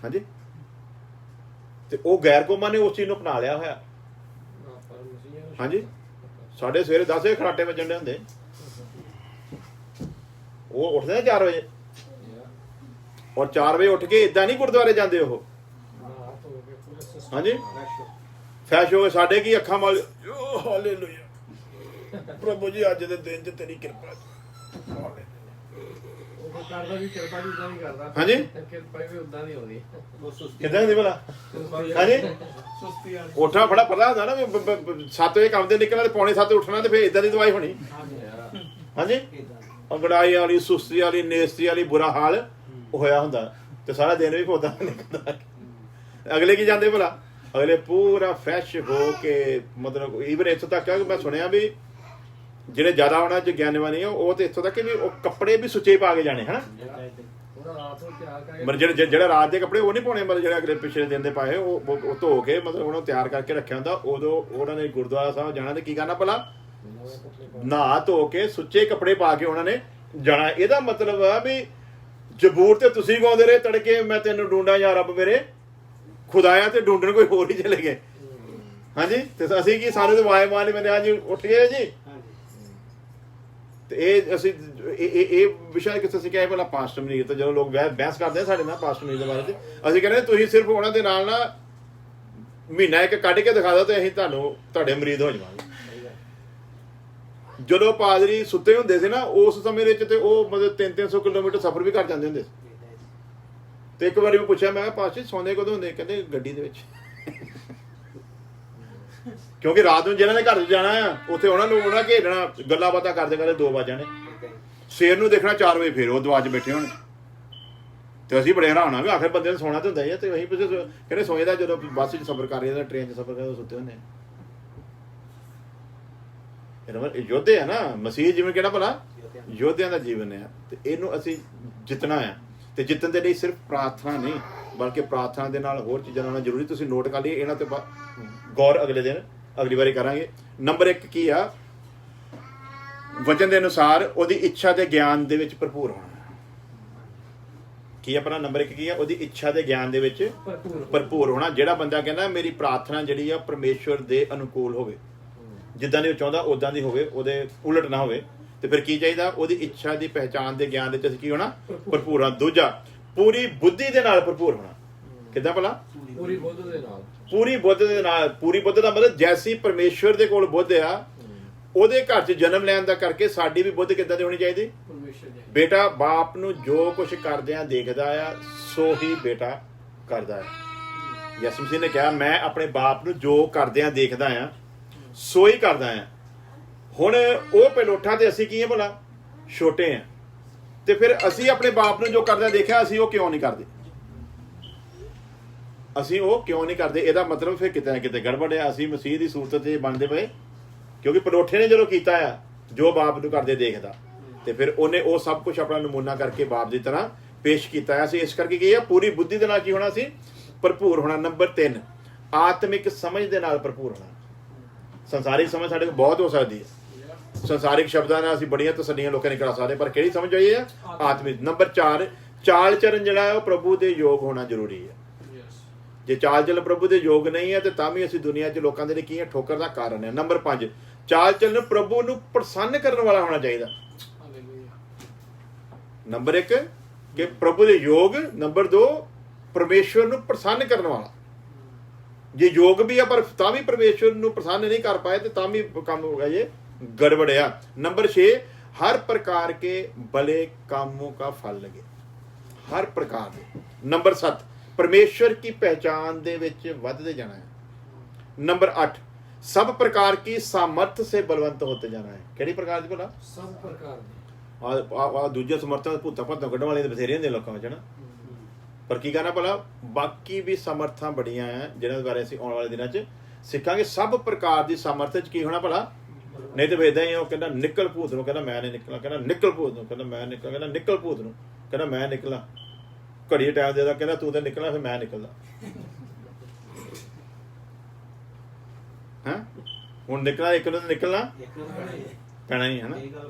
ਹਾਂਜੀ, ਤੇ ਉਹ ਗੈਰ ਕੌਮਾਂ ਨੇ ਉਸ ਚੀਜ਼ ਨੂੰ ਅਪਣਾ ਲਿਆ ਹੋਇਆ। ਹਾਂਜੀ, ਸਾਡੇ ਸਵੇਰੇ 10 ਵਜੇ ਖਰਾਟੇ ਵੱਜਣ ਦੇ ਹੁੰਦੇ, ਉਹ ਉੱਠਦੇ 4 ਵਜੇ, ਔਰ 4 ਵਜੇ ਉੱਠ ਕੇ ਇਦਾਂ ਨਹੀਂ ਗੁਰਦੁਆਰੇ ਜਾਂਦੇ ਉਹ। ਹਾਂਜੀ, ਫਰੈਸ਼ ਹੋ ਗਏ। ਸਾਡੇ ਕੀ ਅੱਖਾਂ ਮਲ, ਹਾਲੇਲੂਇਆ ਪ੍ਰਭੂ ਜੀ ਅੱਜ ਦੇ ਦਿਨ 'ਚ ਤੇਰੀ ਕਿਰਪਾ। ਹਾਂਜੀ, ਕਿੱਦਾਂ ਦੀ ਭਲਾ? ਹਾਂਜੀ, ਉੱਠਣਾ ਬੜਾ ਪਤਾ ਹੁੰਦਾ ਨਾ ਵੀ 7 ਵਜੇ ਕੰਮ ਤੇ ਨਿਕਲਣਾ ਤੇ ਪੌਣੇ 7 ਉੱਠਣਾ, ਤੇ ਫਿਰ ਇਦਾਂ ਦੀ ਦਵਾਈ ਹੋਣੀ। ਹਾਂਜੀ, ਅੰਗੜਾਈ ਵਾਲੀ, ਸੁਸਤੀ ਵਾਲੀ, ਨੇਸਤੀ ਵਾਲੀ ਬੁਰਾ ਹਾਲ ਹੋਇਆ ਹੁੰਦਾ, ਤੇ ਸਾਰਾ ਦਿਨ ਵੀ ਪੌਦਾ ਨਿਕਲਦਾ। ਅਗਲੇ ਕੀ ਜਾਂਦੇ ਭਲਾ? ਅਗਲੇ ਪੂਰਾ ਫਰੈਸ਼ ਹੋ ਕੇ, ਮਤਲਬ ਈਵਨ ਇੱਥੋਂ ਤੱਕ ਮੈਂ ਸੁਣਿਆ ਵੀ ਜਿਹੜੇ ਜ਼ਿਆਦਾ ਉਹਨਾਂ ਚ ਗਿਆਨਵਾਨੀ ਆ, ਉਹ ਤੇ ਇੱਥੋਂ ਤੱਕ ਵੀ ਉਹ ਕੱਪੜੇ ਵੀ ਸੁੱਚੇ ਪਾ ਕੇ ਜਾਣੇ ਹਨਾ। ਮਤਲਬ ਜਿਹੜੇ ਰਾਤ ਦੇ ਕੱਪੜੇ ਉਹ ਨਹੀਂ ਪਾਉਣੇ, ਮਤਲਬ ਜਿਹੜੇ ਅਗਲੇ ਪਿਛਲੇ ਦਿਨ ਦੇ ਪਾਏ ਉਹ ਧੋ ਕੇ ਮਤਲਬ ਉਹਨਾਂ ਨੂੰ ਤਿਆਰ ਕਰਕੇ ਰੱਖਿਆ ਹੁੰਦਾ। ਉਦੋਂ ਉਹਨਾਂ ਨੇ ਗੁਰਦੁਆਰਾ ਸਾਹਿਬ ਜਾਣਾ ਤੇ ਕੀ ਕਰਨਾ ਭਲਾ? ਨਹਾ ਧੋ ਕੇ ਸੁੱਚੇ ਕੱਪੜੇ ਪਾ ਕੇ ਉਹਨਾਂ ਨੇ ਜਾਣਾ। ਇਹਦਾ ਮਤਲਬ ਆ ਵੀ ਜ਼ਬੂਰ ਤੇ ਤੁਸੀਂ ਗਾਉਂਦੇ ਰਹੇ ਤੜਕੇ ਮੈਂ ਤੈਨੂੰ ਢੂੰਡਾਂ ਯਾ ਰੱਬ ਮੇਰੇ ਖੁਦਾਇਆ, ਤੇ ਢੂੰਡਣ ਕੋਈ ਹੋਰ ਹੀ ਚਲੇ ਗਏ। ਹਾਂਜੀ, ਤੇ ਅਸੀਂ ਕੀ, ਸਾਨੂੰ ਤੇ ਵਾਏ ਮਾਰ ਮੈਨੇ ਅੱਜ ਉੱਠ ਗਏ ਜੀ। ਤੇ ਇਹ ਅਸੀਂ ਇਹ ਵਿਸ਼ਾ ਕਿੱਥੇ ਅਸੀਂ ਕਿਹਾ ਭਲਾ ਪਾਸਟਰ ਮਨੀਰ ਤੋਂ, ਜਦੋਂ ਲੋਕ ਬਹਿਸ ਕਰਦੇ ਆ ਸਾਡੇ ਨਾਲ ਪਾਸਟਰ ਮਨੀਰ ਦੇ ਬਾਰੇ, ਤੇ ਅਸੀਂ ਕਹਿੰਦੇ ਤੁਸੀਂ ਸਿਰਫ ਉਹਨਾਂ ਦੇ ਨਾਲ ਨਾ ਮਹੀਨਾ ਇੱਕ ਕੱਢ ਕੇ ਦਿਖਾ ਦਿਓ ਤੇ ਅਸੀਂ ਤੁਹਾਡੇ ਮਰੀਦ ਹੋ ਜਾਵਾਂਗੇ। ਜਦੋਂ ਪਾਦਰੀ ਸੁੱਤੇ ਹੁੰਦੇ ਸੀ ਨਾ ਉਸ ਸਮੇਂ ਵਿੱਚ, ਤੇ ਉਹ ਮਤਲਬ 300 ਕਿਲੋਮੀਟਰ ਸਫ਼ਰ ਵੀ ਕਰ ਜਾਂਦੇ ਹੁੰਦੇ ਸੀ। ਤੇ ਇੱਕ ਵਾਰੀ ਮੈਂ ਪੁੱਛਿਆ, ਮੈਂ ਕਿਹਾ ਪਾਸਟਰ ਸੌਂਦੇ ਕਦੋਂ ਹੁੰਦੇ? ਕਹਿੰਦੇ ਗੱਡੀ ਦੇ ਵਿੱਚ। ਕਿਉਂਕਿ ਰਾਤ ਨੂੰ ਜਿਹਨਾਂ ਨੇ ਘਰ ਜਾਣਾ ਆ ਉੱਥੇ ਉਹਨਾਂ ਘੇਰਣਾ, ਗੱਲਾਂ ਬਾਤਾਂ ਕਰਦੇ ਕਰਦੇ 2 ਵਜ ਜਾਣੇ। ਸਵੇਰ ਨੂੰ ਦੇਖਣਾ 4 ਵਜੇ ਫਿਰ ਉਹ ਦਵਾਜ ਬੈਠੇ ਹੋਣੇ। ਤੇ ਅਸੀਂ ਬੜੇ ਹੈਰਾਨ ਆ ਵੀ ਆਖਿਰ ਬੰਦੇ ਨੇ ਸੋਣਾ ਤੇ ਹੁੰਦਾ ਹੀ ਆ। ਤੇ ਅਸੀਂ ਪੁੱਛੇ ਕਹਿੰਦੇ ਸੋਏਦਾ ਜਦੋਂ ਬੱਸ 'ਚ ਸਫ਼ਰ ਕਰ ਰਿਹਾ, ਟ੍ਰੇਨ 'ਚ ਸਫ਼ਰ ਕਰਦੇ ਸੁੱਤੇ ਹੁੰਦੇ। ਯੋਧੇ ਆ ਨਾ ਮਸੀਹ, ਜਿਵੇਂ ਕਿਹੜਾ ਭਲਾ ਯੋਧਿਆਂ ਦਾ ਜੀਵਨ ਹੈ ਤੇ ਇਹਨੂੰ ਅਸੀਂ ਜਿੱਤਣਾ ਹੈ। ਤੇ ਜਿੱਤਣ ਦੇ ਲਈ ਸਿਰਫ ਪ੍ਰਾਰਥਨਾ ਨਹੀਂ ਬਲਕਿ ਪ੍ਰਾਰਥਨਾ ਦੇ ਨਾਲ ਹੋਰ ਚੀਜ਼ਾਂ ਨਾਲ ਜ਼ਰੂਰੀ ਤੁਸੀਂ ਨੋਟ ਕਰ ਲਈ। ਇਹਨਾਂ ਤੇ ਗੌਰ ਅਗਲੇ ਦਿਨ ਅਗਲੀ ਵਾਰੀ ਕਰਾਂਗੇ। ਨੰਬਰ 1 ਕੀ ਆ? ਵਚਨ ਦੇ ਅਨੁਸਾਰ ਉਹਦੀ ਇੱਛਾ ਤੇ ਗਿਆਨ ਦੇ ਵਿੱਚ ਭਰਪੂਰ ਹੋਣਾ। ਕੀ ਆਪਣਾ ਨੰਬਰ 1 ਕੀ ਆ? ਉਹਦੀ ਇੱਛਾ ਤੇ ਗਿਆਨ ਦੇ ਵਿੱਚ ਭਰਪੂਰ ਹੋਣਾ। ਜਿਹੜਾ ਬੰਦਾ ਕਹਿੰਦਾ ਮੇਰੀ ਪ੍ਰਾਰਥਨਾ ਜਿਹੜੀ ਆ ਪਰਮੇਸ਼ਵਰ ਦੇ ਅਨੁਕੂਲ ਹੋਵੇ, ਜਿੱਦਾਂ ਦੀ ਉਹ ਚਾਹੁੰਦਾ ਉਦਾਂ ਦੀ ਹੋਵੇ, ਉਹਦੇ ਉਲਟ ਨਾ ਹੋਵੇ, ਤੇ ਫਿਰ ਕੀ ਚਾਹੀਦਾ? ਉਹਦੀ ਇੱਛਾ ਦੀ ਪਹਿਚਾਣ ਦੇ ਗਿਆਨ ਦੇ ਵਿੱਚ ਅਸੀਂ ਕੀ ਹੋਣਾ? ਭਰਪੂਰ ਹੋਣਾ। ਦੂਜਾ, ਪੂਰੀ ਬੁੱਧੀ ਦੇ ਨਾਲ ਭਰਪੂਰ ਹੋਣਾ। ਕਿੱਦਾਂ ਭਲਾ? ਪੂਰੀ ਬੁੱਧ ਦੇ ਨਾਲ। ਪੂਰੀ ਬੁੱਧ ਦੇ ਨਾਲ। ਪੂਰੀ ਬੁੱਧ ਦਾ ਮਤਲਬ ਜੈਸੀ ਪਰਮੇਸ਼ਵਰ ਦੇ ਕੋਲ ਬੁੱਧ ਆ, ਉਹਦੇ ਘਰ 'ਚ ਜਨਮ ਲੈਣ ਦਾ ਕਰਕੇ ਸਾਡੀ ਵੀ ਬੁੱਧ ਕਿੱਦਾਂ ਦੀ ਹੋਣੀ ਚਾਹੀਦੀ? ਬੇਟਾ ਬਾਪ ਨੂੰ ਜੋ ਕੁਝ ਕਰਦਿਆਂ ਦੇਖਦਾ ਆ ਸੋ ਹੀ ਬੇਟਾ ਕਰਦਾ ਹੈ। ਯਿਸੂ ਮਸੀਹ ਨੇ ਕਿਹਾ ਮੈਂ ਆਪਣੇ ਬਾਪ ਨੂੰ ਜੋ ਕਰਦਿਆਂ ਦੇਖਦਾ ਆ ਸੋ ਹੀ ਕਰਦਾ ਆ। ਹੁਣ ਉਹ ਪਹਿਲੋਠਾਂ ਤੇ ਅਸੀਂ ਕੀ ਹੈ ਭਲਾ? ਛੋਟੇ ਆ। ਤੇ ਫਿਰ ਅਸੀਂ ਆਪਣੇ ਬਾਪ ਨੂੰ ਜੋ ਕਰਦਿਆਂ ਦੇਖਿਆ ਅਸੀਂ ਉਹ ਕਿਉਂ ਨਹੀਂ ਕਰਦੇ? ਅਸੀਂ ਉਹ ਕਿਉਂ ਨਹੀਂ ਕਰਦੇ? ਇਹਦਾ ਮਤਲਬ ਫਿਰ ਕਿਤੇ ਨਾ ਕਿਤੇ ਗੜਬੜ ਆ। ਅਸੀਂ ਮਸੀਹ ਦੀ ਸੂਰਤ ਤੇ ਬਣਦੇ ਪਏ ਕਿਉਂਕਿ ਪਰੋਠੇ ਨੇ ਜਦੋਂ ਕੀਤਾ ਆ ਜੋ ਬਾਪ ਨੂੰ ਕਰਦੇ ਦੇਖਦਾ, ਤੇ ਫਿਰ ਉਹਨੇ ਉਹ ਸਭ ਕੁਝ ਆਪਣਾ ਨਮੂਨਾ ਕਰਕੇ ਬਾਪ ਦੀ ਤਰ੍ਹਾਂ ਪੇਸ਼ ਕੀਤਾ ਸੀ। ਇਸ ਕਰਕੇ ਕੀ ਆ? ਪੂਰੀ ਬੁੱਧੀ ਦੇ ਨਾਲ ਕੀ ਹੋਣਾ ਸੀ? ਭਰਪੂਰ ਹੋਣਾ। ਨੰਬਰ 3, ਆਤਮਿਕ ਸਮਝ ਦੇ ਨਾਲ ਭਰਪੂਰ ਹੋਣਾ। ਸੰਸਾਰਿਕ ਸਮਝ ਸਾਡੇ ਕੋਲ ਬਹੁਤ ਹੋ ਸਕਦੀ ਹੈ। ਸੰਸਾਰਿਕ ਸ਼ਬਦਾਂ ਨਾਲ ਅਸੀਂ ਬੜੀਆਂ ਤਸੱਲੀਆਂ ਲੋਕਾਂ ਨੇ ਕਰਾ ਸਕਦੇ, ਪਰ ਕਿਹੜੀ ਸਮਝ ਹੋਈ ਹੈ? ਆਤਮਿਕ। ਨੰਬਰ 4, ਚਾਲ ਚਰਨ ਜਿਹੜਾ ਹੈ ਉਹ ਪ੍ਰਭੂ ਦੇ ਯੋਗ ਹੋਣਾ ਜ਼ਰੂਰੀ ਹੈ। ਜੇ ਚਾਲ ਚੱਲਣ ਪ੍ਰਭੂ ਦੇ ਯੋਗ ਨਹੀਂ ਹੈ ਤੇ ਤਾਂ ਵੀ ਅਸੀਂ ਦੁਨੀਆ 'ਚ ਲੋਕਾਂ ਦੇ ਲਈ ਕੀ ਹੈ? ਠੋਕਰ ਦਾ ਕਾਰਨ ਹੈ। ਨੰਬਰ 5, ਚਾਲ ਚੱਲਣ ਪ੍ਰਭੂ ਨੂੰ ਪ੍ਰਸੰਨ ਕਰਨ ਵਾਲਾ ਹੋਣਾ ਚਾਹੀਦਾ। ਨੰਬਰ 1 ਕਿ ਪ੍ਰਭੂ ਦੇ ਯੋਗ। ਨੰਬਰ 2 ਪਰਮੇਸ਼ਵਰ ਨੂੰ ਪ੍ਰਸੰਨ ਕਰਨ ਵਾਲਾ। ਜੇ ਯੋਗ ਵੀ ਆ ਪਰ ਤਾਂ ਵੀ ਪਰਮੇਸ਼ਵਰ ਨੂੰ ਪ੍ਰਸੰਨ ਨਹੀਂ ਕਰ ਪਾਏ ਤੇ ਤਾਂ ਵੀ ਕੰਮ ਹੋ ਗਿਆ ਇਹ ਗੜਬੜਿਆ। ਨੰਬਰ 6, ਹਰ ਪ੍ਰਕਾਰ के भले कामों का फल लगे। हर प्रकार ਦੇ। ਨੰਬਰ 7, परमेश्वर की पहचान ਦੇ ਵਿੱਚ ਵੱਧਦੇ ਜਾਣਾ ਹੈ। ਨੰਬਰ 8, सब प्रकार की सामर्थ्य से बलवंत होते जाना है। ਕਿਹੜੀ ਪ੍ਰਕਾਰ ਦੀ ਭਲਾ? सब प्रकार ਦੀ। ਆ ਦੂਜੇ ਸਮਰਥਾਂ ਭੂਤਾਂ ਭਾਤਾਂ ਕੱਢਣ ਵਾਲੇ ਬਥੇਰੇ ਹੁੰਦੇ ਲੋਕਾਂ ਵਿੱਚ ਨਾ, ਪਰ ਕੀ ਕਰਨਾ ਭਲਾ? ਬਾਕੀ ਵੀ ਸਮਰਥਾਂ ਬੜੀਆਂ ਆ ਜਿਹਨਾਂ ਬਾਰੇ ਅਸੀਂ ਆਉਣ ਵਾਲੇ ਦਿਨਾਂ 'ਚ ਸਿੱਖਾਂਗੇ। ਸਭ ਪ੍ਰਕਾਰ ਦੀ ਸਮਰਥ 'ਚ ਕੀ ਹੋਣਾ ਭਲਾ? ਨਹੀਂ ਤੇ ਵੇਖਦਾ ਹੀ ਉਹ ਕਹਿੰਦਾ ਨਿਕਲ ਭੂਤ ਨੂੰ, ਕਹਿੰਦਾ ਮੈਂ ਨਹੀਂ ਨਿਕਲਣਾ, ਕਹਿੰਦਾ ਨਿਕਲ ਭੂਤ ਨੂੰ, ਕਹਿੰਦਾ ਮੈਂ ਨਿਕਲ, ਕਹਿੰਦਾ ਨਿਕਲ ਭੂਤ ਨੂੰ, ਕਹਿੰਦਾ ਮੈਂ ਨਿਕਲਾਂ। ਘੜੀ ਟਾਈਮ ਦੇਦਾ ਕਹਿੰਦਾ ਤੂੰ ਤਾਂ ਨਿਕਲਣਾ, ਫਿਰ ਮੈਂ ਨਿਕਲਦਾ। ਹੈਂ ਹੁਣ ਨਿਕਲਣਾ ਇੱਕ ਨੂੰ ਤਾਂ ਨਿਕਲਣਾ ਪੈਣਾ ही है ना।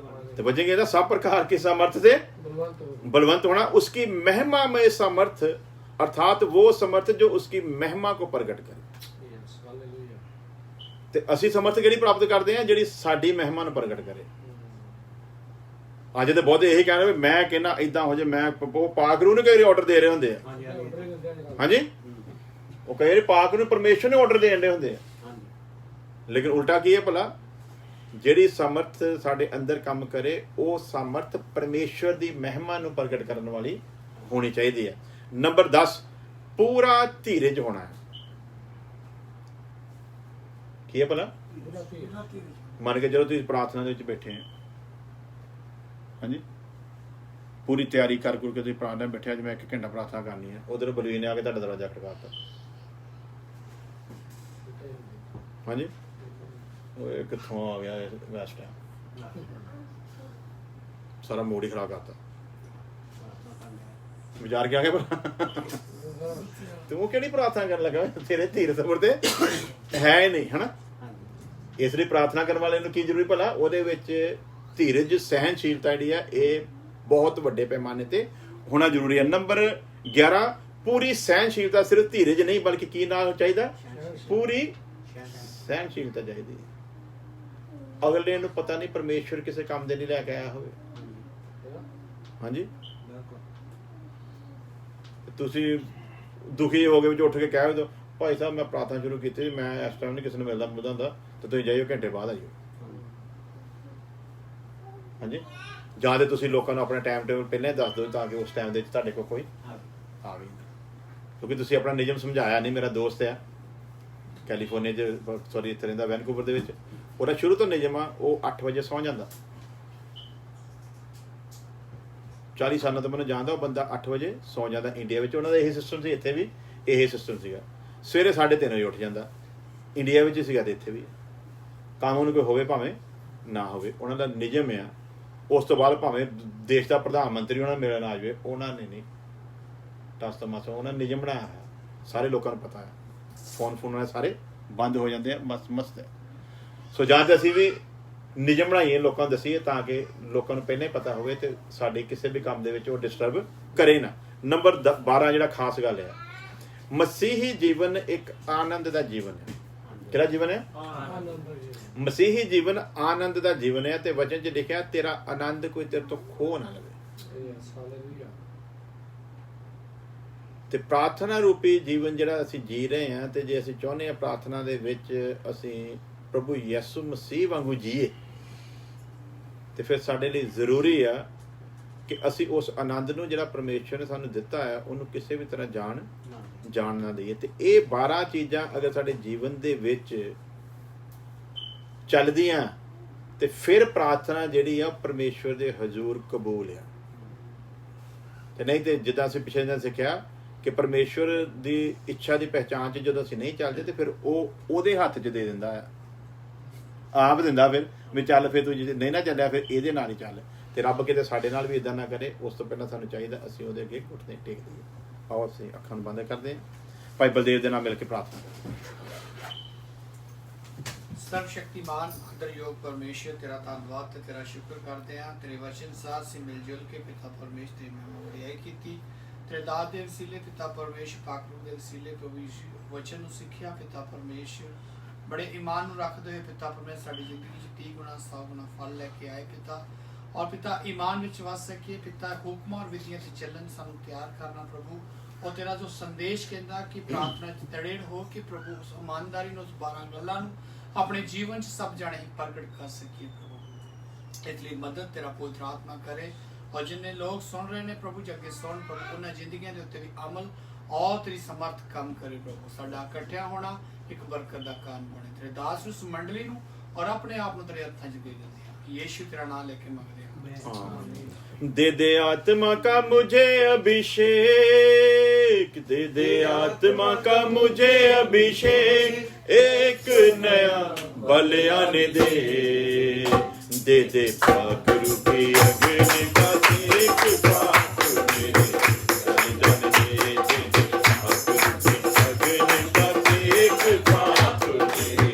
तो बचेंगे ना सब प्रकार की सामर्थ्य से बलवंत होना। उसकी महिमा में सामर्थ अर्थात वो समर्थ जो उसकी महिमा को प्रगट करे। ਤੇ ਅਸੀਂ ਸਮਰਥ ਕਿਹੜੀ ਪ੍ਰਾਪਤ ਕਰਦੇ ਹਾਂ? ਜਿਹੜੀ ਸਾਡੀ ਮਹਿਮਾ ਨੂੰ ਪ੍ਰਗਟ ਕਰੇ। ਅੱਜ ਤੇ ਬਹੁਤੇ ਇਹੀ ਕਹਿੰਦੇ ਵੀ ਮੈਂ ਕਹਿੰਦਾ ਇਦਾਂ ਹੋ ਜੇ, ਮੈਂ ਉਹ ਪਾਕ ਨੂੰ ਕਈ ਆਰਡਰ ਦੇ ਰਹੇ ਹੁੰਦੇ ਆ। ਹਾਂਜੀ, ਉਹ ਕਈ ਵਾਰੀ ਪਾਕ ਨੂੰ ਪਰਮੇਸ਼ਰ ਨੇ ਆਰਡਰ ਦੇਣ ਦੇ ਹੁੰਦੇ ਆ। ਲੇਕਿਨ ਉਲਟਾ ਕੀ ਹੈ ਭਲਾ? ਜਿਹੜੀ ਸਮਰਥ ਸਾਡੇ ਅੰਦਰ ਕੰਮ ਕਰੇ ਉਹ ਸਮਰਥ ਪਰਮੇਸ਼ਵਰ ਦੀ ਮਹਿਮਾ ਨੂੰ ਪ੍ਰਗਟ ਕਰਨ ਵਾਲੀ ਹੋਣੀ ਚਾਹੀਦੀ ਹੈ। ਨੰਬਰ 10, ਪੂਰਾ ਧੀਰਜ ਹੋਣਾ ਹੈ। ਕੀ ਹੈ ਭਲਾ? ਮੰਨ ਕੇ ਚਲੋ ਤੁਸੀਂ ਪ੍ਰਾਰਥਨਾ ਦੇ ਵਿੱਚ ਬੈਠੇ ਆ, ਹਾਂਜੀ, ਪੂਰੀ ਤਿਆਰੀ ਕਰ ਕੇ ਤੁਸੀਂ ਪ੍ਰਾਰਥਨਾ ਬੈਠੇ, ਅੱਜ ਮੈਂ 1 ਘੰਟਾ ਪ੍ਰਾਰਥਨਾ ਕਰਨੀ ਹੈ। ਉਧਰ ਬਲਵੀਰ ਨੇ ਆ ਕੇ ਤੁਹਾਡਾ ਦਰਵਾਜ਼ਾ ਖੜਕਾਤਾ। ਹਾਂਜੀ, ਉਹ ਕਿੱਥੋਂ ਆ ਗਿਆ ਇਸ ਟਾਈਮ? ਸਾਰਾ ਮੂਡ ਹੀ ਖਰਾਬ ਕਰਤਾ। ਵਿਚਾਰ ਕੇ ਆ ਗਿਆ ਭਲਾ ਤੂੰ ਕਿਹੜੀ ਪ੍ਰਾਰਥਨਾ ਕਰਨ ਲੱਗਾ? ਤੇਰੇ ਧੀਰ ਸਬਰ ਤੇ ਹੈ ਹੀ ਨਹੀਂ, ਹਨਾ। ਇਸ ਲਈ ਪ੍ਰਾਰਥਨਾ ਕਰਨ ਵਾਲੇ ਨੂੰ ਕੀ ਜ਼ਰੂਰੀ ਭਲਾ? ਉਹਦੇ ਵਿੱਚ ਧੀਰਜ, ਸਹਿਨਸ਼ੀਲਤਾ ਜਿਹੜੀ ਆ ਇਹ ਬਹੁਤ ਵੱਡੇ ਪੈਮਾਨੇ ਤੇ ਹੋਣਾ ਜ਼ਰੂਰੀ ਹੈ। ਨੰਬਰ 11, ਪੂਰੀ ਸਹਿਨਸ਼ੀਲਤਾ। ਸਿਰਫ ਧੀਰਜ ਨਹੀਂ ਬਲਕਿ ਕੀ ਨਾਲ ਚਾਹੀਦਾ? ਪੂਰੀ ਸਹਿਨਸ਼ੀਲਤਾ ਚਾਹੀਦੀ ਹੈ। ਅਗਲੇ ਨੂੰ ਪਤਾ ਨਹੀਂ ਪਰਮੇਸ਼ਵਰ ਕਿਸੇ ਕੰਮ ਦੇ ਨਹੀਂ ਲੈ ਕੇ ਆਇਆ ਹੋਵੇ। ਹਾਂਜੀ, ਤੁਸੀਂ ਦੁਖੀ ਹੋ ਗਏ ਵਿੱਚ ਉੱਠ ਕੇ ਕਹਿ ਦਿਓ ਭਾਈ ਸਾਹਿਬ ਮੈਂ ਪ੍ਰਾਰਥਨਾ ਸ਼ੁਰੂ ਕੀਤੀ, ਮੈਂ ਇਸ ਟਾਈਮ ਨਹੀਂ ਕਿਸੇ ਨੂੰ ਮਿਲਦਾ ਮੁਲਦਾ ਹੁੰਦਾ, ਤੇ ਤੁਸੀਂ ਜਾਈਓ ਘੰਟੇ ਬਾਅਦ ਆਈਓ। ਹਾਂਜੀ, ਜਾਂ ਤੇ ਤੁਸੀਂ ਲੋਕਾਂ ਨੂੰ ਆਪਣਾ ਟਾਈਮ ਟੇਬਲ ਪਹਿਲਾਂ ਹੀ ਦੱਸ ਦਿਓ ਤਾਂ ਕਿ ਉਸ ਟਾਈਮ ਦੇ ਵਿੱਚ ਤੁਹਾਡੇ ਕੋਲ ਕੋਈ ਆਵੇ, ਕਿਉਂਕਿ ਤੁਸੀਂ ਆਪਣਾ ਨਿਯਮ ਸਮਝਾਇਆ ਨਹੀਂ। ਮੇਰਾ ਦੋਸਤ ਆ ਕੈਲੀਫੋਰਨੀਆ 'ਚ, ਸੌਰੀ ਇੱਥੇ ਰਹਿੰਦਾ ਵੈਨਕੂਵਰ ਦੇ ਵਿੱਚ, ਉਹਦਾ ਸ਼ੁਰੂ ਤੋਂ ਨਿਯਮ ਆ ਉਹ 8 ਵਜੇ ਸੌਂ ਜਾਂਦਾ। 40 ਸਾਲਾਂ ਤੋਂ ਮੈਨੂੰ ਜਾਣਦਾ ਉਹ ਬੰਦਾ 8 ਵਜੇ ਸੌਂ ਜਾਂਦਾ। ਇੰਡੀਆ ਵਿੱਚ ਉਹਨਾਂ ਦਾ ਇਹੀ ਸਿਸਟਮ ਸੀ, ਇੱਥੇ ਵੀ ਇਹ ਸਿਸਟਮ ਸੀਗਾ। ਸਵੇਰੇ 3:30 ਵਜੇ ਉੱਠ ਜਾਂਦਾ। ਇੰਡੀਆ ਵਿੱਚ ਸੀਗਾ ਤੇ ਇੱਥੇ ਵੀ। ਕੰਮ ਉਹਨੂੰ ਕੋਈ ਹੋਵੇ ਭਾਵੇਂ ਨਾ ਹੋਵੇ, ਉਹਨਾਂ ਦਾ ਨਿਯਮ ਆ ਉਸ ਤੋਂ ਬਾਅਦ ਭਾਵੇਂ ਦੇਸ਼ ਦਾ ਪ੍ਰਧਾਨ ਮੰਤਰੀ ਉਹਨਾਂ ਨੂੰ ਮਿਲਣ ਆ ਜਾਵੇ, ਉਹਨਾਂ ਨੇ ਨਹੀਂ ਟਸ ਤਮਾਸ਼ਾ, ਉਹਨਾਂ ਨੇ ਨਿਯਮ ਬਣਾਇਆ ਹੈ, ਸਾਰੇ ਲੋਕਾਂ ਨੂੰ ਪਤਾ ਹੈ, ਫੋਨ ਉਹਨਾਂ ਦੇ ਸਾਰੇ ਬੰਦ ਹੋ ਜਾਂਦੇ ਆ, ਮਸਤ ਹੈ। ਸੋ ਜਾਂ ਤਾਂ ਅਸੀਂ ਵੀ ਨਿਯਮ ਬਣਾਈਏ, ਲੋਕਾਂ ਨੂੰ ਦਸੀਏ ਤਾਂ ਕਿ ਲੋਕਾਂ ਨੂੰ ਪਹਿਲਾਂ ਹੀ ਪਤਾ ਹੋਵੇ ਤੇ ਸਾਡੇ ਕਿਸੇ ਵੀ ਕੰਮ ਦੇ ਵਿੱਚ ਉਹ ਡਿਸਟਰਬ ਕਰੇ ਨਾ। ਨੰਬਰ 12 ਜਿਹੜਾ ਖਾਸ ਗੱਲ ਹੈ, ਮਸੀਹੀ ਜੀਵਨ ਇੱਕ ਆਨੰਦ ਦਾ ਜੀਵਨ ਹੈ। ਕਿਹੜਾ ਜੀਵਨ ਹੈ? ਮਸੀਹੀ ਜੀਵਨ ਆਨੰਦ ਦਾ ਜੀਵਨ ਹੈ। ਤੇ ਵਚਨ 'ਚ ਲਿਖਿਆ ਤੇਰਾ ਆਨੰਦ ਕੋਈ ਤੇਰੇ ਤੋਂ ਖੋਹ ਨਾ ਲਵੇ। ਤੇ ਪ੍ਰਾਰਥਨਾ ਰੂਪੀ ਜੀਵਨ ਜਿਹੜਾ ਅਸੀਂ ਜੀ ਰਹੇ ਹਾਂ, ਤੇ ਜੇ ਅਸੀਂ ਚਾਹੁੰਦੇ ਹਾਂ ਪ੍ਰਾਰਥਨਾ ਦੇ ਵਿੱਚ ਅਸੀਂ ਪ੍ਰਭੂ ਯਿਸੂ ਮਸੀਹ ਵਾਂਗੂ ਜੀਏ, ਤੇ ਫਿਰ ਸਾਡੇ ਲਈ ਜ਼ਰੂਰੀ ਆ ਕਿ ਅਸੀਂ ਉਸ ਆਨੰਦ ਨੂੰ ਜਿਹੜਾ ਪਰਮੇਸ਼ਰ ਨੇ ਸਾਨੂੰ ਦਿੱਤਾ ਹੈ ਉਹਨੂੰ ਕਿਸੇ ਵੀ ਤਰ੍ਹਾਂ ਜਾਣ ਨਾ ਦਈਏ। ਤੇ ਇਹ 12 ਚੀਜ਼ਾਂ ਅਗਰ ਸਾਡੇ ਜੀਵਨ ਦੇ ਵਿੱਚ ਚੱਲਦੀਆਂ ਤੇ ਫਿਰ ਪ੍ਰਾਰਥਨਾ ਜਿਹੜੀ ਆ ਪਰਮੇਸ਼ਰ ਦੇ ਹਜ਼ੂਰ ਕਬੂਲ ਆ। ਤੇ ਨਹੀਂ ਤੇ ਜਿੱਦਾਂ ਅਸੀਂ ਪਿਛਲੇ ਦਿਨ ਸਿੱਖਿਆ ਕਿ ਪਰਮੇਸ਼ਰ ਦੀ ਇੱਛਾ ਦੀ ਪਹਿਚਾਣ 'ਚ ਜਦੋਂ ਅਸੀਂ ਨਹੀਂ ਚੱਲਦੇ ਤੇ ਫਿਰ ਉਹ ਉਹਦੇ ਹੱਥ 'ਚ ਦੇ ਦਿੰਦਾ ਆ, ਆਪ ਦਿੰਦਾ ਫਿਰ ਵੀ ਚੱਲ ਫਿਰ ਤੂੰ ਜੇ ਨਹੀਂ ਨਾ ਚੱਲਿਆ ਫਿਰ ਇਹਦੇ ਨਾਲ ਹੀ ਚੱਲ। ਤੇ ਰੱਬ ਕਿਤੇ ਸਾਡੇ ਨਾਲ ਵੀ ਇਦਾਂ ਨਾ ਕਰੇ। ਉਸ ਤੋਂ ਪਹਿਲਾਂ ਸਾਨੂੰ ਚਾਹੀਦਾ ਅਸੀਂ ਉਹਦੇ ਅੱਗੇ ਘੁੱਟਦੇ ਟੇਕ ਦਈਏ। ਆਓ ਅਸੀਂ ਅੱਖਾਂ ਨੂੰ ਬੰਦ ਕਰਦੇ ਹਾਂ, ਭਾਈ ਬਲਦੇਵ ਦੇ ਨਾਲ ਮਿਲ ਕੇ ਪ੍ਰਾਰਥਨਾ ਕਰਦੇ ਹਾਂ। सर्वशक्तिमान आदरयोग परमेश्वर तेरा धन्यवाद ते तेरा शुक्र करते हैं। तेरे वचन साथ से मिलजुल के पिता परमेश्वर तेरी महिमा बढ़ाई की तेरे दाद के वसीले पिता परमेश्वर पाकरू के वसीले प्रभु यीशु वचन ਨੂੰ ਸਿੱਖਿਆ पिता परमेश्वर बड़े ईमान ਨੂੰ ਰੱਖਦੇ ਹੋਏ पिता परमेश्वर ਸਾਡੀ ਜ਼ਿੰਦਗੀ 'ਚ 30 ਗੁਣਾ 100 ਗੁਣਾ ਫਲ ਲੈ ਕੇ ਆਏ पिता। और पिता ईमान ਵਿੱਚ ਵਸ ਸਕੀਏ पिता, ਹੁਕਮਾਂ और ਵਿਧੀਆਂ ਤੇ ਚੱਲਣ ਸਾਨੂੰ ਤਿਆਰ ਕਰਨਾ प्रभु। और तेरा जो संदेश कहता कि प्रार्थना 'ਚ ਤੜੇੜ ਹੋ ਕਿ प्रभु ਉਸ ਇਮਾਨਦਾਰੀ ਨੂੰ, ਉਸ 12 ਗੱਲਾਂ ਨੂੰ अपने जीवन सब जाने ही प्रकट कर सकिए प्रभु। इसलिए मदद तेरा पवित्र आत्मा करे और जिन्हें लोग सुन रहे ने प्रभु जगे सुन प्रभु उन्हें जिंदगी के उत्ते भी अमल और तेरी समर्थ कम करे प्रभु। साडा इकट्ठा होना एक बरकत का कारण बने। तेरे दास उस मंडली नूं और अपने आप नूं तेरे हत्थां 'च दे दिंदे हां। यीशु तेरा नाम लेके मंगदे हां। दे दे आत्मा का मुझे अभिषेक, दे दे आत्मा का मुझे अभिषेक, एक नया बल आने दे दे पाक रूपी अग्नि का एक पाक मेरे जन दे पाक रूपी अग्नि का एक पाक मेरे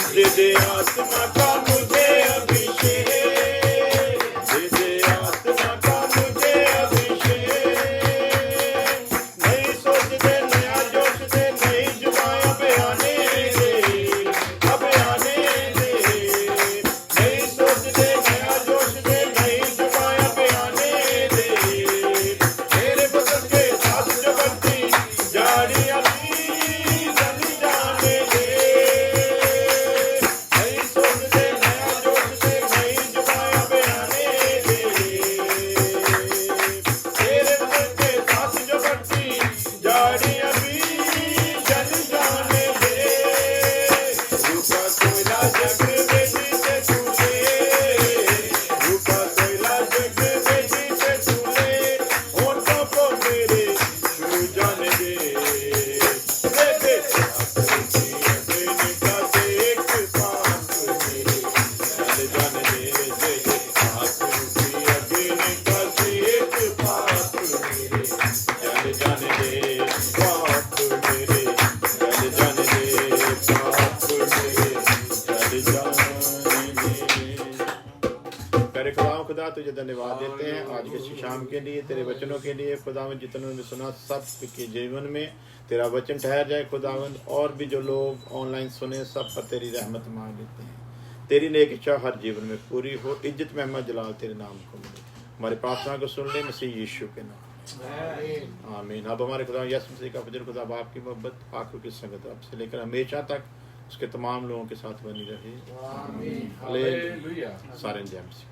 जन दे आत्मा का मुझे अभिषेक, तुझे धन्यवाद देते हैं आज के शाम के लिए, तेरे वचनों के लिए खुदावंद। जितनों ने सुना सब के जीवन में तेरा वचन ठहर जाए खुदावंद। और भी जो लोग ऑनलाइन सुने सब पर तेरी रहमत मांग लेते हैं। तेरी नेक इच्छा हर जीवन में पूरी हो। इज्जत महिमा जलाल तेरे नाम को मिले। हमारी प्रार्थना को सुन ले मसीह यीशु के नाम, आमीन। अब हमारे खुदा यीशु मसीह का फजल, खुदा बाप की मोहब्बत, आंखों की संगत अब से लेकर हमेशा तक उसके तमाम लोगों के साथ बनी रहे। आमीन। हालेलुया। सारे जय मसीह।